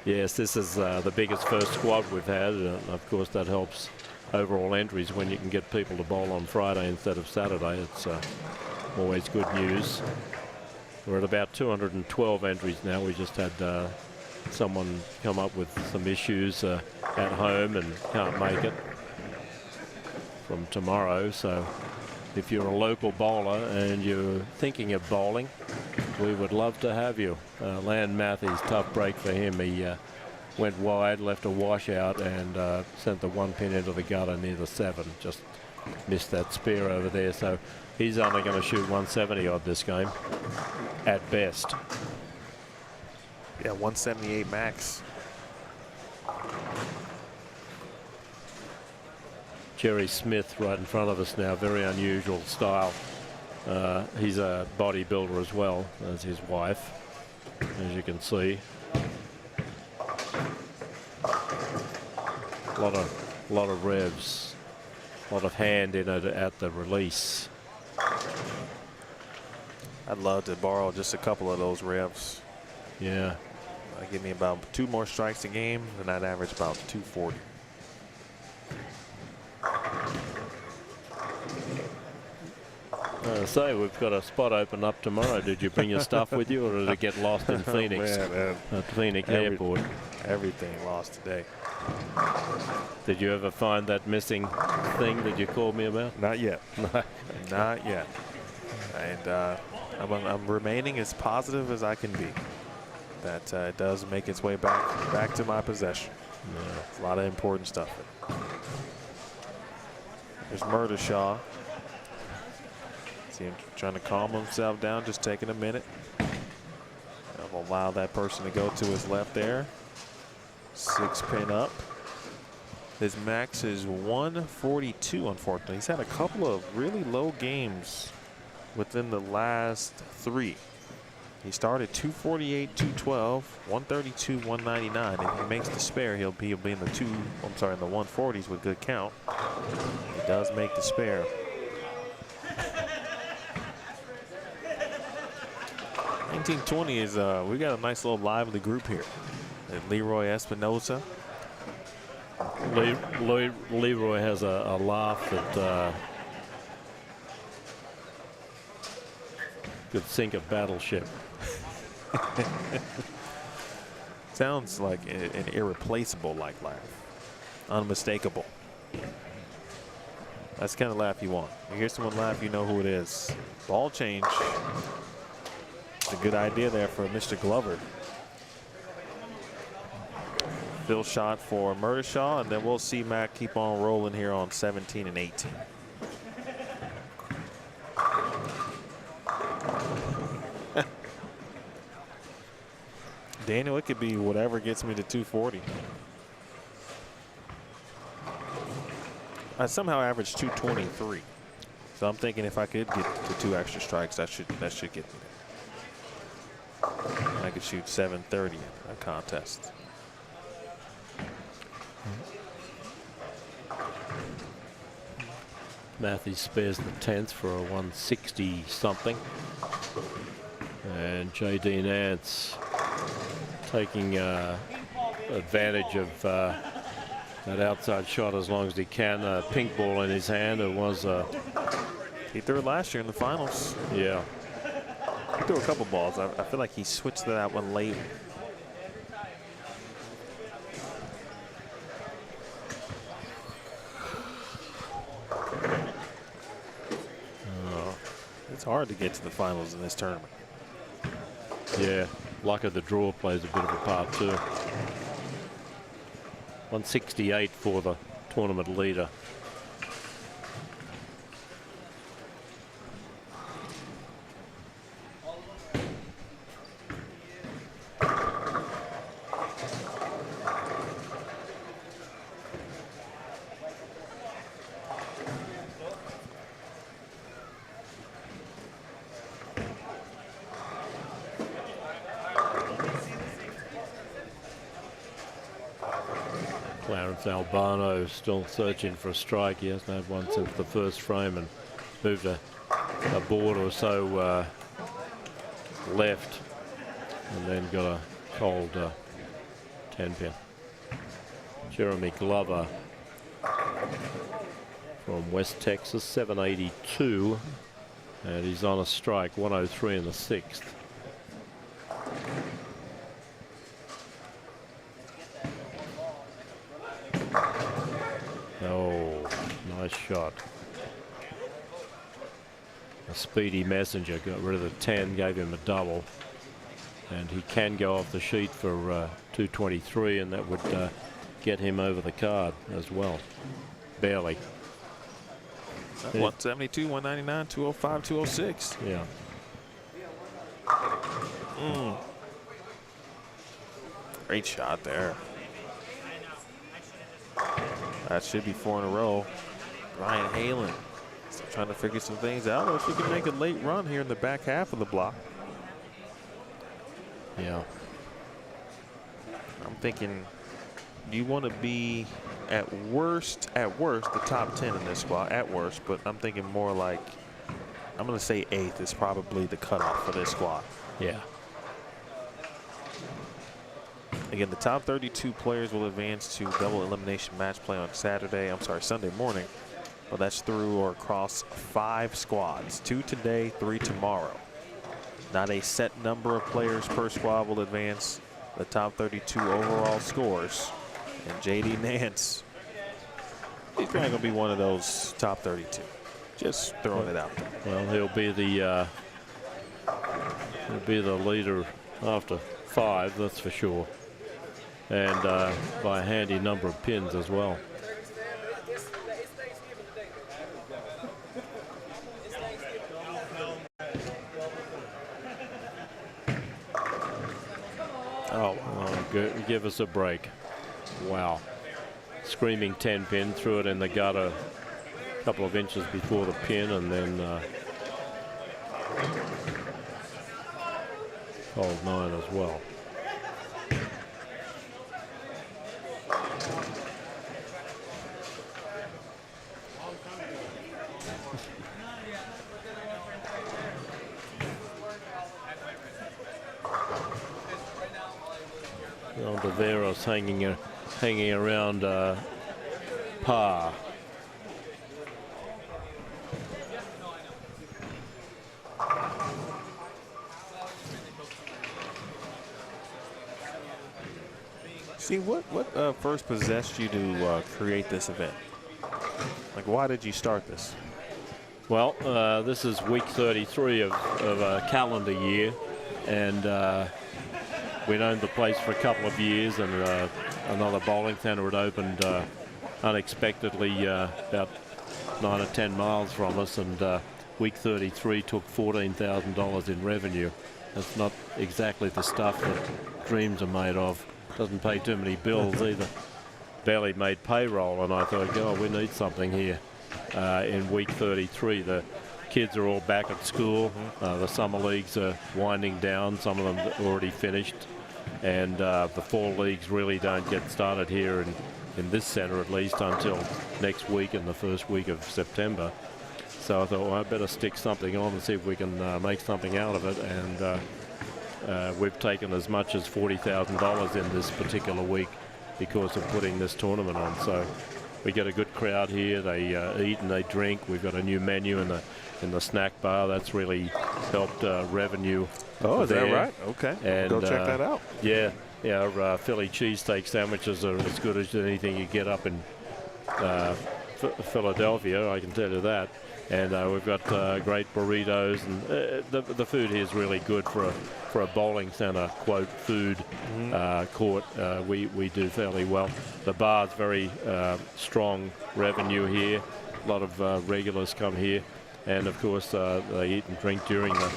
Yes, this is the biggest first squad we've had. Of course, that helps overall entries when you can get people to bowl on Friday instead of Saturday. It's always good news. We're at about 212 entries now. We just had someone come up with some issues at home and can't make it from tomorrow. So if you're a local bowler and you're thinking of bowling, we would love to have you. Land Matthews, tough break for him. He went wide, left a washout, and sent the one pin into the gutter near the 7. Just missed that spear over there. So he's only going to shoot 170 odd this game at best. Yeah, 178 max. Jerry Smith right in front of us now. Very unusual style. He's a bodybuilder as well as his wife, as you can see. A lot of revs, a lot of hand in it at the release. I'd love to borrow just a couple of those revs. Yeah. Give me about 2 more strikes a game, and I'd average about 240. So we've got a spot open up tomorrow. Did you bring your stuff with you, or did it get lost in Phoenix? Man. At Phoenix Airport. Everything lost today. Did you ever find that missing thing that you called me about? Not yet. Not yet. And I'm remaining as positive as I can be that it does make its way back to my possession. Yeah. It's a lot of important stuff. There's Murdershaw. See him trying to calm himself down, just taking a minute. I'll allow that person to go to his left there. 6 pin up. His max is 142, unfortunately. He's had a couple of really low games within the last 3. He started 248, 212, 132, 199. If he makes the spare, he'll be in the in the 140s with good count. He does make the spare. $19.20 is we got a nice little lively group here. Leroy Espinosa. Leroy has a laugh that could sink a battleship. Sounds like an irreplaceable laugh. Unmistakable. That's the kind of laugh you want. You hear someone laugh, you know who it is. Ball change. It's a good idea there for Mr. Glover. Fill shot for Murdershaw, and then we'll see Matt keep on rolling here on 17 and 18. Daniel, it could be whatever gets me to 240. I somehow averaged 223. So I'm thinking if I could get to 2 extra strikes, that should get me there. I could shoot 730 in a contest. Matthews spares the 10th for a 160 something. And J.D. Nance taking advantage of that outside shot as long as he can. A pink ball in his hand. It was he threw it last year in the finals. Yeah. He threw a couple balls. I feel like he switched to that one late. It's hard to get to the finals in this tournament. Yeah, luck of the draw plays a bit of a part too. 168 for the tournament leader. Clarence Albano still searching for a strike. He hasn't had one since the first frame and moved a board or so left and then got a cold 10-pin. Jeremy Glover from West Texas, 782, and he's on a strike, 103 in the 6th. Oh, nice shot. A speedy messenger got rid of the 10, gave him a double, and he can go off the sheet for 223, and that would get him over the card as well. Barely. 172, 199, 205, 206. Yeah. Great shot there. That should be 4 in a row. Brian Halen still trying to figure some things out. Or if he can make a late run here in the back half of the block. Yeah. I'm thinking, do you want to be at worst, the top 10 in this squad, at worst, but I'm thinking more like, I'm going to say 8th is probably the cutoff for this squad. Yeah. Again, the top 32 players will advance to double elimination match play on Sunday morning. Well, that's through or across 5 squads, 2 today, 3 tomorrow. Not a set number of players per squad will advance. The top 32 overall scores. And JD Nance, he's probably going to be one of those top 32. Just throwing it out there. Well, he'll be the leader after 5, that's for sure. And by a handy number of pins as well. Oh, give us a break. Wow. Screaming 10-pin, threw it in the gutter a couple of inches before the pin, and then called 9 as well. Deveros hanging around par. See, what first possessed you to create this event? Like, why did you start this? Well, this is week 33 of a calendar year, and we'd owned the place for a couple of years, and another bowling centre had opened unexpectedly about 9 or 10 miles from us, and week 33 took $14,000 in revenue. That's not exactly the stuff that dreams are made of. Doesn't pay too many bills either. Barely made payroll, and I thought, oh, we need something here in week 33. The kids are all back at school. The summer leagues are winding down. Some of them already finished. And the fall leagues really don't get started here in this centre, at least, until next week in the first week of September. So I thought, well, I better stick something on and see if we can make something out of it. And we've taken as much as $40,000 in this particular week because of putting this tournament on. So we get a good crowd here. They eat and they drink. We've got a new menu in the snack bar. That's really helped revenue. Oh, is that right? Okay. And go check that out. Yeah. Our Philly cheesesteak sandwiches are as good as anything you get up in Philadelphia, I can tell you that. And we've got great burritos, and the food here is really good for a bowling centre, quote, food court. We do fairly well. The bar's very strong revenue here. A lot of regulars come here, and of course they eat and drink during the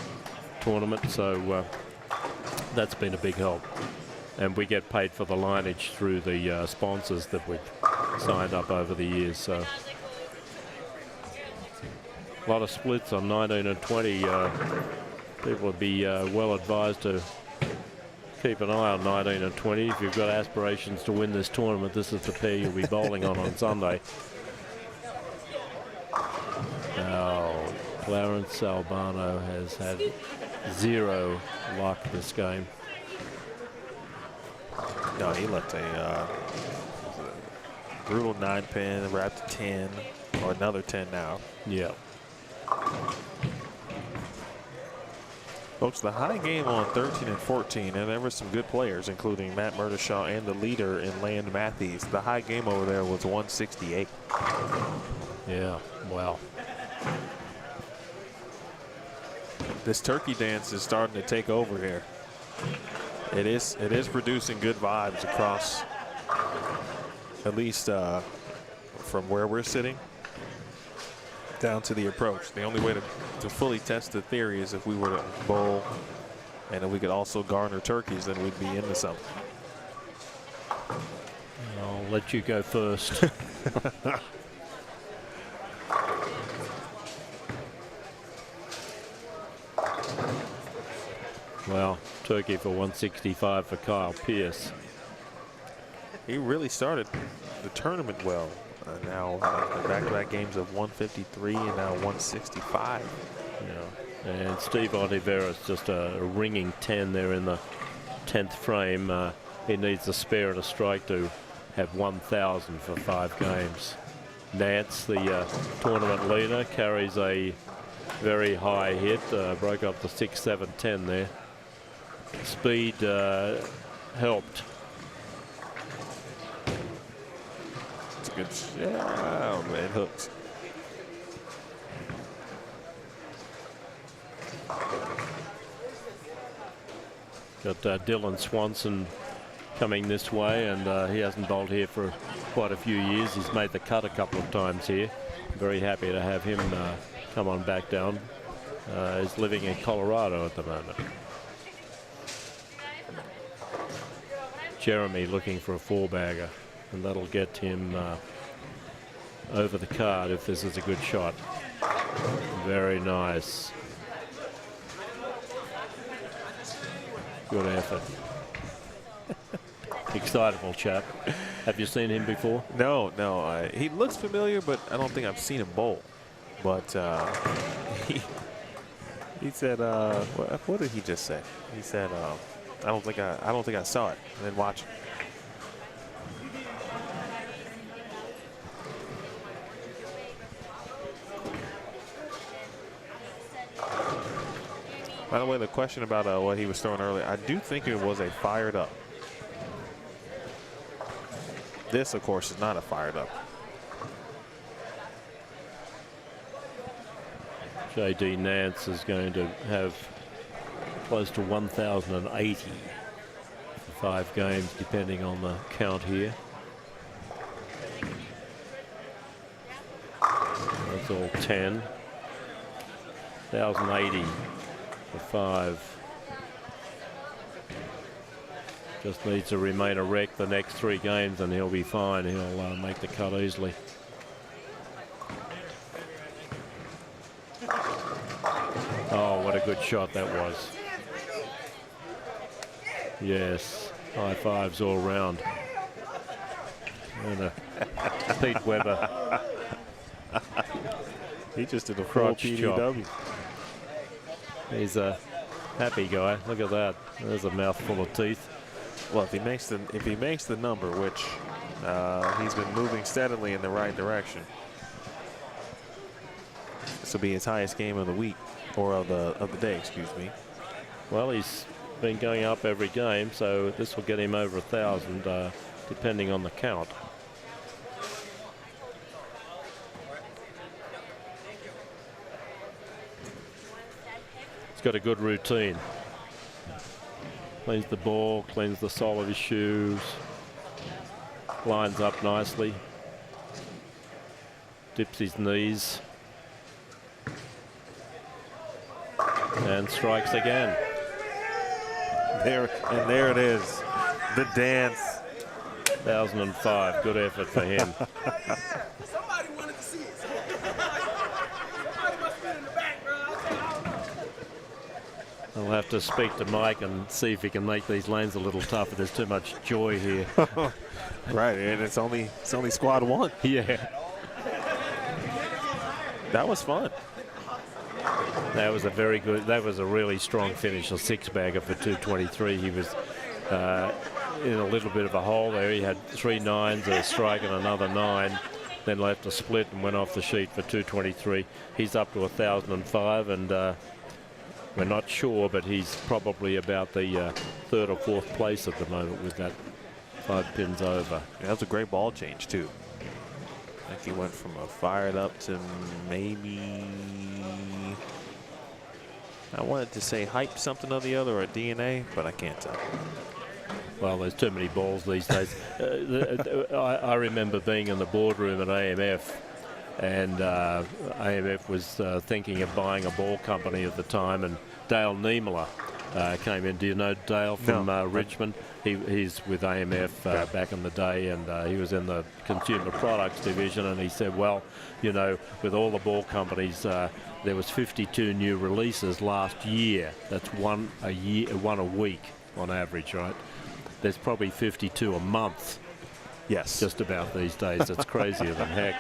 tournament, so that's been a big help. And we get paid for the lineage through the sponsors that we've signed up over the years. So a lot of splits on 19 and 20. People would be well advised to keep an eye on 19 and 20. If you've got aspirations to win this tournament, this is the pair you'll be bowling on Sunday. Now, Clarence Albano has had 0 luck this game. No, he left a brutal 9-pin, wrapped to 10, or another 10 now. Yeah. Folks, the high game on 13 and 14, and there were some good players, including Matt Murdishaw and the leader in Land Matthews. The high game over there was 168. Yeah, wow. This turkey dance is starting to take over here. It is producing good vibes across, at least from where we're sitting down to the approach. The only way to fully test the theory is if we were to bowl, and if we could also garner turkeys, then we'd be into something. I'll let you go first. Well, turkey for 165 for Kyle Pierce. He really started the tournament well. Now back-to-back games of 153 and now 165. Yeah, and Steve Oliveira's just a ringing 10 there in the 10th frame. He needs a spare and a strike to have 1,000 for 5 games. Nance, the tournament leader, carries a very high hit. Broke up the 6, 7, 10 there. Speed helped. It's a good shot. Oh, man, hooks. Got Dylan Swanson coming this way, and he hasn't bowled here for quite a few years. He's made the cut a couple of times here. Very happy to have him come on back down. He's living in Colorado at the moment. Jeremy looking for a 4-bagger, and that'll get him over the card if this is a good shot. Very nice. Good effort. Excitable chap. Have you seen him before? No. He looks familiar, but I don't think I've seen him bowl. But he said, what did he just say? He said, I don't think I saw it. And then watch it. By the way, the question about what he was throwing earlier, I do think it was a fired up. This, of course, is not a fired up. J.D. Nance is going to have close to 1,080 for 5 games, depending on the count here. That's all 10. 1,080 for 5. Just needs to remain erect the next 3 games and he'll be fine. He'll make the cut easily. Oh, what a good shot that was. Yes, high fives all round. And Pete Weber. He just did a full PDW. He's a happy guy. Look at that. There's a mouthful of teeth. Well, if he makes the number, which he's been moving steadily in the right direction, this will be his highest game of the week, or of the day, excuse me. Well, he's been going up every game, so this will get him over 1,000, depending on the count. He's got a good routine. Cleans the ball, cleans the sole of his shoes, lines up nicely, dips his knees, and strikes again. There it is, the dance. 1,005, good effort for him. Somebody wanted to see it. Somebody must have been in the back, bro. I don't know. I'll have to speak to Mike and see if he can make these lanes a little tougher. There's too much joy here. Right, and it's only squad one. Yeah. That was fun. That was a very good, that was a really strong finish, a six-bagger for 223. He was in a little bit of a hole there. He had 3 9s, a strike and another 9, then left a split and went off the sheet for 223. He's up to 1,005, and we're not sure, but he's probably about the 3rd or 4th place at the moment with that 5 pins over. That was a great ball change too. I think he went from a fired up to maybe, I wanted to say hype something or the other, or DNA, but I can't tell. Well, there's too many balls these days. I remember being in the boardroom at AMF, and AMF was thinking of buying a ball company at the time, and Dale Niemela came in. Do you know Dale from Richmond? He's with AMF back in the day, and he was in the consumer products division, and he said, well, you know, with all the ball companies, there was 52 new releases last year. That's one a week on average, right? There's probably 52 a month. Yes. Just about these days. It's crazier than heck.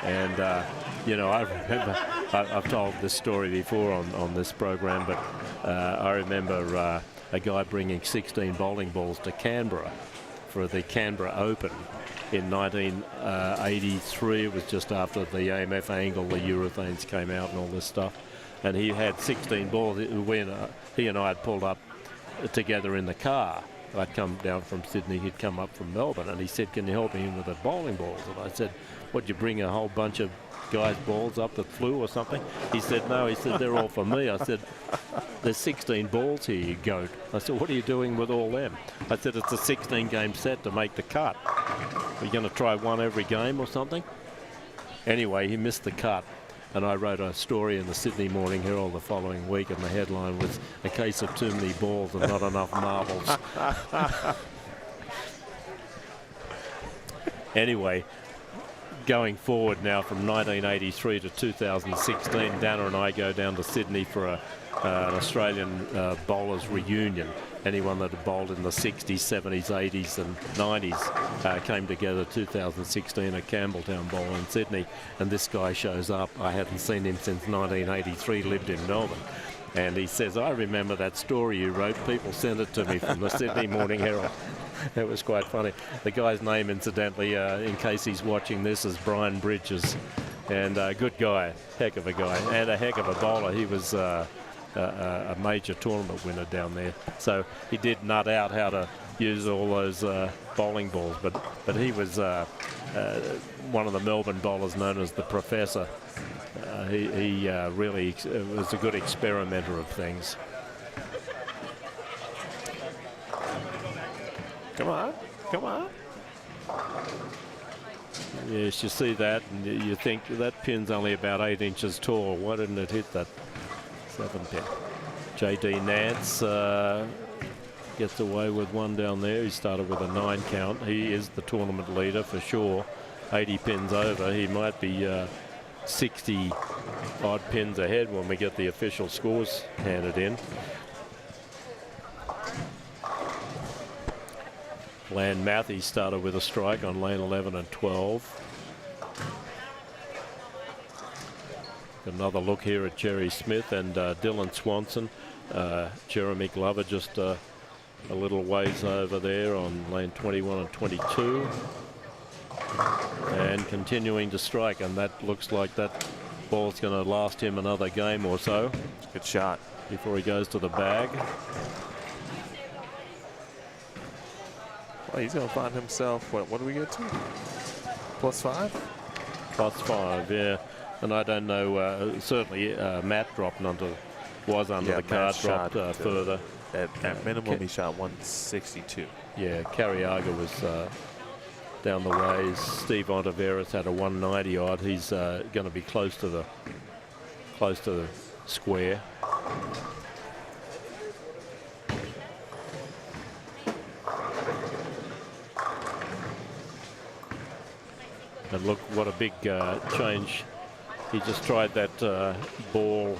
And, you know, I remember, I've told this story before on this program, but I remember a guy bringing 16 bowling balls to Canberra for the Canberra Open in 1983. It was just after the AMF angle, the Urethanes came out and all this stuff. And he had 16 balls. When he and I had pulled up together in the car. I'd come down from Sydney, he'd come up from Melbourne, and he said, can you help me with the bowling balls? And I said, what, you bring a whole bunch of guys' balls up that flew or something? He said, no. He said, they're all for me. I said, there's 16 balls here, you goat. I said, what are you doing with all them? I said, it's a 16-game set to make the cut. Are you going to try one every game or something? Anyway, he missed the cut. And I wrote a story in the Sydney Morning Herald the following week, and the headline was, a case of too many balls and not enough marbles. Anyway, going forward now from 1983 to 2016, Dana and I go down to Sydney for an Australian bowlers reunion. Anyone that had bowled in the 60s, 70s, 80s and 90s came together 2016 at Campbelltown Bowl in Sydney, and this guy shows up. I hadn't seen him since 1983, lived in Melbourne. And he says, I remember that story you wrote. People sent it to me from the Sydney Morning Herald. It was quite funny. The guy's name, incidentally, in case he's watching this, is Brian Bridges. And a good guy, heck of a guy, and a heck of a bowler. He was a major tournament winner down there. So he did nut out how to use all those bowling balls. But he was one of the Melbourne bowlers known as the Professor. He really was a good experimenter of things. Come on, come on. Yes, you see that, and you think that pin's only about 8 inches tall. Why didn't it hit that 7 pin? J.D. Nance gets away with one down there. He started with a 9 count. He is the tournament leader for sure. 80 pins over. He might be 60 odd pins ahead when we get the official scores handed in. Lan Matthews started with a strike on lane 11 and 12. Another look here at Jerry Smith and Dylan Swanson. Jeremy Glover just a little ways over there on lane 21 and 22. And continuing to strike, and that looks like that ball's going to last him another game or so. Good shot. Before he goes to the bag. Well, he's going to find himself, what do we get to? +5? +5, yeah. And I don't know, certainly Matt dropped was under the card, dropped further. At minimum, he shot 162. Yeah, Carriaga was down the ways. Steve Ontiveros had a 190 odd. He's going to be close to the square. And look what a big change. He just tried that ball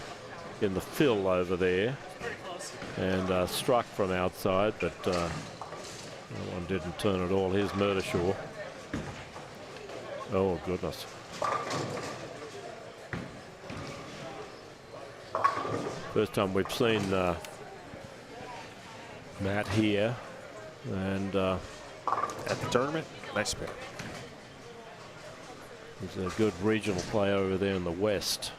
in the fill over there. and struck from outside, but that one didn't turn at all. Here's Murdershaw. Oh, goodness. First time we've seen Matt here, and at the tournament, nice pair. He's a good regional player over there in the West.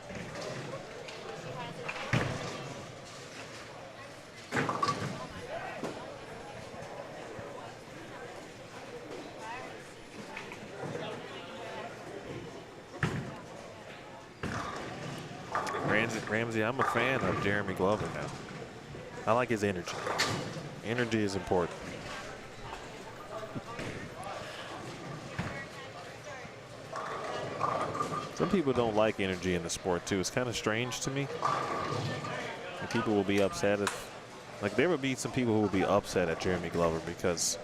Ramsey, I'm a fan of Jeremy Glover now. I like his energy. Energy is important. Some people don't like energy in the sport too. It's kind of strange to me. And people will be upset if, like, there would be some people who would be upset at Jeremy Glover because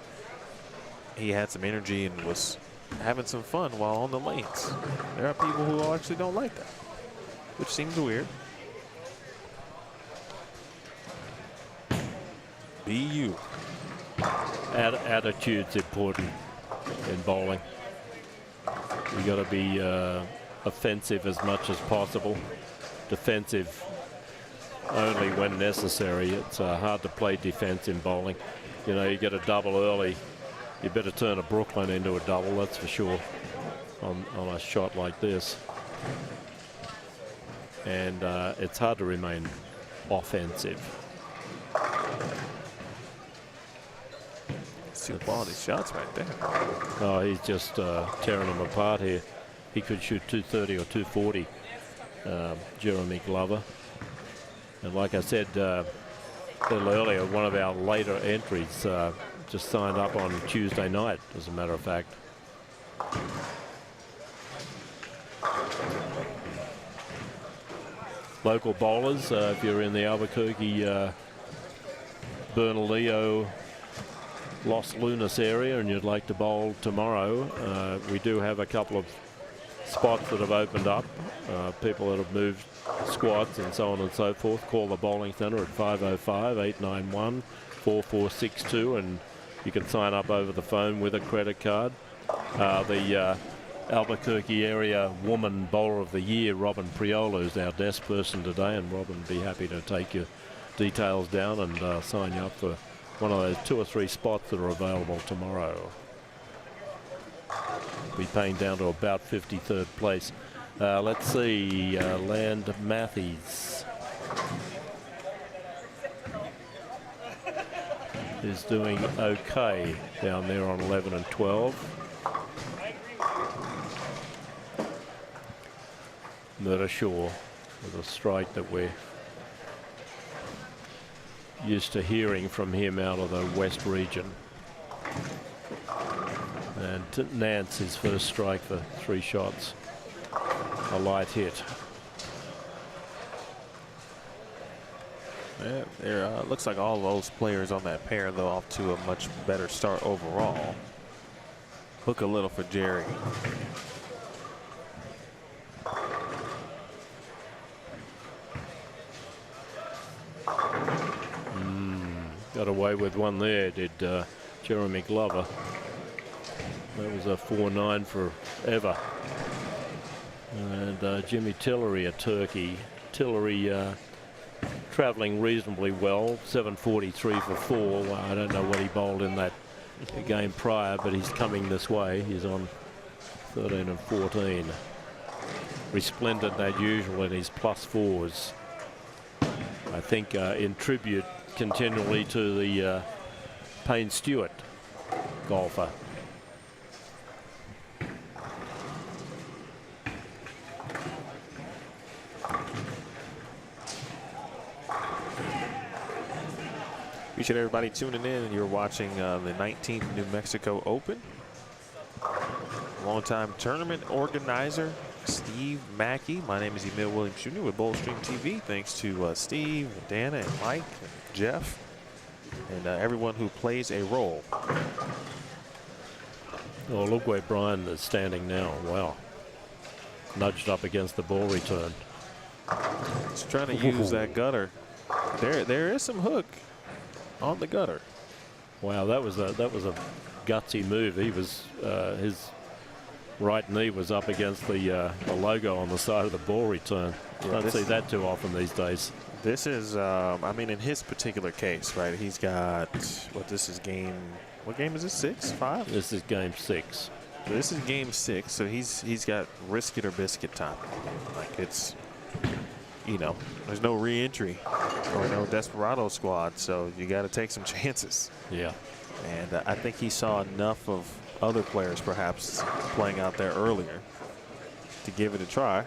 he had some energy and was having some fun while on the lanes. There are people who actually don't like that, which seems weird. Be you. Attitude's important in bowling. You got to be offensive as much as possible, defensive only when necessary. It's hard to play defense in bowling. You know, you get a double early, you better turn a Brooklyn into a double, that's for sure, on a shot like this. And it's hard to remain offensive. Two quality shots right there. Oh, he's just tearing them apart here. He could shoot 230 or 240, Jeremy Glover. And like I said a little earlier, one of our later entries just signed up on Tuesday night, as a matter of fact. Local bowlers, if you're in the Albuquerque, Bernalillo, Los Lunas area and you'd like to bowl tomorrow, we do have a couple of spots that have opened up. People that have moved squads and so on and so forth. Call the bowling centre at 505-891-4462 and you can sign up over the phone with a credit card. The Albuquerque area Woman Bowler of the Year, Robin Priola, is our desk person today, and Robin would be happy to take your details down and sign you up for one of those 2 or 3 spots that are available tomorrow. We're paying down to about 53rd place. Let's see, Land Matthews is doing okay down there on 11 and 12. Murdershaw with a strike that we're used to hearing from him out of the West region. And Nance, his first strike for 3 shots. A light hit. Yeah, there looks like all those players on that pair, though, off to a much better start overall. Hook a little for Jerry. Got away with one there, did Jeremy Glover. That was a 4-9 forever. And Jimmy Tillery, a Turkey. Tillery traveling reasonably well, 743 for 4. I don't know what he bowled in that game prior, but he's coming this way. He's on 13 and 14. Resplendent as usual in his +4s. I think in tribute continually to the Payne Stewart golfer. Appreciate everybody tuning in. You're watching the 19th New Mexico Open. Longtime tournament organizer Steve Mackey. My name is Emil Williams Jr. with Bowlstream TV. Thanks to Steve, Dana, and Mike, and Jeff, and everyone who plays a role. Oh, look where Brian is standing now. Wow. Nudged up against the ball return. He's trying to use that gutter There is some hook on the gutter. Wow, that was a gutsy move. He was his right knee was up against the logo on the side of the ball return. Don't see that too often these days. This is, I mean, in his particular case, right? He's got what game is this? 6, 5? This is game 6. So this is game 6. So he's got risk it or biscuit time. Like it's, you know, there's no re-entry or no desperado squad, so you got to take some chances. Yeah. And I think he saw enough of other players perhaps playing out there earlier to give it a try.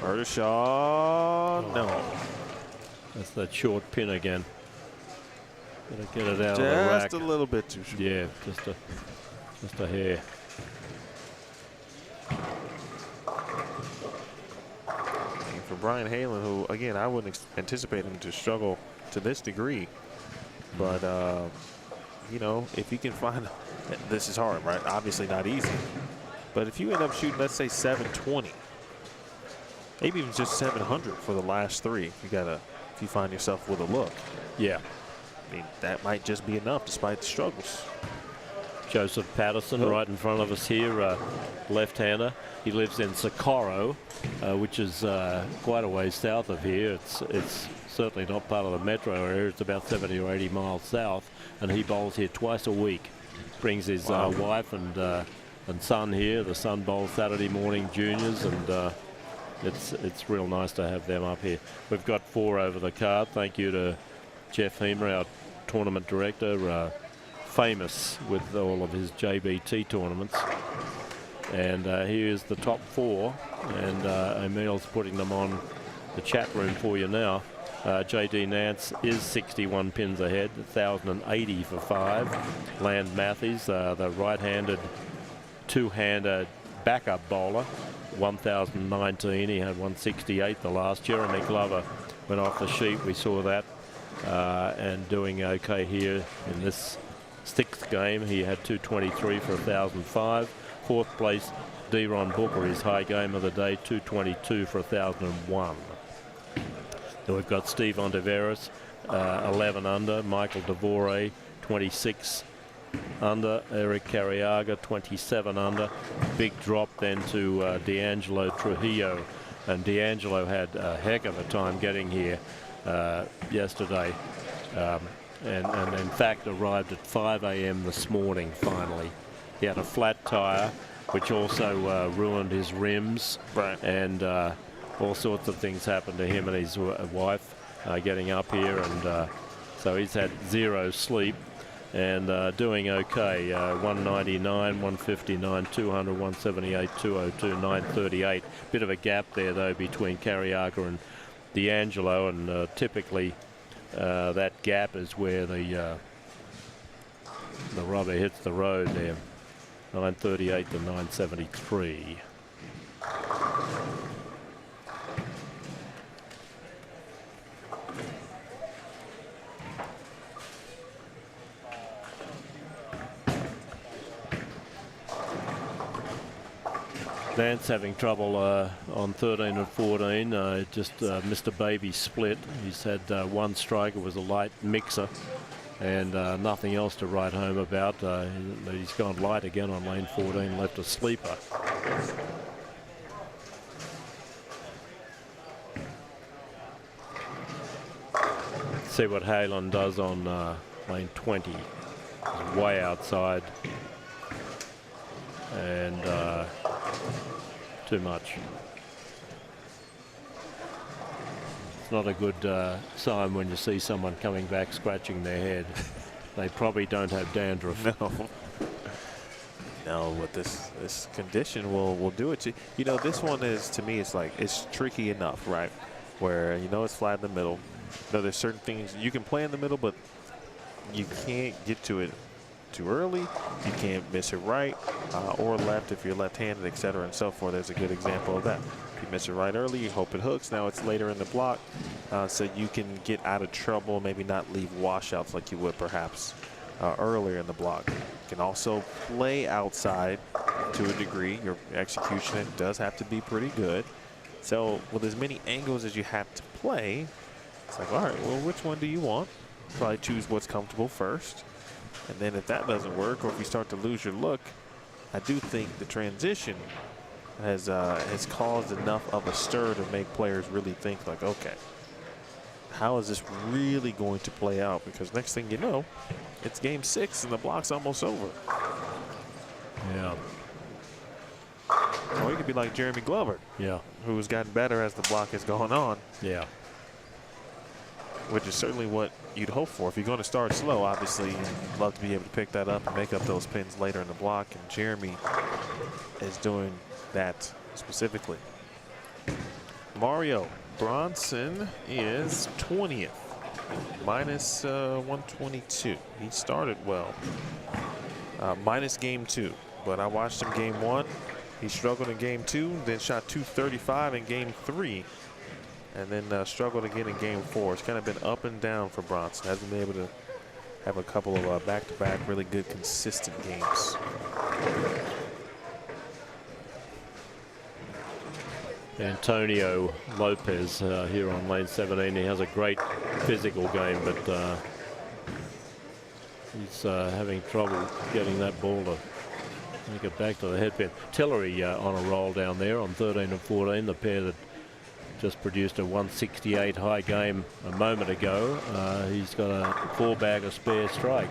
Murder shot, no. That's that short pin again. Gotta get it out of the rack. Just a little bit too short. Yeah, just a hair. And for Brian Halen, who again I wouldn't anticipate him to struggle to this degree, but you know, if you can find, this is hard, right? Obviously not easy, but if you end up shooting, let's say 720, maybe even just 700 for the last 3, if you find yourself with a look. Yeah. I mean, that might just be enough despite the struggles. Joseph Patterson right in front of us here, left-hander. He lives in Socorro, which is quite a ways south of here. It's certainly not part of the metro area. It's about 70 or 80 miles south, and he bowls here twice a week. Brings his wife and son here. The son bowls Saturday morning juniors, and it's real nice to have them up here. We've got 4 over the card. Thank you to Jeff Hemer, our tournament director, famous with all of his JBT tournaments. And here's the top 4, and Emil's putting them on the chat room for you now. J.D. Nance is 61 pins ahead, 1,080 for 5. Land Matthews, the right-handed, two-hander backup bowler, 1,019. He had 168 the last. Jeremy Glover went off the sheet. We saw that, and doing okay here in this 6th game. He had 223 for 1,005. 4th place, Deron Booker, his high game of the day, 222 for 1,001. Then we've got Steve Ontiveros, 11 under. Michael DeVore, 26 under. Eric Carriaga, 27 under. Big drop then to D'Angelo Trujillo. And D'Angelo had a heck of a time getting here yesterday. And in fact arrived at 5 a.m. this morning finally. He had a flat tire, which also ruined his rims. Right. And all sorts of things happened to him and his wife getting up here, and so he's had 0 sleep and doing okay. 199, 159, 200, 178, 202, 938. Bit of a gap there though between Carriaga and D'Angelo, and typically that gap is where the rubber hits the road there. 938 to 973. Nance having trouble on 13 and 14. Just missed a baby split. He's had 1 strike. It was a light mixer, and nothing else to write home about. He's gone light again on lane 14, left a sleeper. See what Halen does on lane 20. He's way outside, and too much. It's not a good sign when you see someone coming back scratching their head. They probably don't have dandruff. No, but this condition will do it to you. Know, this one is, to me, it's like, it's tricky enough, right? Where you know it's flat in the middle. No, there's certain things you can play in the middle, but you can't get to it too early. You can't miss it right or left if you're left-handed, etc. and so forth. There's a good example of that. If you miss it right early, you hope it hooks. Now it's later in the block, so you can get out of trouble, maybe not leave washouts like you would perhaps earlier in the block. You can also play outside to a degree. Your execution does have to be pretty good. So with as many angles as you have to play, It's like, all right, well, which one do you want? Probably choose what's comfortable first. And then if that doesn't work, or if you start to lose your look, I do think the transition has caused enough of a stir to make players really think like, okay, how is this really going to play out? Because next thing you know, it's game 6 and the block's almost over. Yeah. Or you could be like Jeremy Glover, Yeah. who's gotten better as the block has gone on. Yeah. Which is certainly what you'd hope for. If you're going to start slow, obviously, you'd love to be able to pick that up and make up those pins later in the block. And Jeremy is doing that specifically. Mario Bronson is 20th, minus 122. He started well, minus game 2. But I watched him game 1. He struggled in game 2, then shot 235 in game 3. And then struggled again in game 4. It's kind of been up and down for Bronson. Hasn't been able to have a couple of back-to-back really good, consistent games. Antonio Lopez here on lane 17. He has a great physical game, but he's having trouble getting that ball to make it back to the headpin. Tillery on a roll down there on 13 and 14, the pair that just produced a 168 high game a moment ago. He's got a 4-bagger spare strike.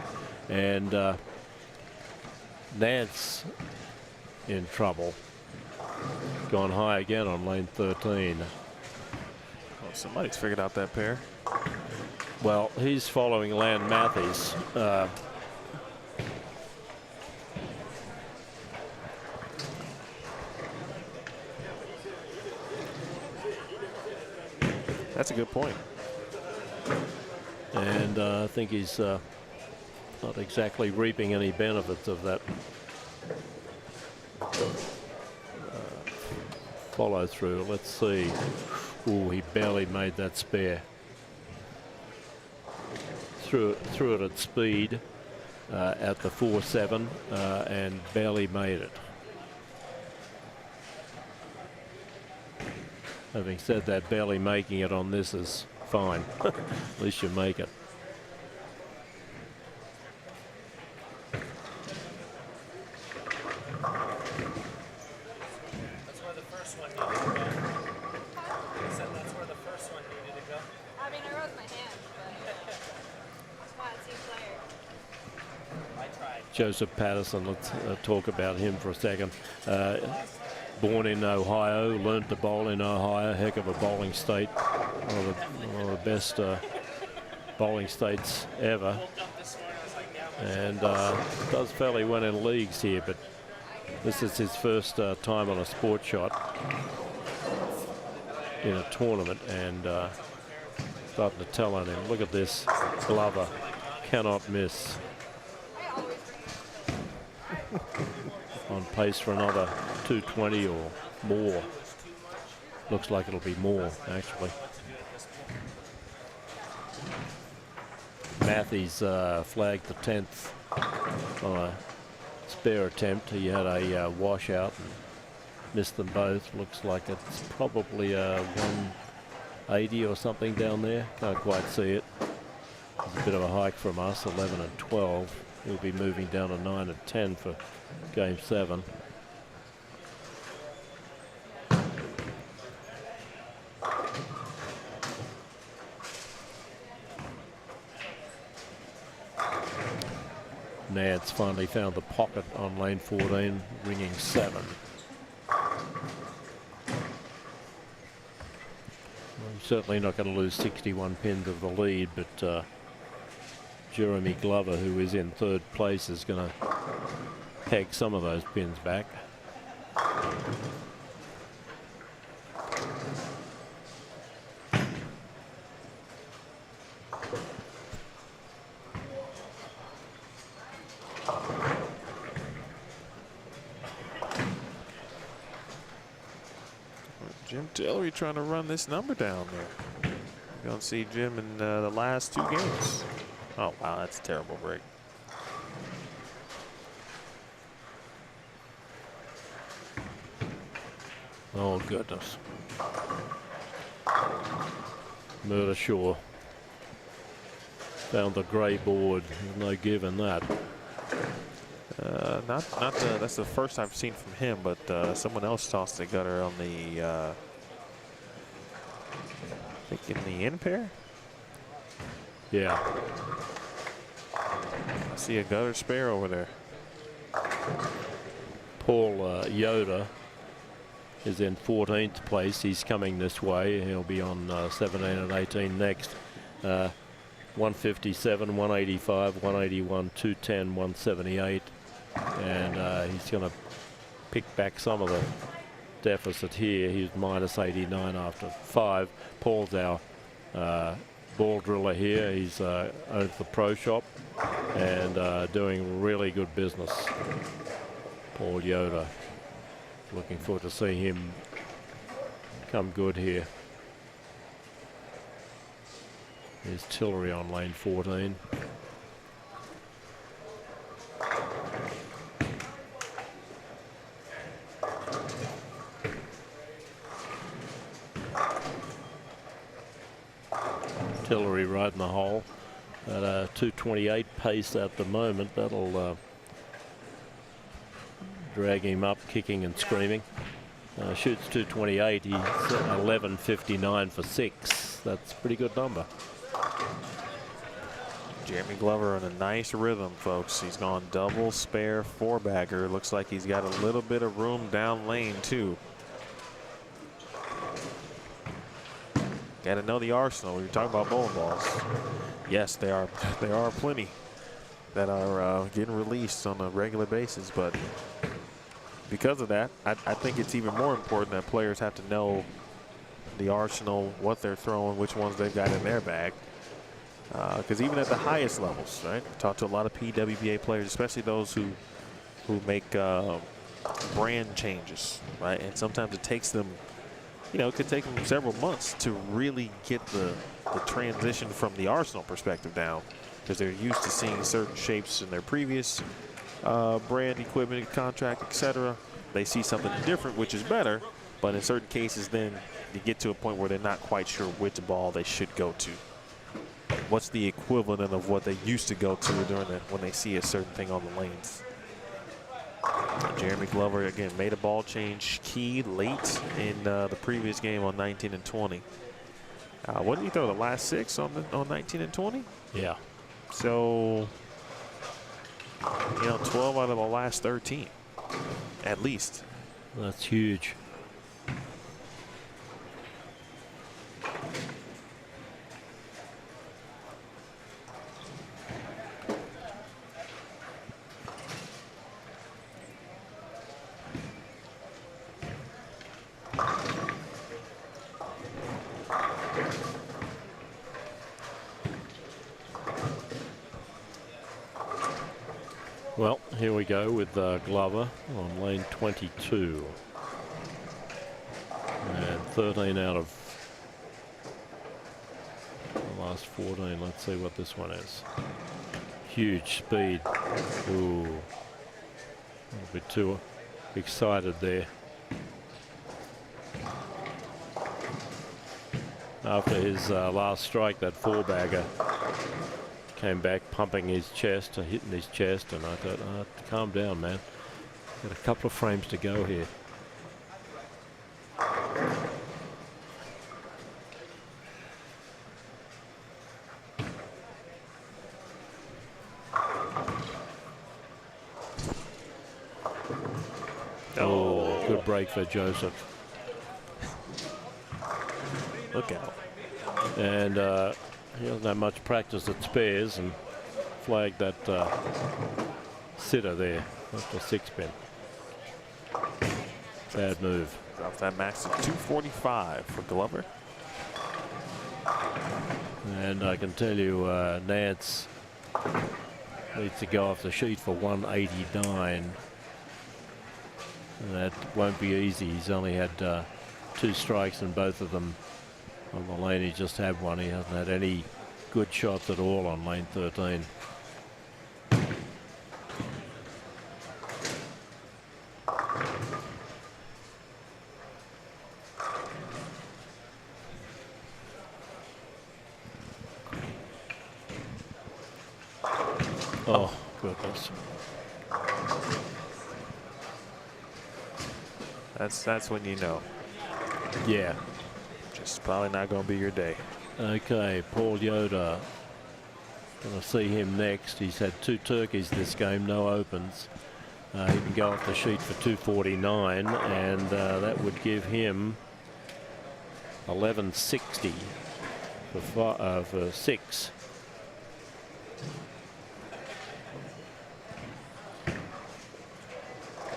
And Nance in trouble. Gone high again on lane 13. Well, somebody's figured out that pair. Well, he's following Land Matthews. That's a good point. And I think he's not exactly reaping any benefits of that follow through. Let's see. Oh, he barely made that spare. Threw it at speed at the 4-7 and barely made it. Having said that, barely making it on this is fine. At least you make it. That's where the first one needed to go. I said that's where the first one needed to go. I mean, I rose my hand, but SWAT team player. I tried. Joseph Patterson, let's talk about him for a second. Born in Ohio, learned to bowl in Ohio, heck of a bowling state, one of the best bowling states ever, and does fairly well in leagues here, but this is his first time on a sport shot in a tournament, and starting to tell on him. Look at this, Glover cannot miss. On pace for another 220 or more. Looks like it'll be more, actually. Matthews flagged the 10th on a spare attempt. He had a washout and missed them both. Looks like it's probably a 180 or something down there. Can't quite see it. It's a bit of a hike from us, 11 and 12. He'll be moving down to 9 and 10 for game 7. Nance finally found the pocket on lane 14, ringing 7. Well, certainly not going to lose 61 pins of the lead, but Jeremy Glover, who is in 3rd place, is going to peg some of those pins back. Jim Tillery trying to run this number down there. You're going to see Jim in the last 2 games. Oh, wow, that's a terrible break. Oh, goodness. Murder Shore Found the grey board. No give in that. That's the first I've seen from him, but someone else tossed a gutter on the, I think in the end pair. Yeah. I see a gutter spare over there. Paul Yoda is in 14th place. He's coming this way. He'll be on 17 and 18 next. 157, 185, 181, 210, 178. And he's going to pick back some of the deficit here. He's minus 89 after 5. Paul's our ball driller here. He's owns the pro shop and doing really good business. Paul Yoda. Looking forward to seeing him come good here. Here's Tillery on lane 14. Tillery right in the hole at a 228 pace at the moment. That'll drag him up, kicking and screaming. Shoots 228. He's 11.59 for 6. That's a pretty good number. Jeremy Glover in a nice rhythm, folks. He's gone double spare 4-bagger. Looks like he's got a little bit of room down lane too. Got to know the arsenal. We were talking about bowling balls. Yes, there are plenty that are getting released on a regular basis, but because of that, I think it's even more important that players have to know the arsenal, what they're throwing, which ones they've got in their bag. Because even at the highest levels, right? I talked to a lot of PWBA players, especially those who make brand changes, right? And sometimes it takes them, you know, it could take them several months to really get the transition from the arsenal perspective down, because they're used to seeing certain shapes in their previous brand equipment, contract, etc. They see something different, which is better, but in certain cases then you get to a point where they're not quite sure which ball they should go to. What's the equivalent of what they used to go to when they see a certain thing on the lanes. Jeremy Glover again made a ball change key late in the previous game on 19 and 20. What did he throw, the last 6 on 19 and 20? Yeah. So, you know, 12 out of the last 13, at least. That's huge. Well, here we go with Glover on lane 22. And 13 out of the last 14. Let's see what this one is. Huge speed. Ooh. A little bit too excited there. After his last strike, that 4-bagger came back pumping his chest, hitting his chest, and I thought, calm down, man. Got a couple of frames to go here. Oh, good break for Joseph. Look out. And he doesn't have much practice at spares and flagged that sitter there after 6-pin. Bad move. Drops that max to 245 for Glover. And I can tell you Nance needs to go off the sheet for 189. And that won't be easy. He's only had 2 strikes, and both of them on the lane. He just had one. He hasn't had any good shots at all on lane 13. Oh, goodness. That's when you know. Yeah. Just probably not going to be your day. Okay, Paul Yoder. Going to see him next. He's had 2 turkeys this game, no opens. He can go off the sheet for 249, and that would give him 1160 for 6.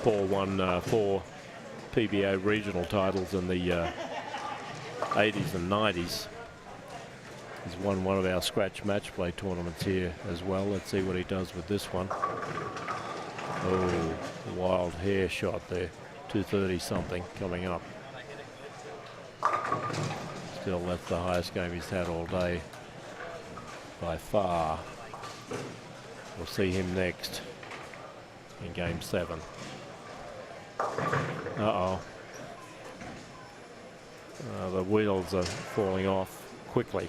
Paul won 4 PBA regional titles in the 80s and 90s. He's won one of our scratch match play tournaments here as well. Let's see what he does with this one. Oh, wild hair shot there. 230 something coming up. Still, that's the highest game he's had all day by far. We'll see him next in game 7. The wheels are falling off quickly.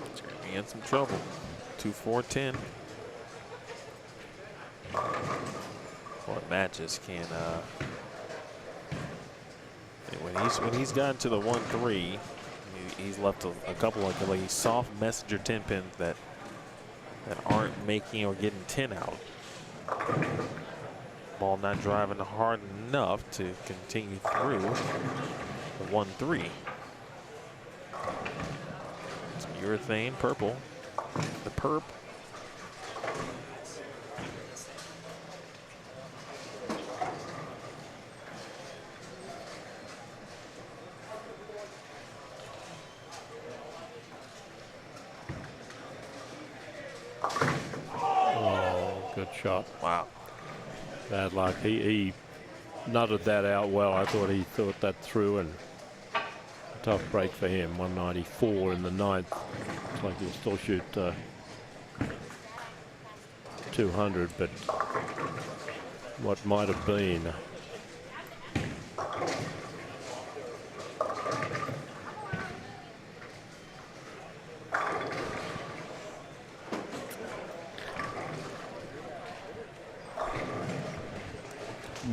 It's going to be in some trouble. 2-4-10. What matches can when he's gotten to the 1-3, he's left a couple of like soft messenger 10 pins that aren't making or getting 10 out. Ball not driving hard enough to continue through the 1-3. Some urethane purple, the perp. Oh, good shot. Wow. Bad luck. He nutted that out well. I thought he thought that through, and a tough break for him. 194 in the 9th. Looks like he'll still shoot 200, but what might have been.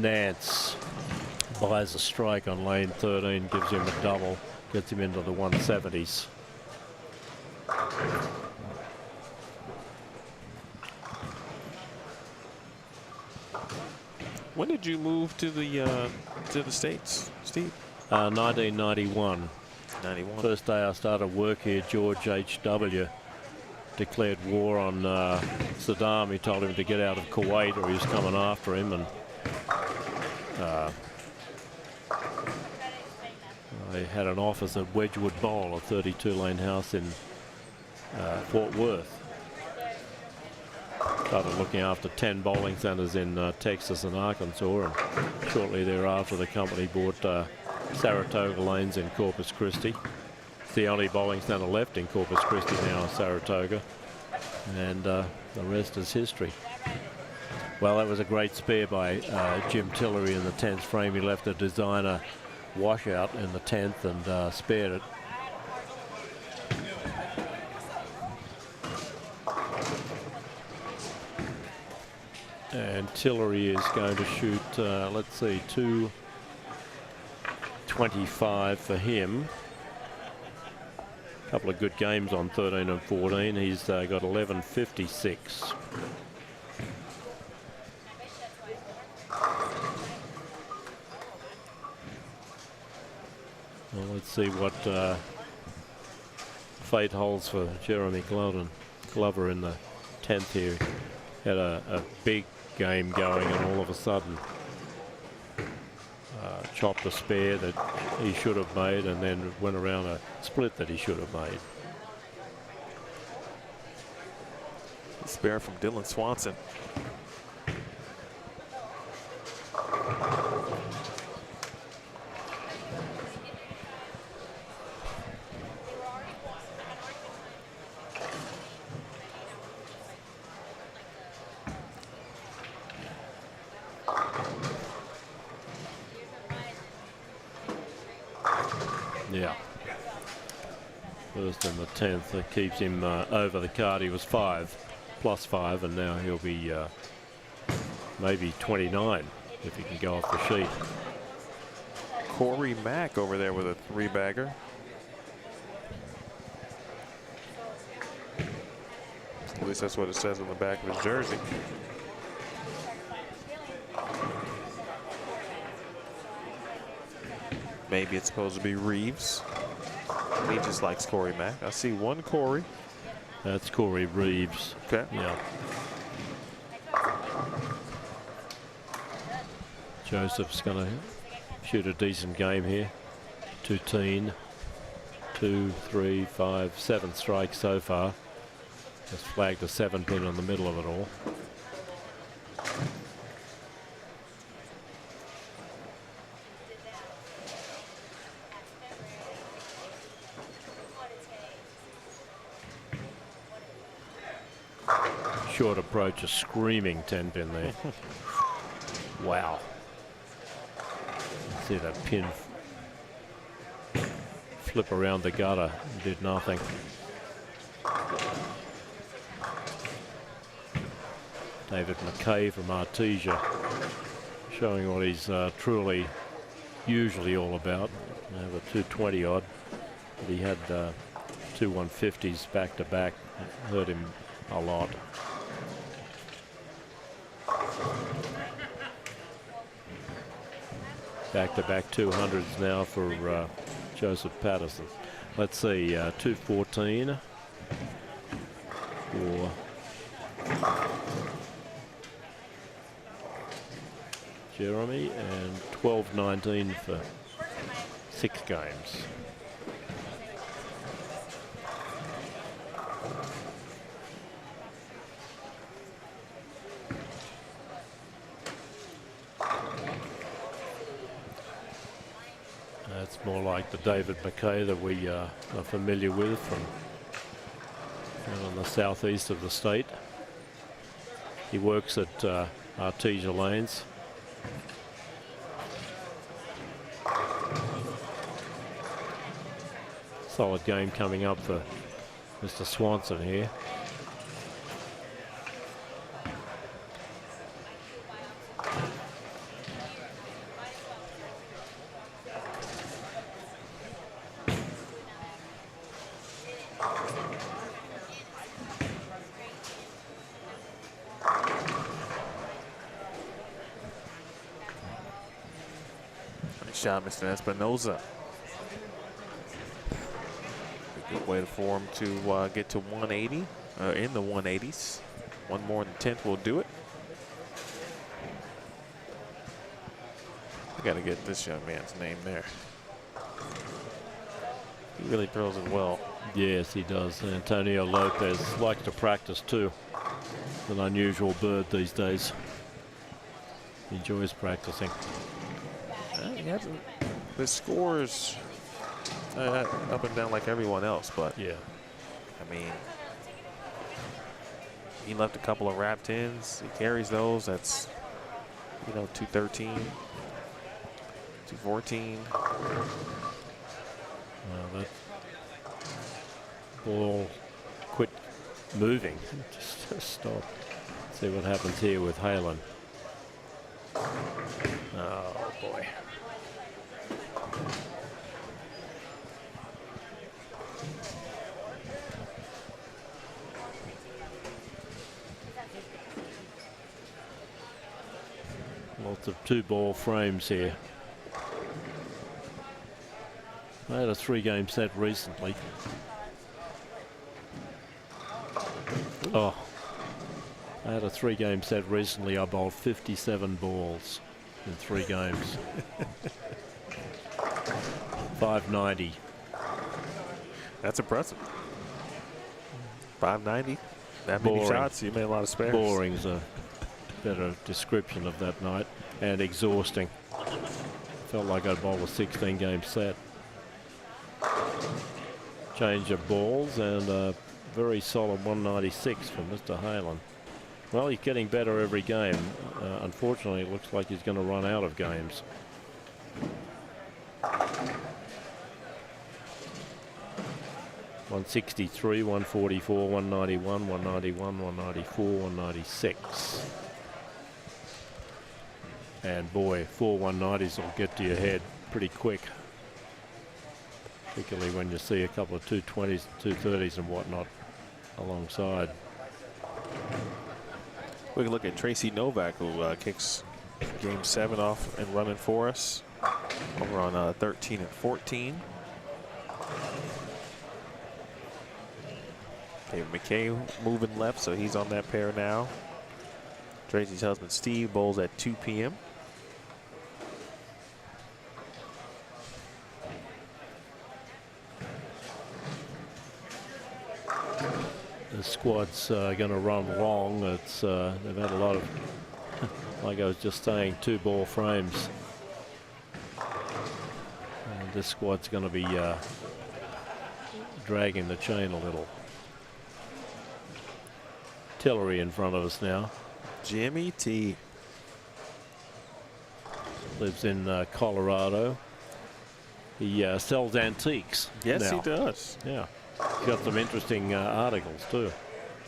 Nance buys a strike on lane 13, gives him a double, gets him into the 170s. When did you move to the States, Steve? 1991. 91. First day I started work here, George H.W. declared war on Saddam. He told him to get out of Kuwait or he was coming after him, and I had an office at Wedgwood Bowl, a 32-lane house in Fort Worth. Started looking after 10 bowling centers in Texas and Arkansas, and shortly thereafter the company bought Saratoga Lanes in Corpus Christi. It's the only bowling center left in Corpus Christi now, Saratoga, and the rest is history. Well, that was a great spare by Jim Tillery in the 10th frame. He left a designer washout in the 10th and spared it. And Tillery is going to shoot, let's see, 225 for him. A couple of good games on 13 and 14. He's got 1156. Well, let's see what fate holds for Jeremy Glover in the 10th here. Had a big game going, and all of a sudden chopped a spare that he should have made, and then went around a split that he should have made. Spare from Dylan Swanson. First in the 10th. That keeps him over the card. He was 5, +5, and now he'll be maybe 29 if he can go off the sheet. Corey Mack over there with a 3-bagger. At least that's what it says on the back of his jersey. Maybe it's supposed to be Reeves. He just likes Corey Mack. I see one Corey. That's Corey Reeves. Okay. Yeah. Joseph's going to shoot a decent game here. 2 2, 3, 5, 7 strikes so far. Just flagged a 7-pin on the middle of it all. Short approach, a screaming 10-pin there. Wow. See that pin flip around the gutter, did nothing. David McKay from Artesia showing what he's truly usually all about. Over 220 odd, but he had 2 150s back to back. It hurt him a lot. Back-to-back 200s now for Joseph Patterson. Let's see, 214 for Jeremy and 12-19 for 6 games. That's more like the David McKay that we are familiar with from down on the southeast of the state. He works at Artesia Lanes. Solid game coming up for Mr. Swanson here. Nice shot, Mr. Espinoza. A good way for him to get to 180, in the 180s. One more in the 10th will do it. I got to get this young man's name there. He really throws it well. Yes, he does. Antonio Lopez likes to practice too. An unusual bird these days. He enjoys practicing. The scores up and down like everyone else, but yeah, I mean, he left a couple of wrapped ins. He carries those. That's, you know, 213, 214. Well, that ball quit moving. Just stop. See what happens here with Halen. Oh boy. Lots of 2-ball frames here. I had a 3-game set recently. Oh, I had a 3-game set recently. I bowled 57 balls in 3 games. 590. That's impressive. 590. That many shots. You made a lot of spares. Boring's a better description of that night, and exhausting. Felt like I'd bowled a 16-game set. Change of balls and a very solid 196 from Mr. Halen. Well, he's getting better every game. Unfortunately, it looks like he's going to run out of games. 163, 144, 191, 191, 194, 196. And boy, 4 190s will get to your head pretty quick. Particularly when you see a couple of 220s, 230s and whatnot alongside. We can look at Tracy Novak, who kicks game 7 off and running for us over on 13 and 14. David McKay moving left, so he's on that pair now. Tracy's husband Steve bowls at 2 p.m. The squad's going to run long. It's they've had a lot of, like I was just saying, 2-ball frames. And this squad's going to be dragging the chain a little. Tillery in front of us now. Jimmy T. Lives in Colorado. He sells antiques. Yes, now. he does. Yeah. He's got some interesting articles too.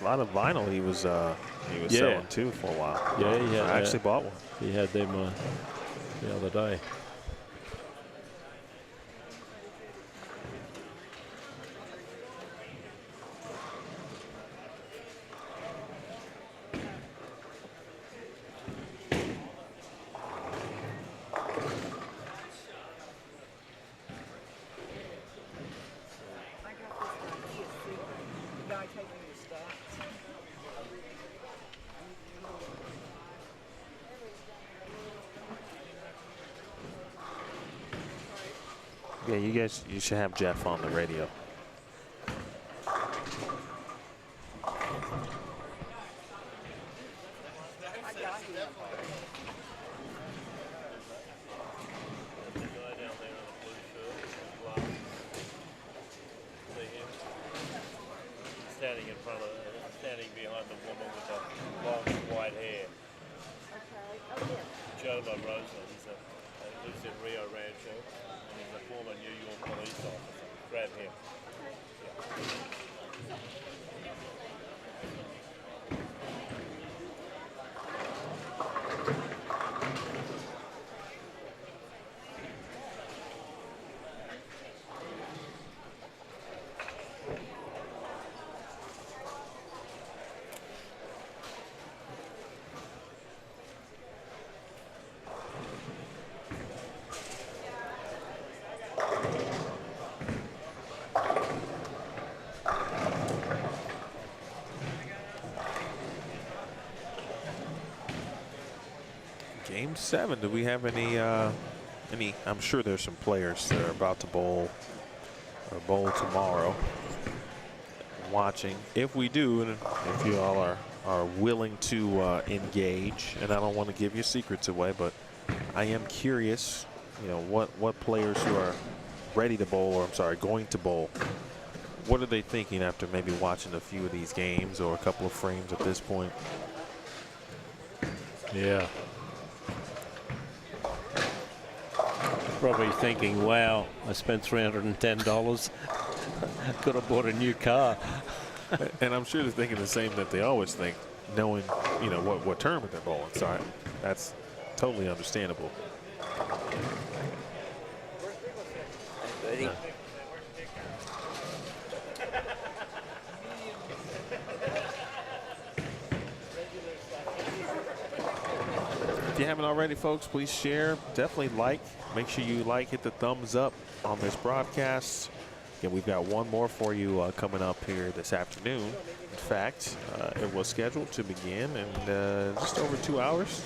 A lot of vinyl he was selling too for a while. Yeah, he had, I actually bought one. He had them the other day. Yeah, you should have Jeff on the radio. Standing behind the woman with the long white hair. Joe LaRosa. He lives in Rio Rancho. He's a former New York police officer. Grab him. Game 7. Do we have any? I'm sure there's some players that are about to bowl or bowl tomorrow. Watching, if we do, and if you all are willing to engage, and I don't want to give your secrets away, but I am curious. You know what players who are ready to bowl, or I'm sorry, going to bowl. What are they thinking after maybe watching a few of these games or a couple of frames at this point? Yeah. Probably thinking, wow, I spent $310. Could have bought a new car. And I'm sure they're thinking the same that they always think, knowing, you know, what tournament they're bowling. So that's totally understandable. If you haven't already, folks, please share. Definitely like. Make sure you hit the thumbs up on this broadcast. Again, we've got one more for you coming up here this afternoon. In fact, it was scheduled to begin in just over 2 hours.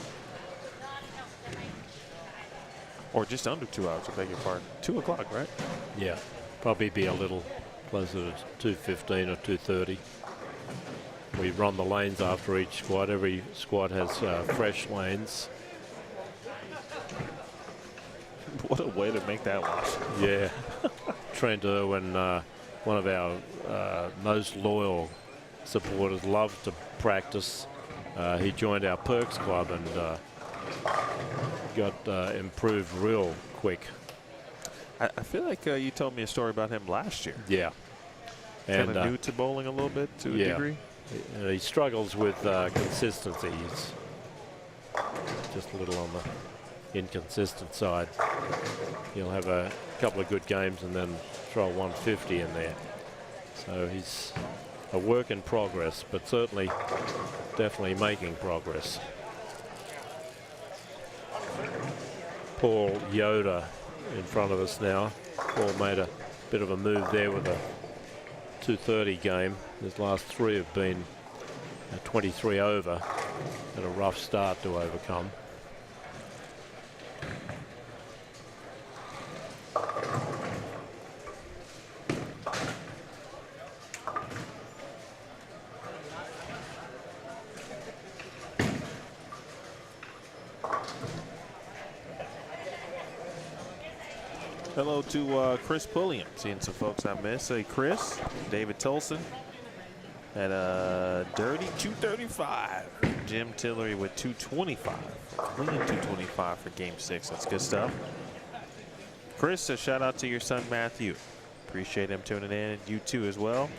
Or just under 2 hours, I beg your pardon. 2 o'clock, right? Yeah, probably be a little closer to 2:15 or 2:30. We run the lanes after each squad. Every squad has fresh lanes. What a way to make that watch. Yeah. Trent Irwin, one of our most loyal supporters, loves to practice. He joined our Perks Club and got improved real quick. I feel like you told me a story about him last year. Yeah. Kind of new to bowling a little bit to a degree. He struggles with consistency. He's just a little on the inconsistent side. He'll have a couple of good games and then throw a 150 in there. So he's a work in progress, but certainly definitely making progress. Paul Yoder in front of us now. Paul made a bit of a move there with a 230 game. His last 3 have been 23 over and a rough start to overcome. Hello to Chris Pulliam. Seeing some folks I missed. Hey, Chris. David Tolson at a dirty 235. Jim Tillery with 225. Clean 225 for game 6. That's good stuff. Chris, a shout out to your son Matthew. Appreciate him tuning in. You too as well.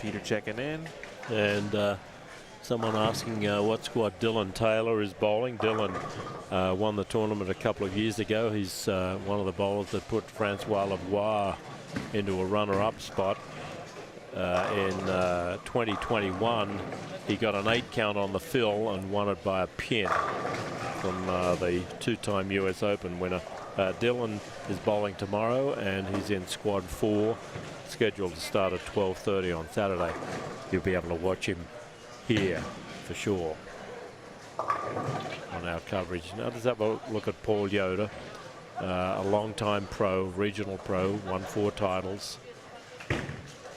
Peter checking in. And someone asking what squad Dylan Taylor is bowling. Dylan won the tournament a couple of years ago. He's one of the bowlers that put Francois Lavoie into a runner-up spot. In 2021, he got an 8 count on the fill and won it by a pin from the 2-time US Open winner. Dylan is bowling tomorrow, and he's in squad 4, scheduled to start at 12:30 on Saturday. You'll be able to watch him here for sure on our coverage. Now let's have a look at Paul Yoder, a long-time pro, regional pro, won 4 titles,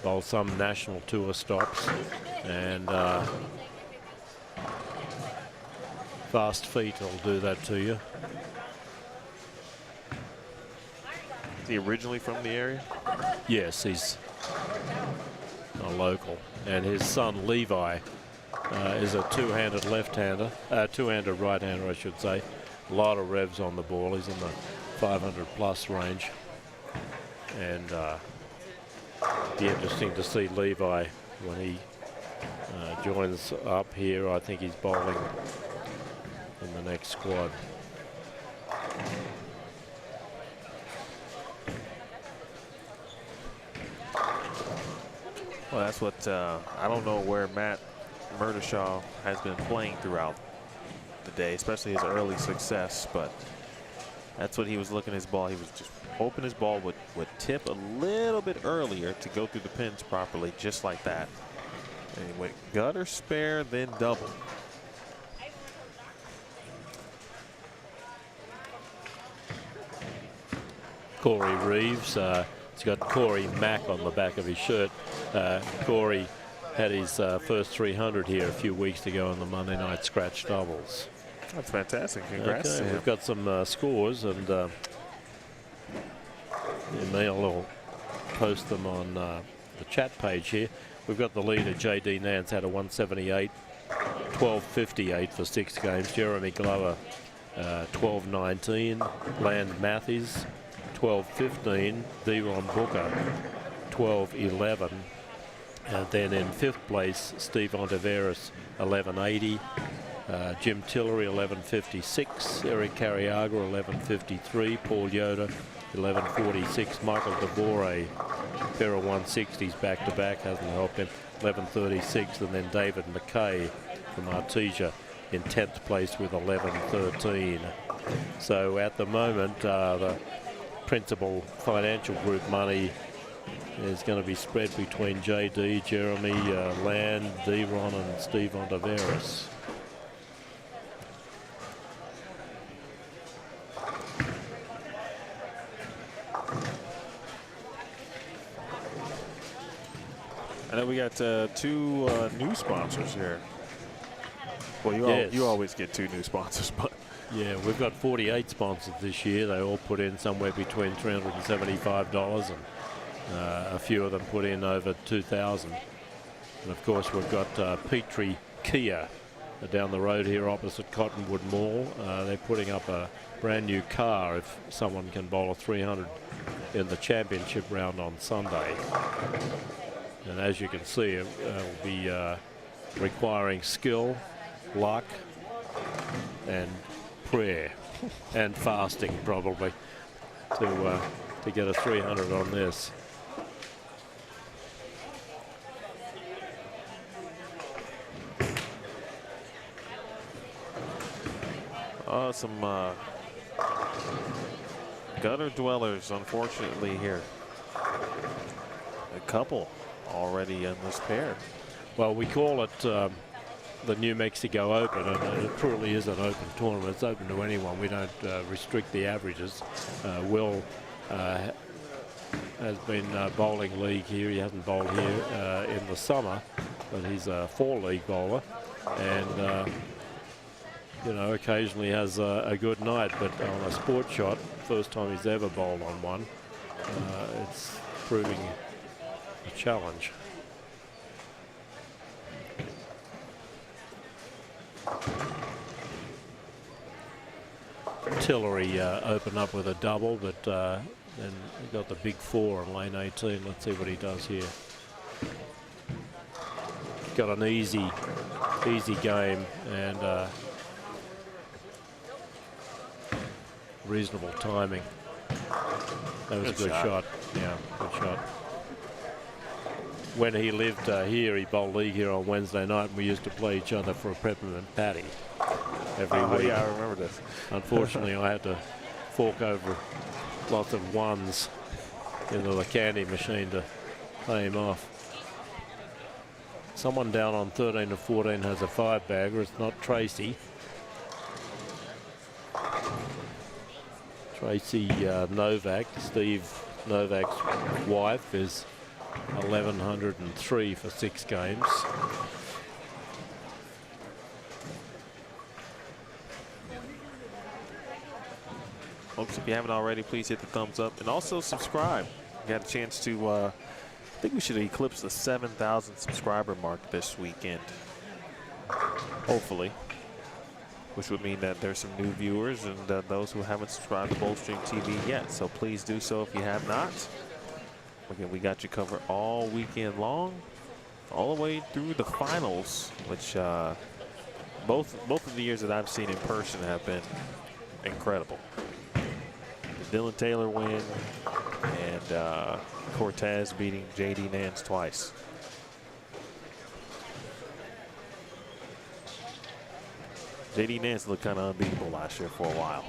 bowled some national tour stops, and fast feet will do that to you. Is he originally from the area? Yes, he's a local, and his son Levi is a two-handed left-hander, two-handed right-hander, I should say. A lot of revs on the ball. He's in the 500+ range, and be interesting to see Levi when he joins up here. I think he's bowling in the next squad. Well, that's what I don't know where Matt Murdishaw has been playing throughout the day, especially his early success, but that's what he was looking at his ball. He was just hoping his ball would tip a little bit earlier to go through the pins properly, just like that. And he went gutter, spare, then double. Corey Reeves, he's got Corey Mack on the back of his shirt. Corey had his first 300 here a few weeks ago in the Monday night scratch doubles. That's fantastic. Congrats. Okay, to him. we've got some scores, and Emil will post them on the chat page here. We've got the leader, J.D. Nance, had a 178, 1258 for 6 games. Jeremy Glover, 1219. Land Matthews, 1215. Deron Booker, 1211. And then in 5th place, Steve Ontiveros, 1180. Jim Tillery, 1156. Eric Carriaga, 1153. Paul Yoder, 1146. Michael DeVore, pair of 160s back-to-back, hasn't helped him, 1136. And then David McKay from Artesia in 10th place with 1113. So at the moment, the principal financial group money is going to be spread between JD, Jeremy, Land, Deron, and Steve Ontiveros. I know we got 2 new sponsors here. Well, you always get 2 new sponsors, but yeah, we've got 48 sponsors this year. They all put in somewhere between $375, and a few of them put in over $2,000. And of course, we've got Petrie Kia down the road here opposite Cottonwood Mall. They're putting up a brand new car if someone can bowl a 300 in the championship round on Sunday. And as you can see, it will be requiring skill, luck, and prayer, and fasting probably to get a 300 on this. Oh, some gutter dwellers, unfortunately, here. A couple already in this pair. Well, we call it the New Mexico Open, and it truly is an open tournament. It's open to anyone. We don't restrict the averages. Will has been bowling league here. He hasn't bowled here in the summer, but he's a 4-league bowler, and you know, occasionally has a good night, but on a sport shot, first time he's ever bowled on one, it's proving a challenge. Tillery opened up with a double, but then he got the big 4 on lane 18. Let's see what he does here. Got an easy game and reasonable timing. That was a good shot. Yeah, good shot. When he lived here, he bowled league here on Wednesday night, and we used to play each other for a peppermint patty every week. Yeah, I remember this. Unfortunately, I had to fork over lots of ones into the candy machine to pay him off. Someone down on 13 to 14 has a 5-bagger. It's not Tracy. Tracy Novak, Steve Novak's wife, is 1,103 for 6 games. Folks, if you haven't already, please hit the thumbs up and also subscribe. Got a chance to, I think we should eclipse the 7,000 subscriber mark this weekend. Hopefully. Which would mean that there's some new viewers and those who haven't subscribed to Bowlstream TV yet. So please do so if you have not. Again, we got you covered all weekend long, all the way through the finals, which both of the years that I've seen in person have been incredible. The Dylan Taylor win and Cortez beating J.D. Nance twice. J.D. Nance looked kind of unbeatable last year for a while.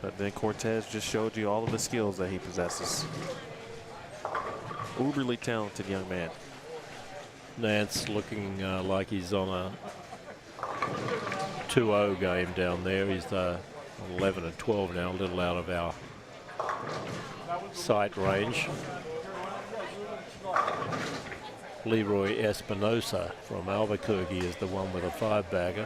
But then Cortez just showed you all of the skills that he possesses. Uberly talented young man. Nance looking like he's on a 2-0 game down there. He's 11 and 12 now, a little out of our sight range. Leroy Espinosa from Albuquerque is the one with a 5-bagger.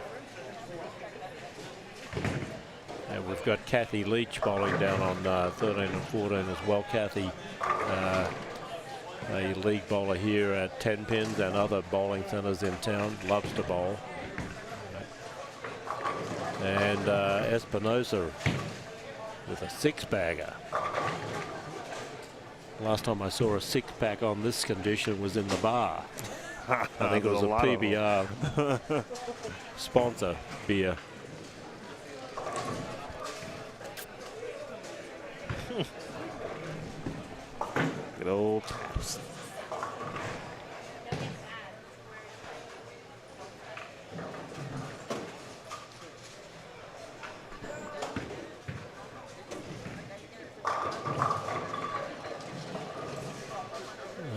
And we've got Kathy Leach bowling down on 13 and 14 as well. Kathy, a league bowler here at Tenpins and other bowling centres in town, loves to bowl. And Espinosa with a 6-bagger. Last time I saw a 6-pack on this condition was in the bar. I think it was a PBR sponsor beer. Good old taps.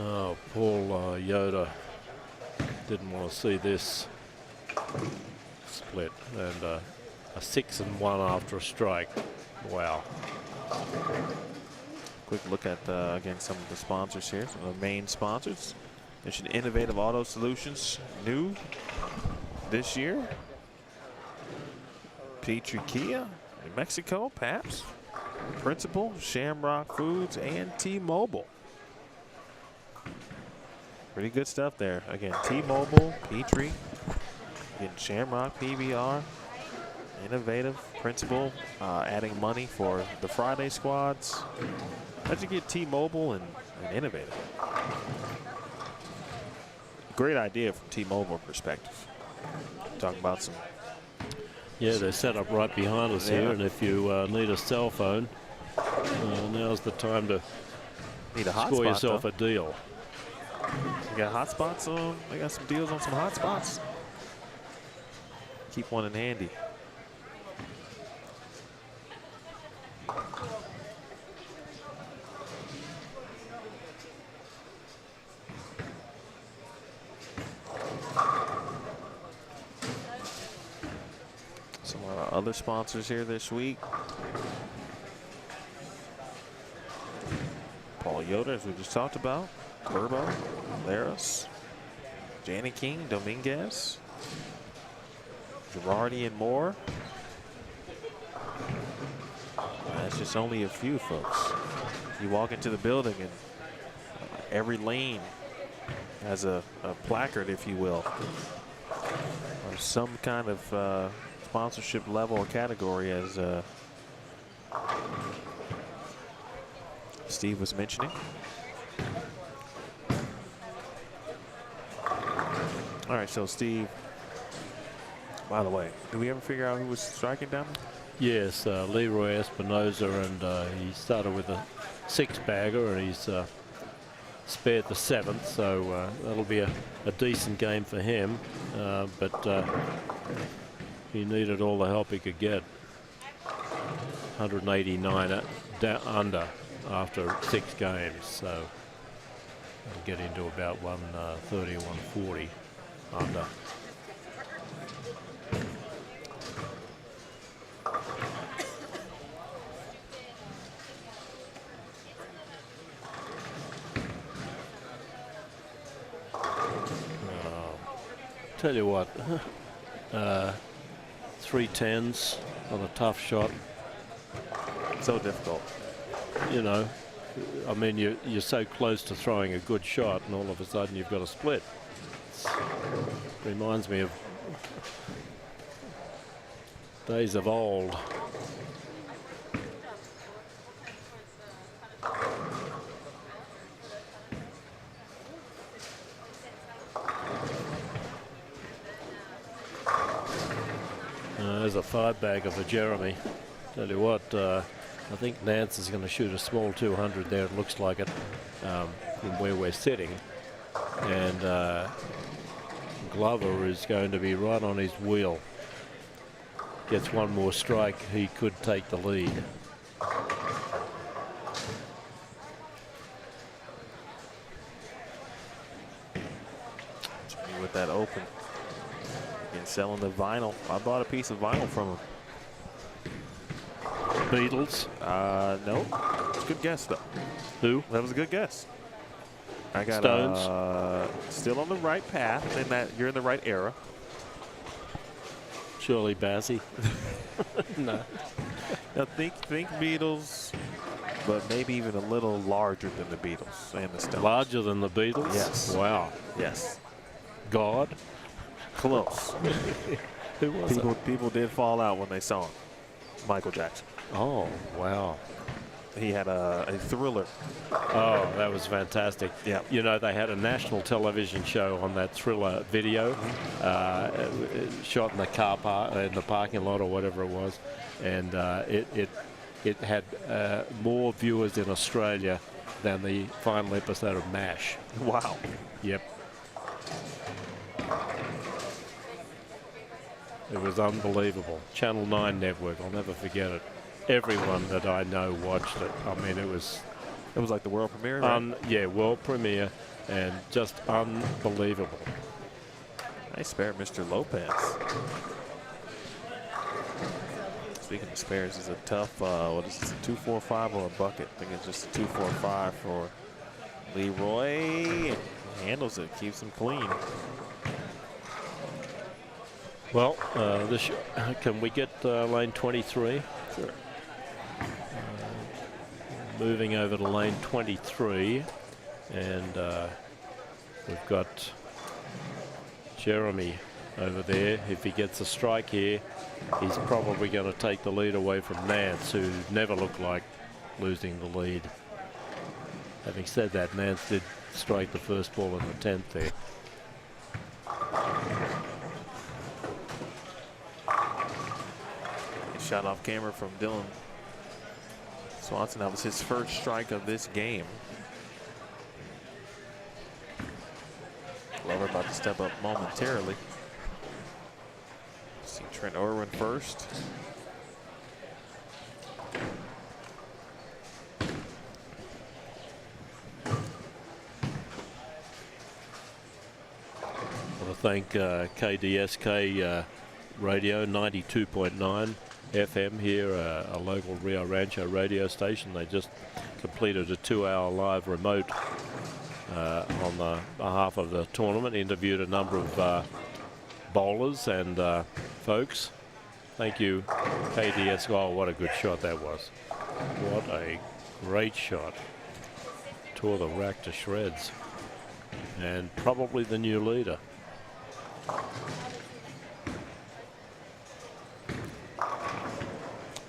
Oh, Paul Yoda didn't want to see this split, and a 6 and 1 after a strike. Wow. Quick look at, again, some of the sponsors here, some of the main sponsors. There's Innovative Auto Solutions, new this year. Petrie Kia, New Mexico, Paps, Principal, Shamrock Foods, and T-Mobile. Pretty good stuff there. Again, T-Mobile, Petrie, again, Shamrock, PBR, Innovative, Principal, adding money for the Friday squads. How'd you get T-Mobile and Innovative? Great idea from T-Mobile perspective. Talk about some. Yeah, they're set up right behind us here, and if you need a cell phone, now's the time to Need a hotspot, score yourself though. a deal. You got hotspots on? They got some deals on some hotspots. Keep one in handy. Some of our other sponsors here this week. Paul Yoder, as we just talked about. Turbo, Laris, Janny King, Dominguez, Girardi and Moore. That's just only a few, folks. You walk into the building and every lane has a placard, if you will, or some kind of sponsorship level or category, as Steve was mentioning. All right, so Steve, by the way, did we ever figure out who was striking down there? Yes, Leroy Espinoza, and he started with a 6-bagger, and he's spared the 7th, so that'll be a decent game for him. But he needed all the help he could get. 189 under after 6 games, so he'll get into about 130 or 140 under. Tell you what, 3 10s on a tough shot. So difficult. You know, I mean, you're so close to throwing a good shot, and all of a sudden you've got a split. Reminds me of days of old. There's a 5-bagger for Jeremy. Tell you what, I think Nance is going to shoot a small 200 there. It looks like it from where we're sitting. And Glover is going to be right on his wheel. Gets one more strike, he could take the lead. With that open. And selling the vinyl. I bought a piece of vinyl from him. Beatles? No. It's a good guess, though. Who? That was a good guess. I got Stones. Still on the right path, and that you're in the right era. Shirley Bassey. No. Now think Beatles, but maybe even a little larger than the Beatles and the Stones. Larger than the Beatles? Yes. Wow. Yes. God? Close. Who was it? People did fall out when they saw him. Michael Jackson. Oh, wow. He had a Thriller. Oh, that was fantastic. Yeah. You know, they had a national television show on that Thriller video, shot in the car park, in the parking lot or whatever it was, and it had more viewers in Australia than the final episode of MASH. Wow. Yep. It was unbelievable. Channel 9 network, I'll never forget it. Everyone that I know watched it. I mean, it was like the world premiere, right? Yeah, world premiere, and just unbelievable. Nice spare, Mr. Lopez. Speaking of spares, is a tough, what is this, a 245 or a bucket? I think it's just a 245 for Leroy. Handles it, keeps him clean. Well, can we get lane 23? Sure. Moving over to lane 23, and We've got Jeremy over there. If he gets a strike here, he's probably going to take the lead away from Nance, who never looked like losing the lead. Having said that, Nance did strike the first ball in the 10th there. Shot off camera from Dylan Swanson. That was his first strike of this game. Glover about to step up momentarily. See Trent Irwin first. I want to thank KDSK Radio 92.9 FM here, a local Rio Rancho radio station. They just completed a 2-hour live remote on the behalf of the tournament, interviewed a number of bowlers and folks. Thank you, KDS. Oh, what a good shot that was. What a great shot. Tore the rack to shreds. And probably the new leader.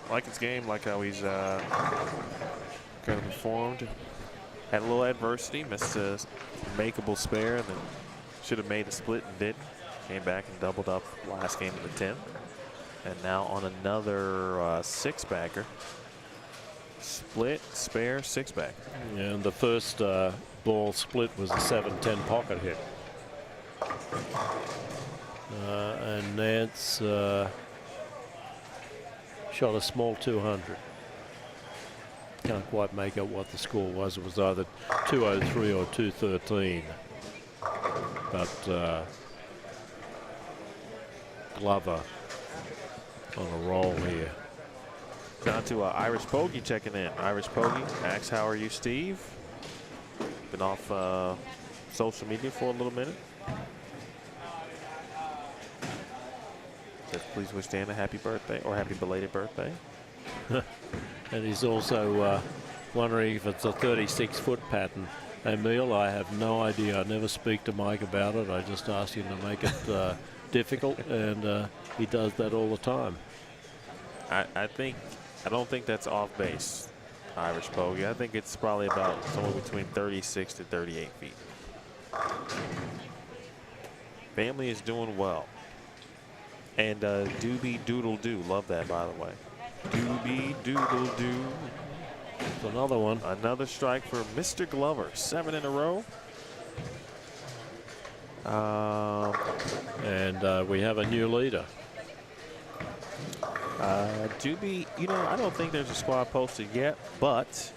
Like his game, like how he's kind of performed. Had a little adversity, missed a makeable spare, and then should have made a split and didn't. Came back and doubled up last game of the 10th. And now on another six-bagger. Split, spare, six-bagger. And the first ball split was a 7-10 pocket hit. And Nance shot a small 200. Can't quite make out what the score was. It was either 203 or 213. But Glover on a roll here. Down to Irish Pogge checking in. Irish Pogge asks, how are you, Steve? Been off social media for a little minute. Says, please wish Dan a happy birthday or happy belated birthday. And he's also wondering if it's a 36-foot pattern. Emil, I have no idea. I never speak to Mike about it. I just ask him to make it difficult, and he does that all the time. I don't think that's off base, Irish Pogge. I think it's probably about somewhere between 36 to 38 feet. Family is doing well. And Doobie Doodle Doo. Love that, by the way. Doobie Doodle Doo. It's another one. Another strike for Mr. Glover. 7 in a row. And we have a new leader. Doobie, you know, I don't think there's a squad posted yet, but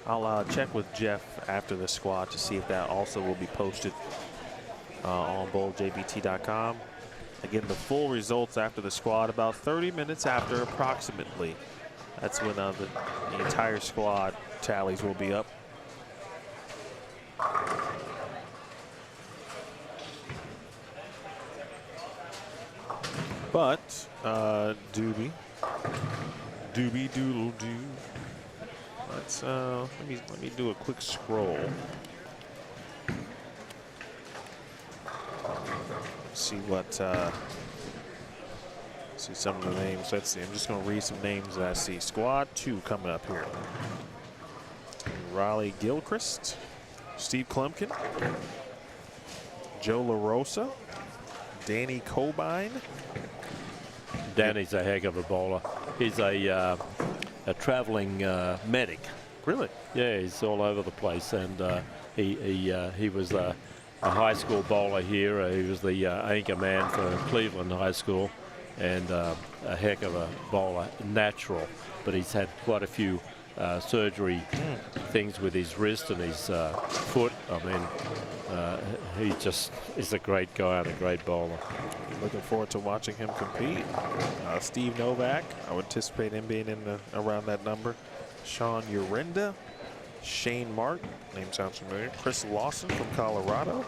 I'll check with Jeff after the squad to see if that also will be posted on bowljbt.com. Again, the full results after the squad about 30 minutes after approximately. That's when the entire squad tallies will be up. But Doobie Doodle Doo. Let's let me do a quick scroll. See what see some of the names. Let's see. I'm just going to read some names that I see. Squad 2 coming up here. Riley Gilchrist, Steve Klumpkin, Joe LaRosa, Danny Cobine. Danny's a heck of a bowler. He's a traveling medic. Really? Yeah, he's all over the place, and he was a high school bowler here. He was the anchor man for Cleveland High School, and a heck of a bowler, natural. But he's had quite a few surgery things with his wrist and his foot. I mean, he just is a great guy and a great bowler. Looking forward to watching him compete. Steve Novak, I would anticipate him being in around that number. Sean Urinda, Shane Martin, name sounds familiar. Chris Lawson from Colorado.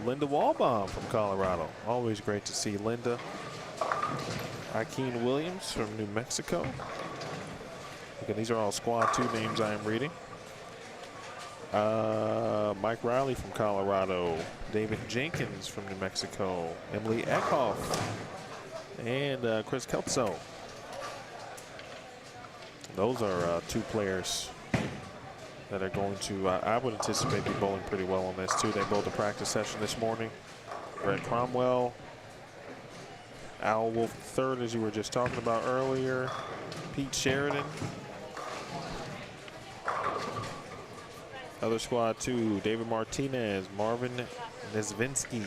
Linda Walbaum from Colorado. Always great to see Linda. Hakeem Williams from New Mexico. Again, these are all Squad 2 names I am reading. Mike Riley from Colorado, David Jenkins from New Mexico, Emily Eckhoff, and Chris Kelso. Those are 2 players that are going to, I would anticipate, be bowling pretty well on this too. They bowled a practice session this morning. Brett Cromwell, Al Wolf III, as you were just talking about earlier, Pete Sheridan. Other squad 2, David Martinez, Marvin Nesvinsky,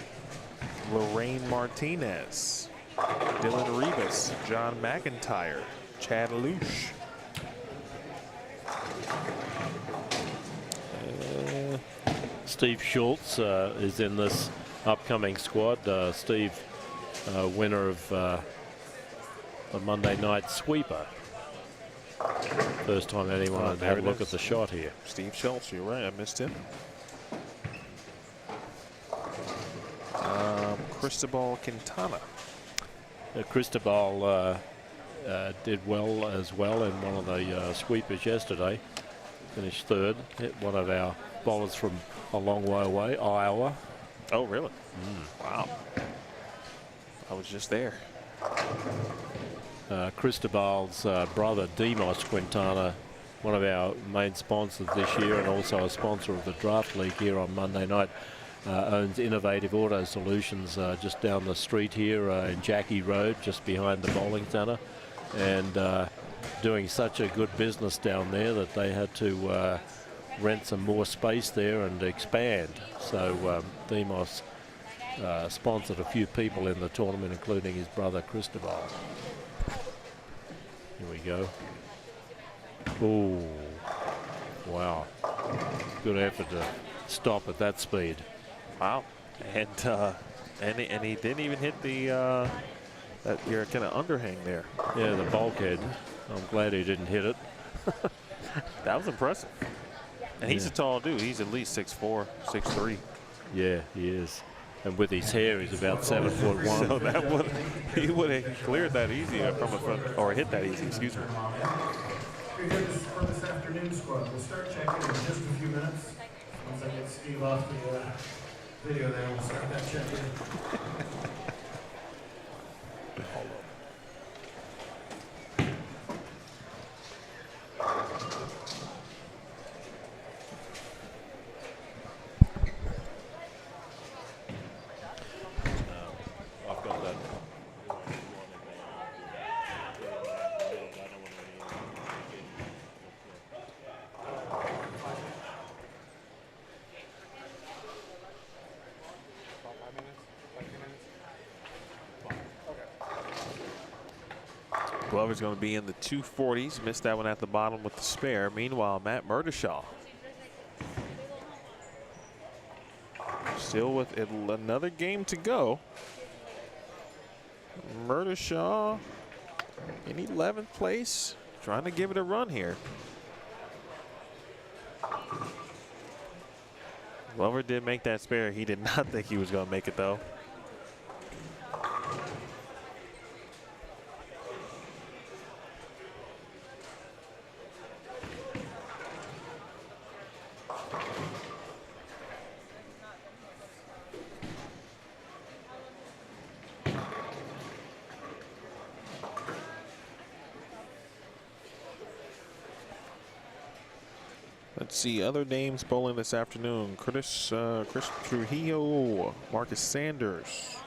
Lorraine Martinez, Dylan Rivas, John McIntyre, Chad Lush. Steve Schultz is in this upcoming squad. Steve, winner of the Monday night sweeper. First time anyone had a look at the shot here. Steve Schultz, you're right, I missed him. Cristobal Quintana. Cristobal did well as well in one of the sweepers yesterday. Finished 3rd. Hit one of our bowlers from a long way away, Iowa. Oh, really? Wow. I was just there. Cristobal's brother, Demos Quintana, one of our main sponsors this year and also a sponsor of the Draft League here on Monday night, owns Innovative Auto Solutions just down the street here in Jackie Road, just behind the bowling centre, and doing such a good business down there that they had to rent some more space there and expand. So Demos sponsored a few people in the tournament, including his brother Cristobal. Here we go. Oh, wow. Good effort to stop at that speed. Wow. And he didn't even hit the that your kind of underhang there. Yeah, the bulkhead. I'm glad he didn't hit it. That was impressive. And he's a tall dude. He's at least 6'4", 6'3". Yeah, he is. And with his hair, he's about 7'1". So that would, he would have cleared that easy from a front, or hit that easy, excuse me. For this afternoon squad, we'll start checking in just a few minutes. Once I get Steve off the video there, we'll start that check-in. I've got that. Glover's going to be in the 240s. Missed that one at the bottom with the spare. Meanwhile, Matt Murdishaw still with another game to go. Murdishaw in 11th place, trying to give it a run here. Glover did make that spare. He did not think he was going to make it, though. Let's see other names bowling this afternoon. Chris Trujillo, Marcus Sanders,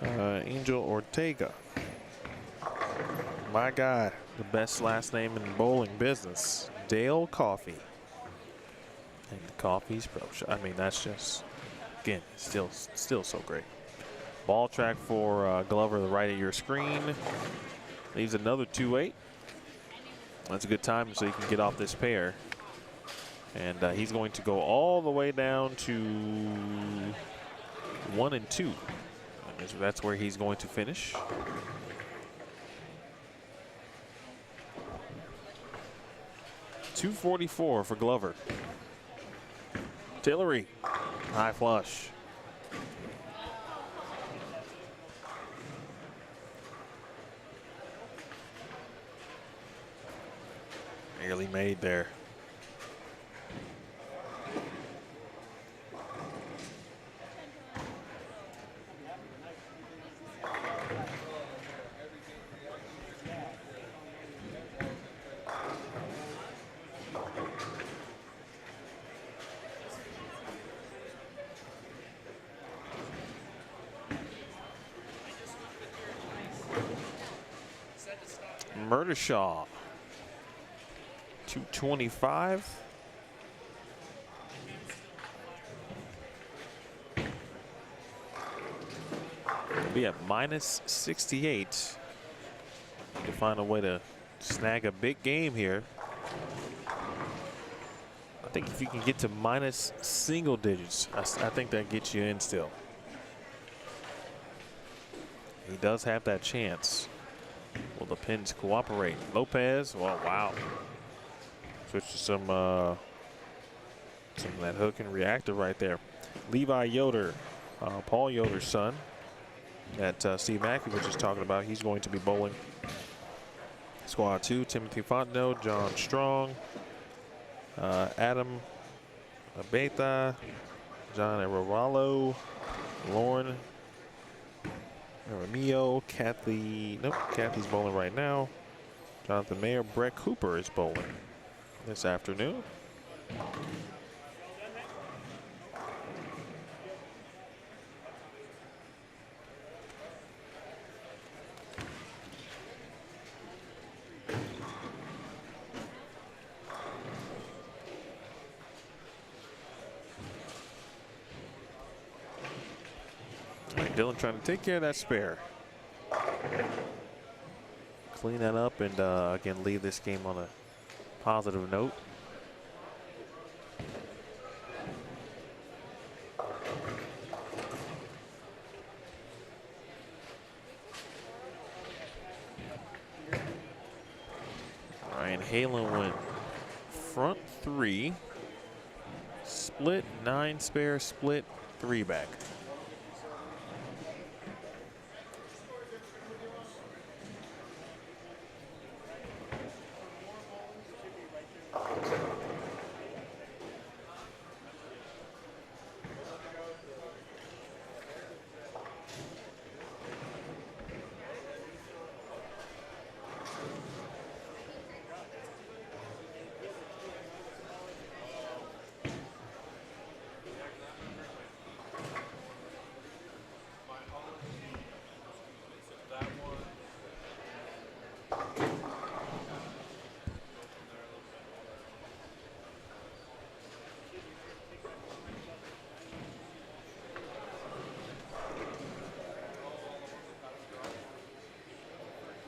Angel Ortega. My guy, the best last name in the bowling business, Dale Coffey. And the Coffey's Pro Shop. I mean, that's just, again, still so great. Ball track for Glover, the right of your screen. Leaves another 2-8. That's a good time so you can get off this pair. And he's going to go all the way down to 1 and 2. That's where he's going to finish. .244 for Glover. Tillery, high flush. Nearly made there. Murdershaw. 225. He'll be at minus 68 to find a way to snag a big game here. I think if you can get to minus single digits, I think that gets you in still. He does have that chance. Will the pins cooperate? Lopez, well, wow. Switch to some of that hook and reactor right there. Levi Yoder, Paul Yoder's son, that Steve Mackey was just talking about. He's going to be bowling. Squad 2, Timothy Fontenot, John Strong, Adam Abeta, John Arevalo, Lauren Aramillo, Kathy's bowling right now. Jonathan Mayer, Brett Cooper is bowling this afternoon. Dylan trying to take care of that spare. Clean that up and again leave this game on a positive note. Ryan Halen went front 3, split 9 spare, split 3 back.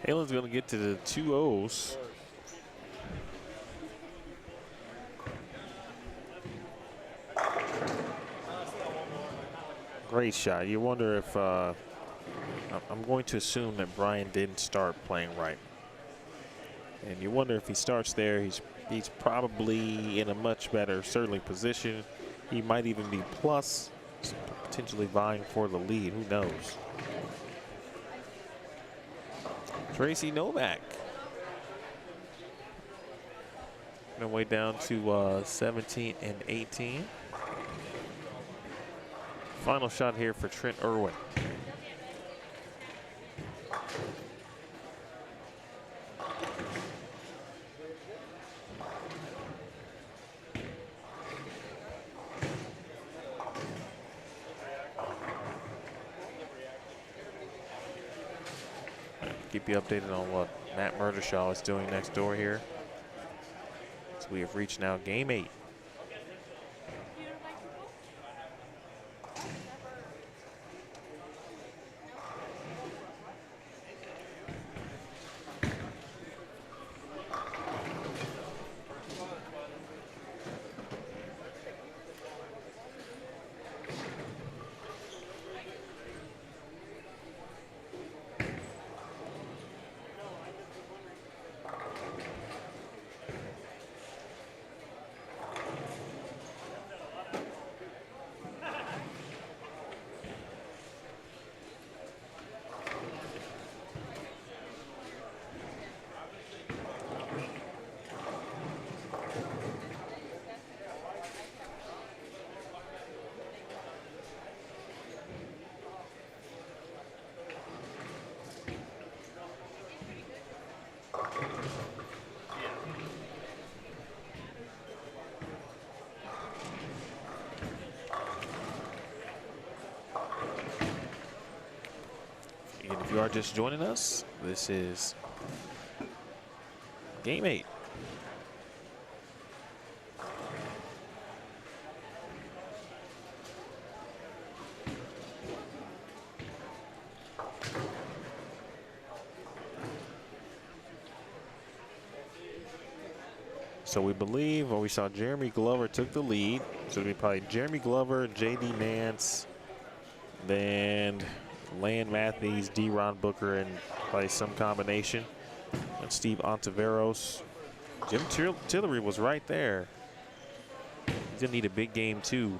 Halen's going to get to the 2 O's. Great shot. You wonder if I'm going to assume that Brian didn't start playing right. And you wonder if he starts there, he's probably in a much better, certainly position. He might even be plus, potentially vying for the lead. Who knows? Tracy Novak. Gonna way down to 17 and 18. Final shot here for Trent Irwin. Keep you updated on what Matt Murdershaw is doing next door here. So we have reached now game 8. If you are just joining us, this is Game 8. So we believe, or we saw Jeremy Glover took the lead. So it'll be probably Jeremy Glover, J.D. Nance, then Land Matthews, D. Ron Booker, and probably some combination. And Steve Ontiveros. Jim Tillery was right there. He's gonna need a big game too.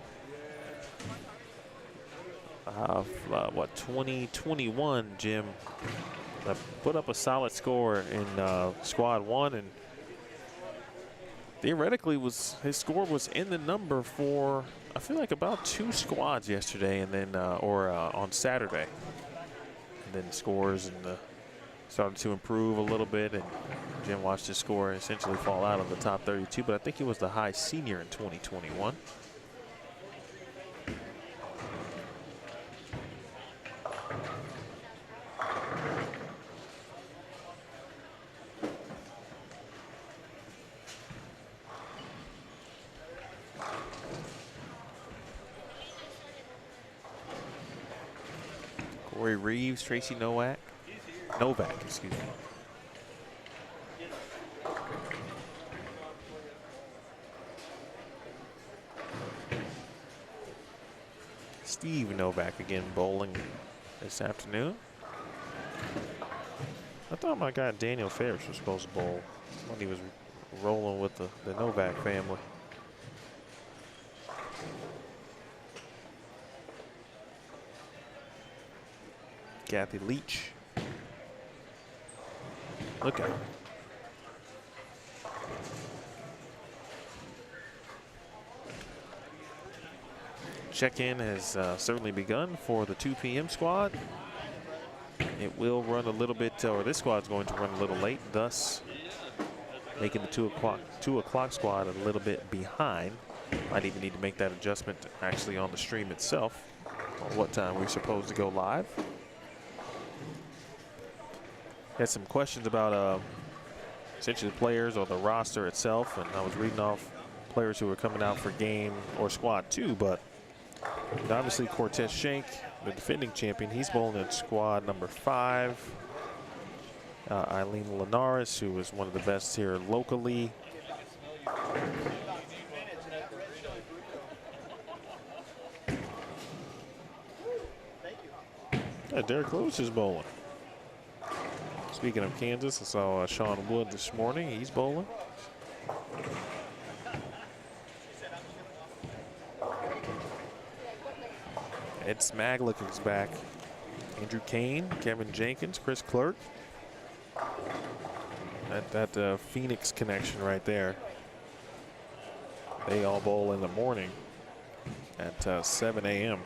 What, 2021, Jim put up a solid score in squad 1, and theoretically his score was in the number for, I feel like, about 2 squads yesterday, and then on Saturday, and then scores and started to improve a little bit, and Jim watched his score essentially fall out of the top 32, but I think he was the high senior in 2021. Corey Reeves, Tracy Novak, excuse me. Steve Novak again bowling this afternoon. I thought my guy Daniel Ferris was supposed to bowl when he was rolling with the Novak family. Kathy Leach. Look at her. Check-in has certainly begun for the 2 p.m. squad. It will run a little bit, or this squad's going to run a little late, thus making the 2 o'clock squad a little bit behind. Might even need to make that adjustment actually on the stream itself on what time we're supposed to go live. Had some questions about essentially the players or the roster itself, and I was reading off players who were coming out for game or squad 2, but obviously Cortez Shank, the defending champion, he's bowling in squad number 5. Eileen Linares, who is one of the best here locally. Derek Lewis is bowling. Speaking of Kansas, I saw Sean Wood this morning. He's bowling. Ed Smaglik is back. Andrew Kane, Kevin Jenkins, Chris Clerk. That Phoenix connection right there. They all bowl in the morning at 7 a.m.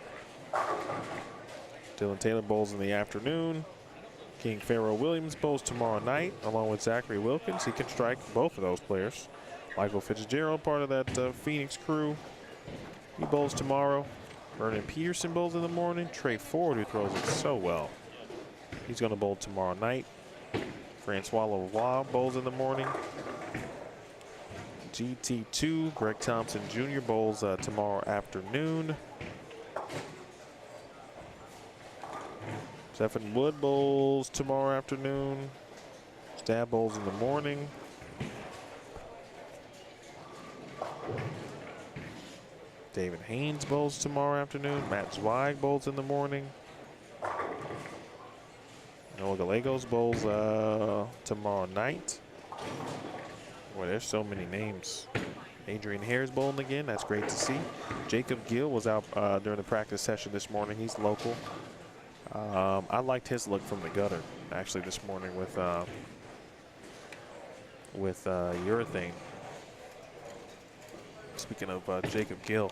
Dylan Taylor bowls in the afternoon. King Pharaoh Williams bowls tomorrow night along with Zachary Wilkins. He can strike both of those players. Michael Fitzgerald, part of that Phoenix crew. He bowls tomorrow. Vernon Peterson bowls in the morning. Trey Ford, who throws it so well, he's going to bowl tomorrow night. Francois Lavoie bowls in the morning. GT2, Greg Thompson Jr. bowls tomorrow afternoon. Stephen Wood bowls tomorrow afternoon. Stab bowls in the morning. David Haynes bowls tomorrow afternoon. Matt Zweig bowls in the morning. Noah Gallegos bowls tomorrow night. Boy, there's so many names. Adrian Hare's bowling again. That's great to see. Jacob Gill was out during the practice session this morning. He's local. I liked his look from the gutter actually this morning with Urethane. Speaking of Jacob Gill.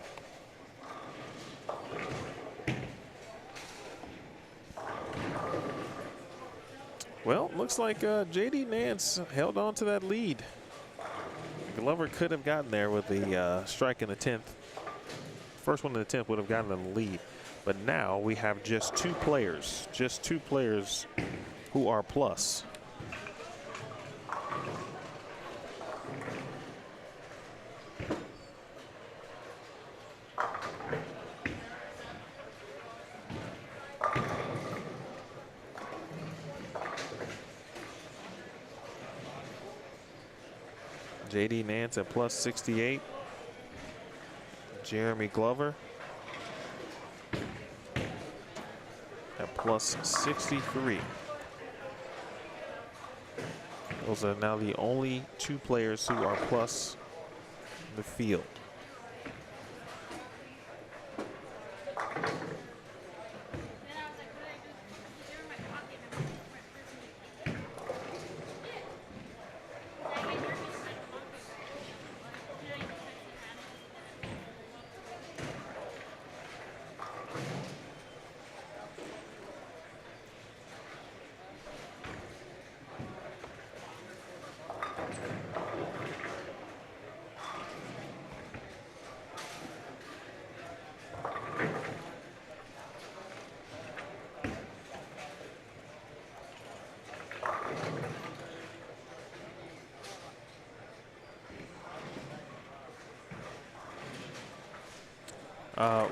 Well, looks like J.D. Nance held on to that lead. Glover could have gotten there with the strike in the 10th. First one in the 10th would have gotten the lead. But now we have just two players who are plus. JD Nance at plus 68. Jeremy Glover at plus 63. Those are now the only two players who are plus the field.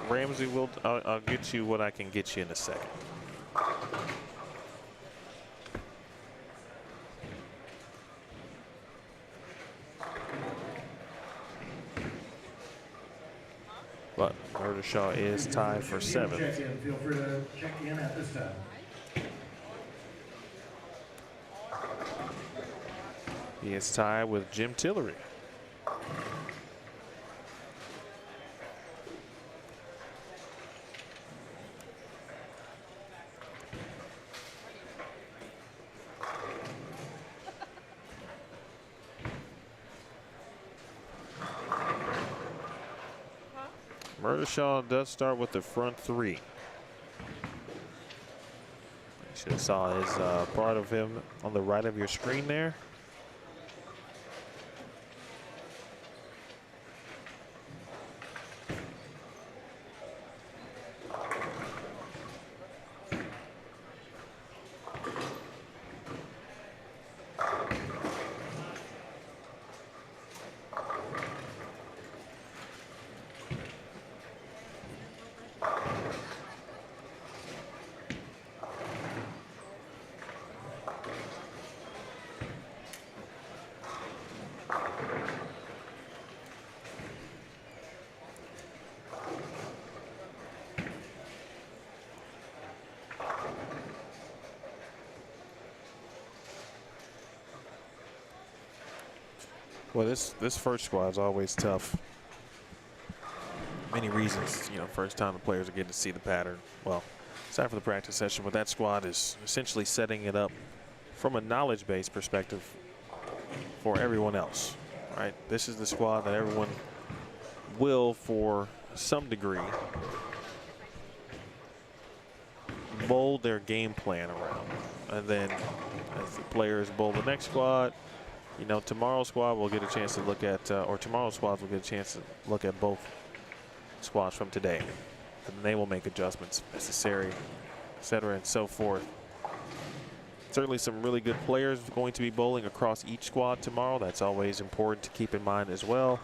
Ramsey, I'll get you what I can get you in a second. But Murdershaw is tied for 7th. Feel free to check in at this time. He is tied with Jim Tillery. Murdershaw does start with the front 3. You should have saw his part of him on the right of your screen there. Well, this first squad is always tough. Many reasons, you know, first time the players are getting to see the pattern. Well, aside for the practice session, but that squad is essentially setting it up from a knowledge-based perspective for everyone else, right? This is the squad that everyone will, for some degree, mold their game plan around. And then as the players bowl the next squad, you know, tomorrow's squad will get a chance to look at, or tomorrow's squads will get a chance to look at both squads from today. And they will make adjustments necessary, et cetera, and so forth. Certainly some really good players going to be bowling across each squad tomorrow. That's always important to keep in mind as well.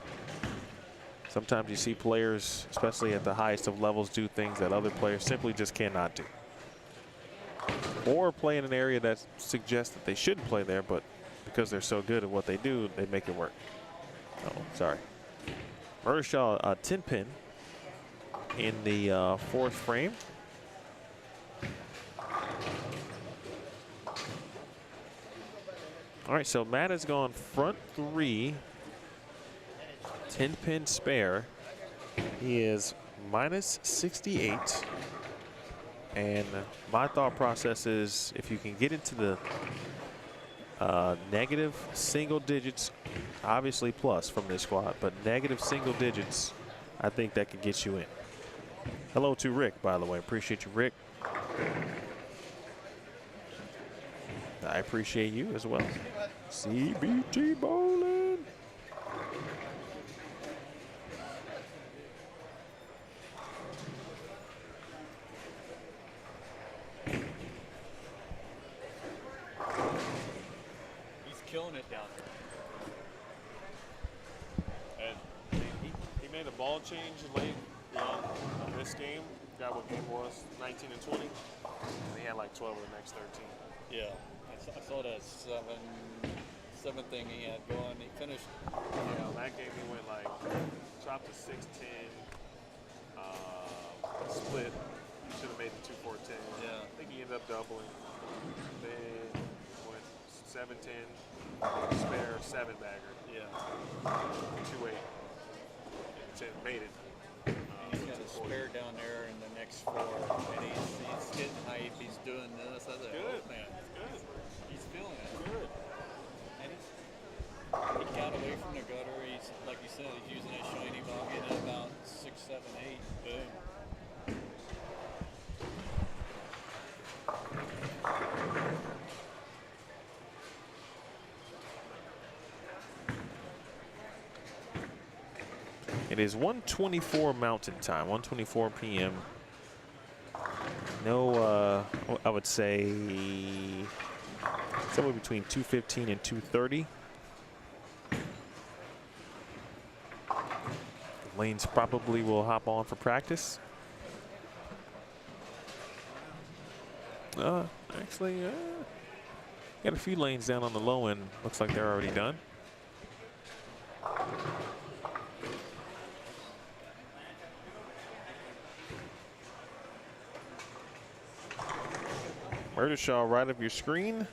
Sometimes you see players, especially at the highest of levels, do things that other players simply just cannot do. Or play in an area that suggests that they shouldn't play there, but because they're so good at what they do, they make it work. Oh, sorry. Murdershaw, 10-pin in the 4th frame. All right, so Matt has gone front 3, 10-pin spare. He is minus 68. And my thought process is if you can get into the negative single digits, obviously plus from this squad, but negative single digits, I think that could get you in. Hello to Rick, by the way. Appreciate you, Rick. I appreciate you as well. CBT bowling. Killing it down there. And he made a ball change late in this game. Got what game was, 19 and 20. And he had like 12 of the next 13. Yeah, I saw that 7th thing he had going. He finished. Yeah, that game he went like chopped to 6-10, split. Should have made it 2-4-10. Yeah. I think he ended up doubling. Then went 7-10, spare 7-bagger. Yeah. 2-8. Made it. He's got a spare down there in the next 4, and he's getting hype. He's doing this. I said, Good. oh, man, Good. he's feeling it. Good. And he got away from the gutter. He's, like you said, he's using his shiny ball, getting about 6, 7, 8. Boom. It is 1:24 Mountain Time, 1:24 p.m. No, I would say somewhere between 2:15 and 2:30. Lanes probably will hop on for practice. Actually, got a few lanes down on the low end. Looks like they're already done. Murdershaw right of your screen.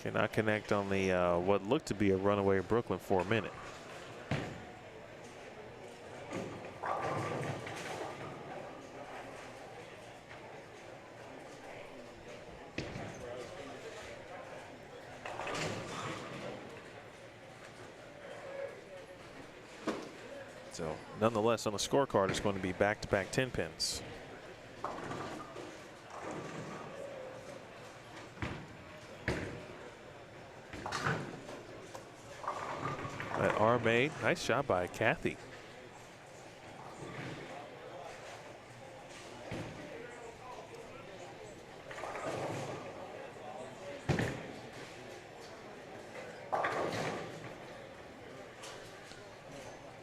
Cannot connect on the what looked to be a runaway Brooklyn for a minute. So nonetheless, on the scorecard, it's going to be back-to-back 10 pins. That are made. Nice shot by Kathy.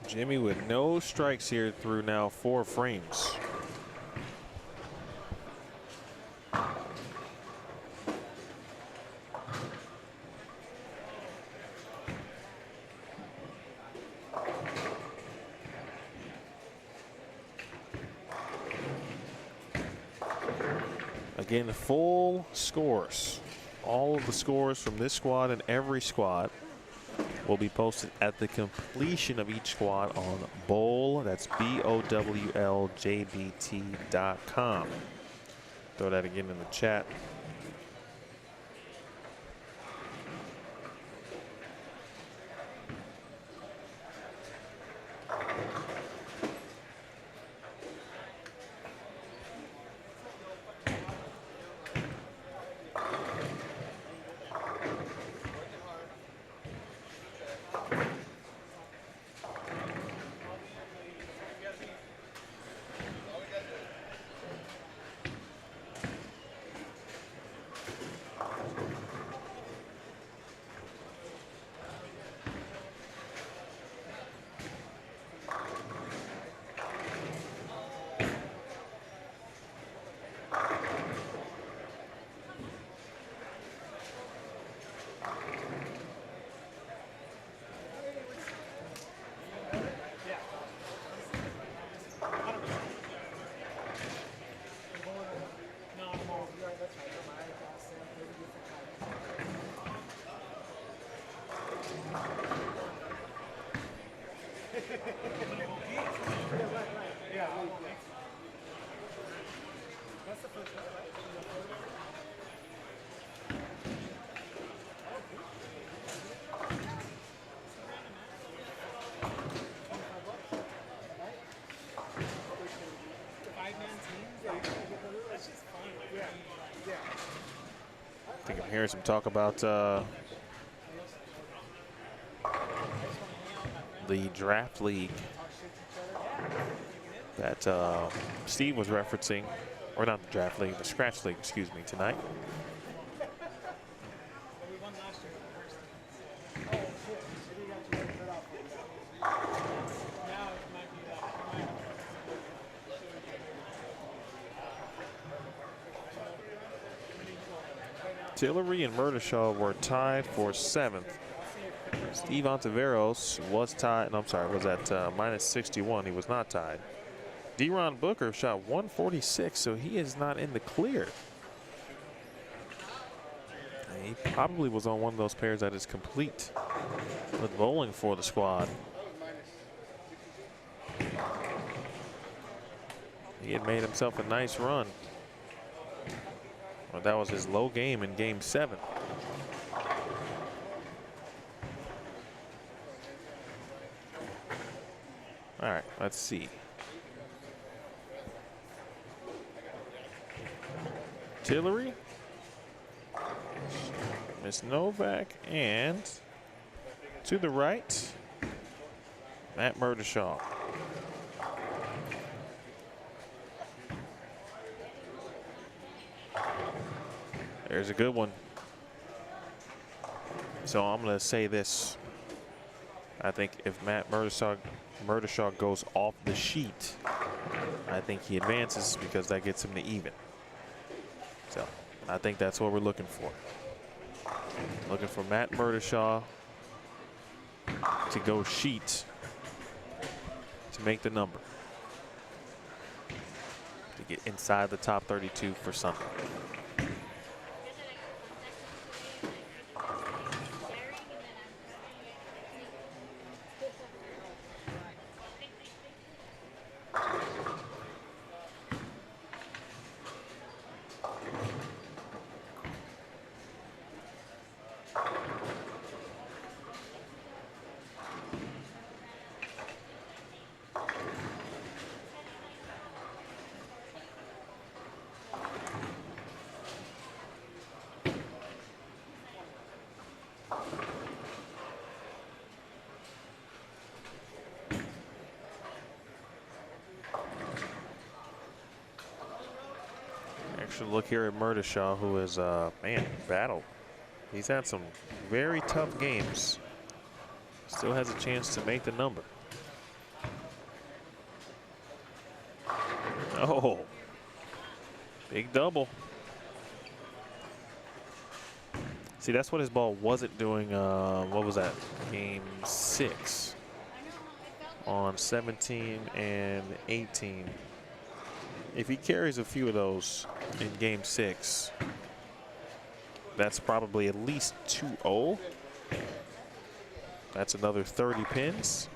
Jimmy with no strikes here through now 4 frames. Again, the full scores. All of the scores from this squad and every squad will be posted at the completion of each squad on Bowl. That's BOWLJBT.com. Throw that again in the chat. I think I'm hearing some talk about the draft league that Steve was referencing, or not the draft league, the scratch league, excuse me, tonight. Tillery and Murdashaw were tied for 7th. Steve Ontiveros was tied, no, I'm sorry, was at minus 61. He was not tied. D-Ron Booker shot 146, so he is not in the clear. He probably was on one of those pairs that is complete with bowling for the squad. He had made himself a nice run. Well, that was his low game in game 7. All right, let's see. Tillery, Miss Novak, and to the right, Matt Murdashaw. There's a good one. So I'm going to say this. I think if Matt Murdashaw goes off the sheet, I think he advances because that gets him to even. So I think that's what we're looking for. Looking for Matt Murdashaw to go sheet to make the number. To get inside the top 32 for Sunday. Look here at Murdashaw, who is, man, battle. He's had some very tough games. Still has a chance to make the number. Oh, big double. See, that's what his ball wasn't doing. What was that? Game 6 on 17 and 18. If he carries a few of those in game 6, that's probably at least 2-0. That's another 30 pins.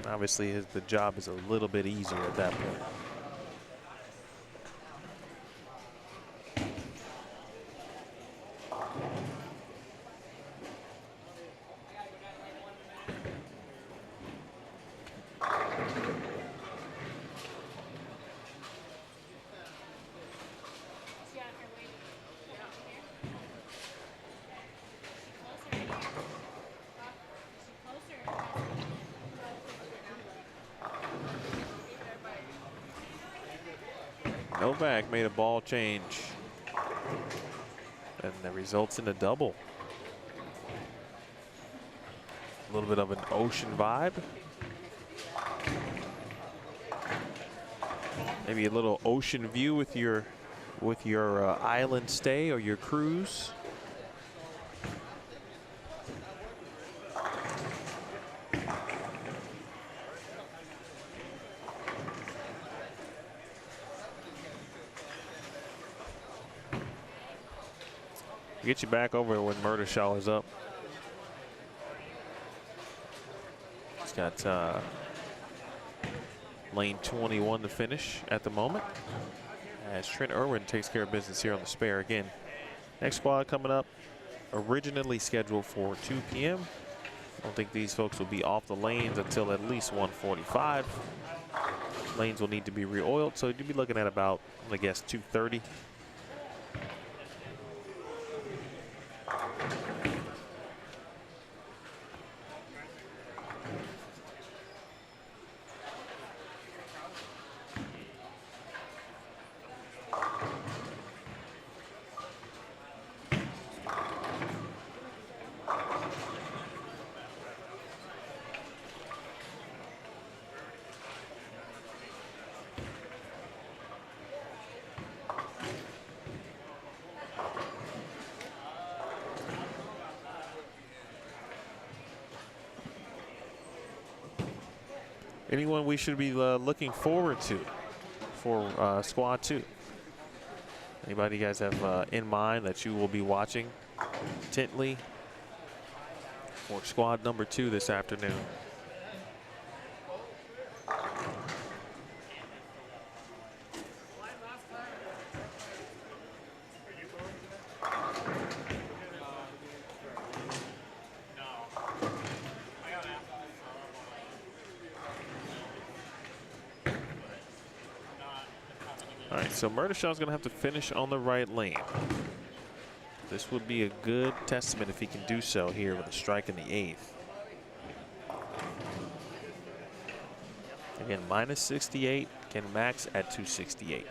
Obviously, the job is a little bit easier at that point. Novak made a ball change, and that results in a double. A little bit of an ocean vibe. Maybe a little ocean view with your island stay or your cruise. Get you back over when Murdashaw is up. He's got lane 21 to finish at the moment, as Trent Irwin takes care of business here on the spare again. Next squad coming up, originally scheduled for 2 p.m. I don't think these folks will be off the lanes until at least 1:45. Lanes will need to be re-oiled, so you'll be looking at about, I guess, 2:30. Anyone we should be looking forward to for squad 2? Anybody you guys have in mind that you will be watching intently for squad number 2 this afternoon? All right, so Murdershaw's going to have to finish on the right lane. This would be a good testament if he can do so here with a strike in the 8th. Again, minus 68, can max at 268.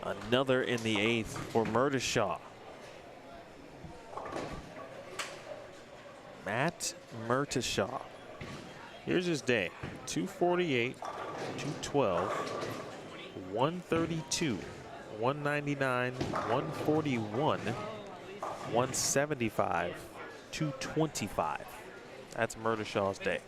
Another in the 8th for Murdershaw. Matt Murtashaw. Here's his day: 248, 212, 132, 199, 141, 175, 225. That's Murdershaw's day.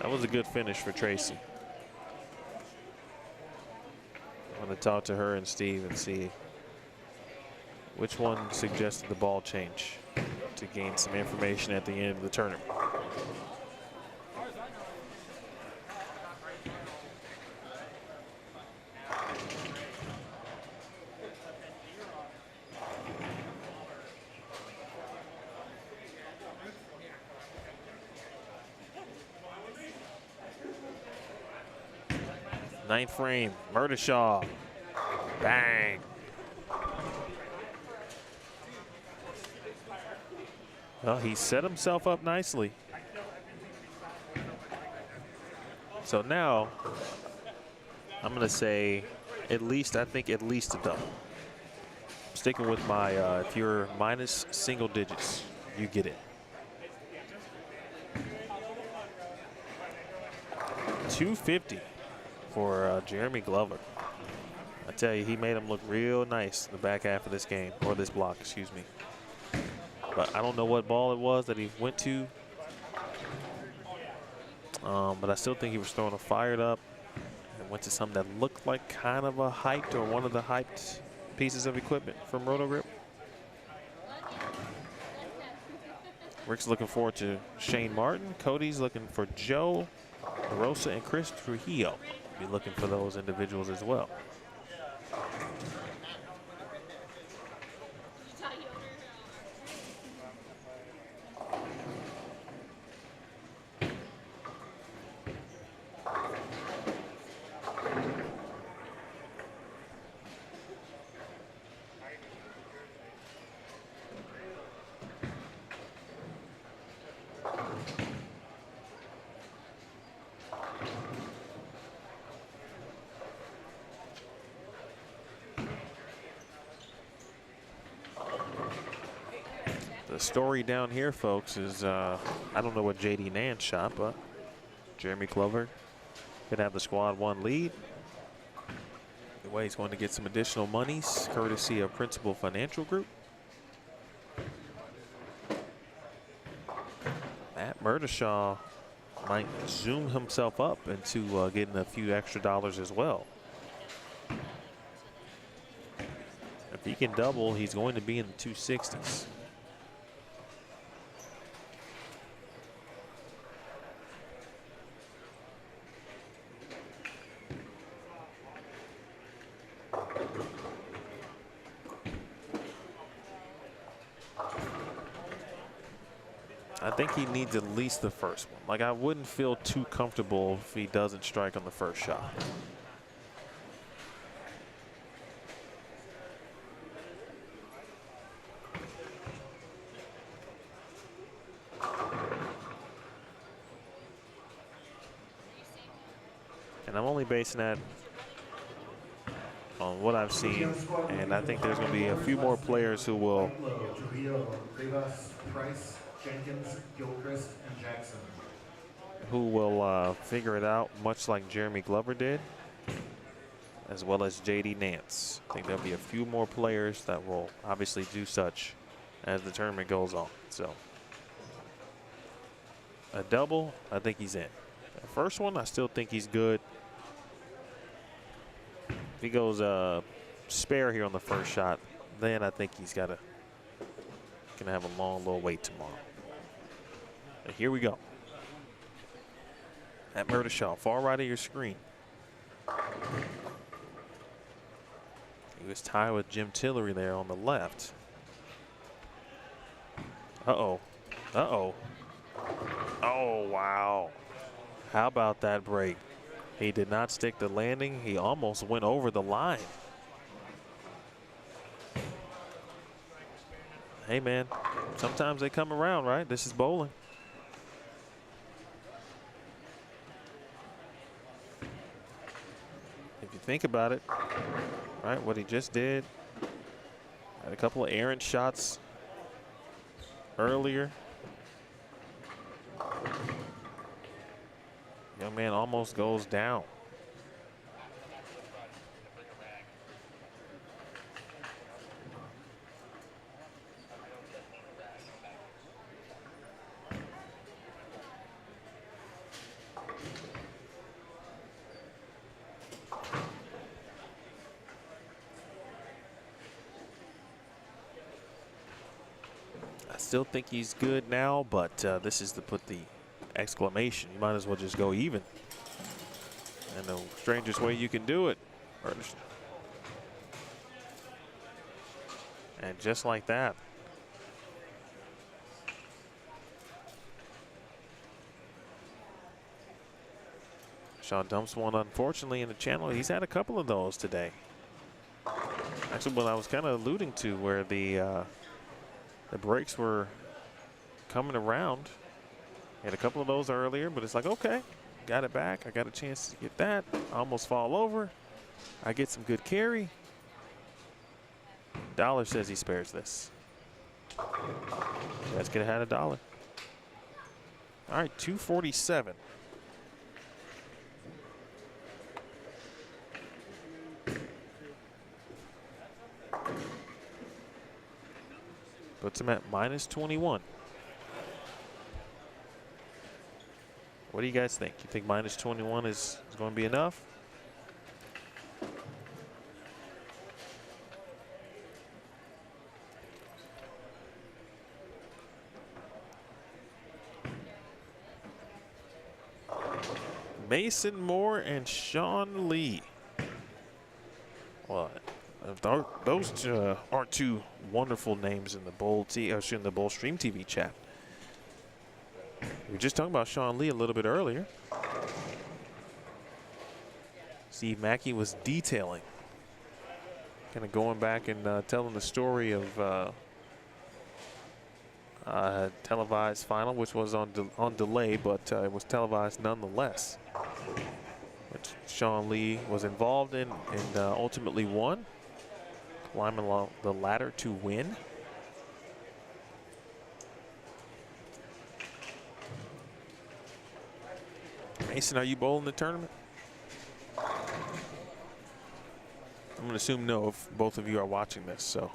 That was a good finish for Tracy. I'm going to talk to her and Steve and see which one suggested the ball change to gain some information at the end of the tournament. Ninth frame, Murdershaw, bang. Well, he set himself up nicely. So now, I'm gonna say at least, I think at least a double. Sticking with my, if you're minus single digits, you get it. 250. For Jeremy Glover. I tell you, he made him look real nice in the back half of this game, or this block, excuse me. But I don't know what ball it was that he went to. But I still think he was throwing a fired up and went to something that looked like kind of a hyped, or one of the hyped pieces of equipment from Roto-Grip. Rick's looking forward to Shane Martin. Cody's looking for Joe Rosa and Chris Trujillo. Be looking for those individuals as well. The story down here, folks, is I don't know what JD Nance shot, but Jeremy Glover could have the squad 1 lead. The way he's going to get some additional monies courtesy of Principal Financial Group. Matt Murdershaw might zoom himself up into getting a few extra dollars as well. If he can double, he's going to be in the 260s. I think he needs at least the first one. Like, I wouldn't feel too comfortable if he doesn't strike on the first shot. And I'm only basing that on what I've seen, and I think there's going to be a few more players who will Rivas, Price, Jenkins, Gilchrist, and Jackson. Figure it out, much like Jeremy Glover did, as well as J.D. Nance. I think there'll be a few more players that will obviously do such as the tournament goes on. So a double, I think he's in. The first one, I still think he's good. If he goes spare here on the first shot, then I think he's gonna have a long little wait tomorrow. And here we go. At Murdershaw, far right of your screen. He was tied with Jim Tillery there on the left. Uh-oh. Uh-oh. Oh, wow. How about that break? He did not stick the landing. He almost went over the line. Hey, man, sometimes they come around, right? This is bowling. If you think about it, right, what he just did, had a couple of errant shots earlier. Young man almost goes down. I still think he's good now, but this is to put the exclamation. You might as well just go even. And the strangest way you can do it. And just like that. Shaw dumps one, unfortunately, in the channel. He's had a couple of those today. Actually, what I was kind of alluding to, where the breaks were coming around. Had a couple of those earlier, but it's like, okay, got it back. I got a chance to get that. I almost fall over. I get some good carry. Dollar says he spares this. Let's get ahead of $1. All right, 247. Puts him at -21. What do you guys think? You think -21 is going to be enough? Mason Moore and Sean Lee. Well, those aren't two wonderful names in the Bowl in the Bowl Stream TV chat. We were just talking about Sean Lee a little bit earlier. Steve Mackey was detailing, kind of going back and telling the story of televised final, which was on delay, but it was televised nonetheless. Which Sean Lee was involved in and ultimately won, climbing along the ladder to win. Mason, are you bowling the tournament? I'm going to assume no if both of you are watching this, so.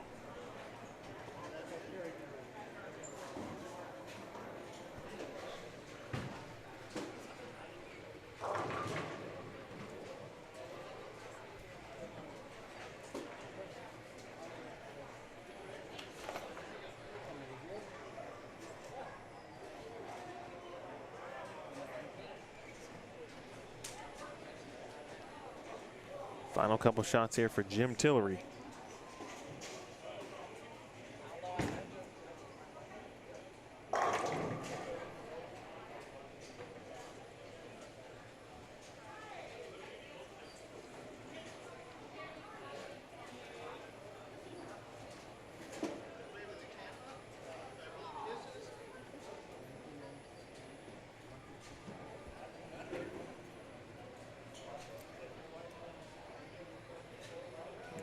Final couple shots here for Jim Tillery.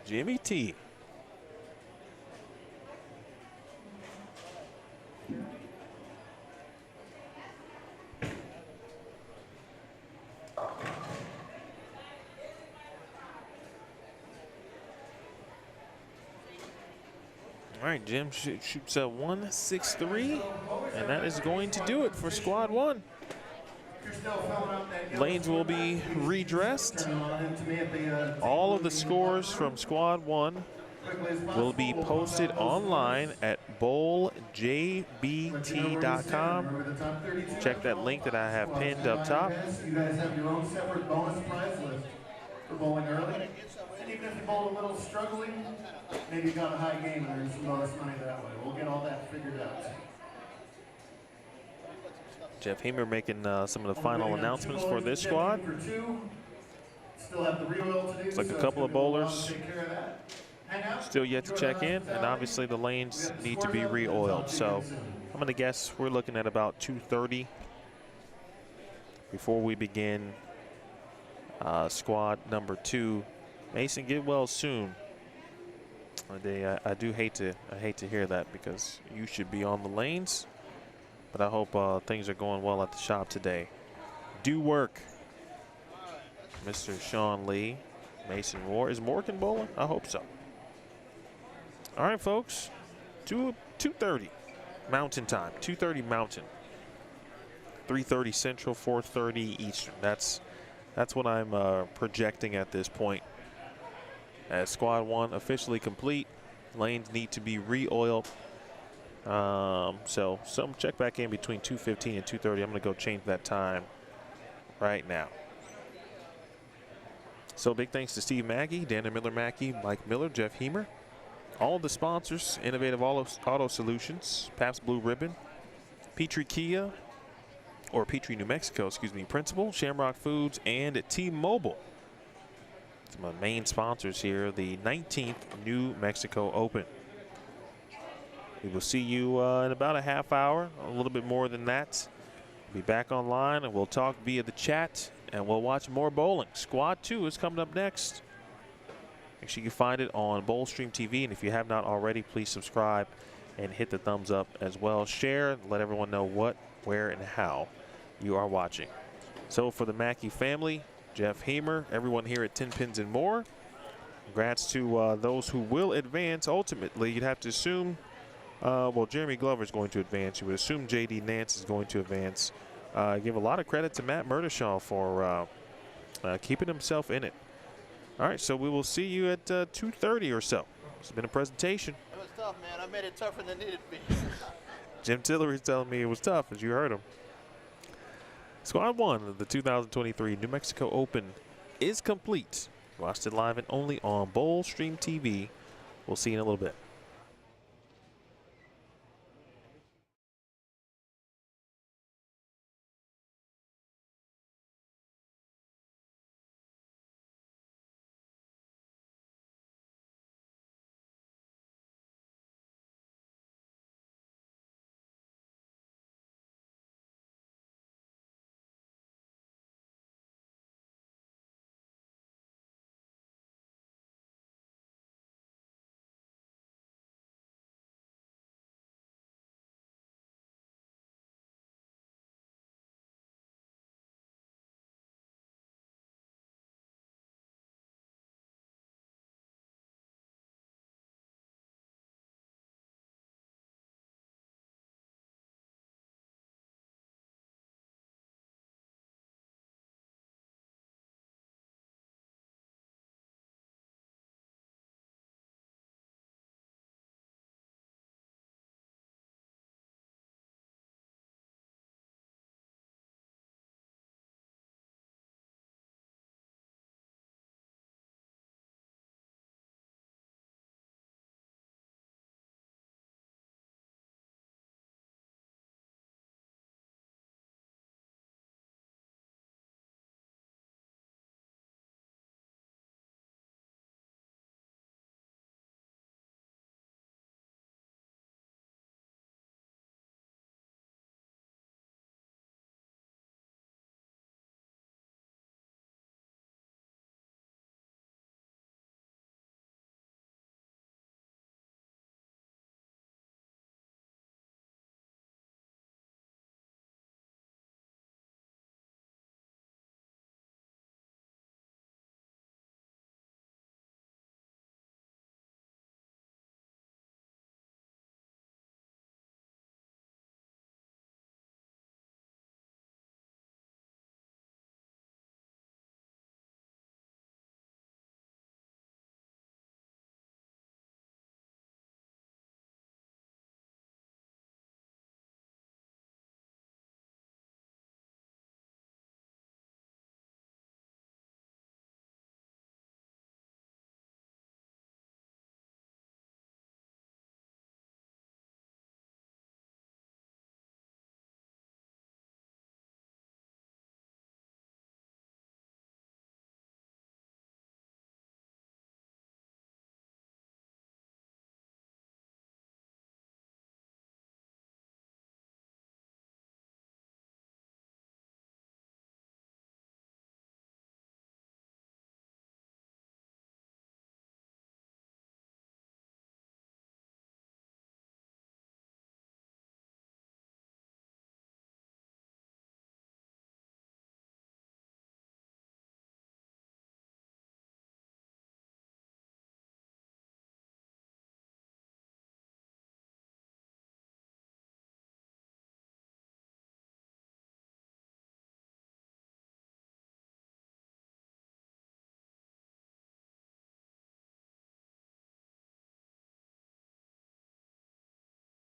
Jimmy T. All right, Jim shoots a 163, and that is going to do it for Squad 1. Lanes will be redressed. All of the scores from Squad 1 will be posted online at bowljbt.com. Check that link that I have pinned up top. You guys have your own separate bonus prize list for bowling early. And even if you bowl a little struggling, maybe you got a high game and earned some bonus money that way. We'll get all that figured out. Jeff Hemer making some of the final announcements for this squad. Looks like a couple of bowlers still yet to check in, and obviously the lanes need to be re-oiled. So I'm going to guess we're looking at about 2:30 before we begin squad number 2. Mason, get well soon. I do hate to hear that, because you should be on the lanes. But I hope things are going well at the shop today. Do work, Mr. Sean Lee. Mason Moore. Is Morgan bowling? I hope so. All right, folks. 2:30 Mountain time. 2:30 Mountain. 3:30 Central. 4:30 Eastern. That's what I'm projecting at this point. As Squad 1 officially complete, lanes need to be re-oiled. So some check back in between 2:15 and 2:30. I'm going to go change that time right now. So big thanks to Steve Mackey, Dana Miller Mackey, Mike Miller, Jeff Hemer, all of the sponsors: Innovative Auto Solutions, Pabst Blue Ribbon, Petrie Kia, or Petrie New Mexico, excuse me, Principal, Shamrock Foods, and T-Mobile. Some of my main sponsors here, the 19th New Mexico Open. We will see you in about a half hour, a little bit more than that. We'll be back online, and we'll talk via the chat, and we'll watch more bowling. Squad 2 is coming up next. Make sure you find it on Bowlstream TV, and if you have not already, please subscribe and hit the thumbs up as well. Share, let everyone know what, where, and how you are watching. So for the Mackey family, Jeff Hemer, everyone here at Tenpins and More, congrats to those who will advance. Ultimately, you'd have to assume well, Jeremy Glover is going to advance. You would assume J.D. Nance is going to advance. Give a lot of credit to Matt Murdishaw for keeping himself in it. All right, so we will see you at 2:30 or so. It's been a presentation. It was tough, man. I made it tougher than it needed to be. Jim Tillery's telling me it was tough, as you heard him. Squad 1 of the 2023 New Mexico Open is complete. Watched it live and only on Bowlstream TV. We'll see you in a little bit.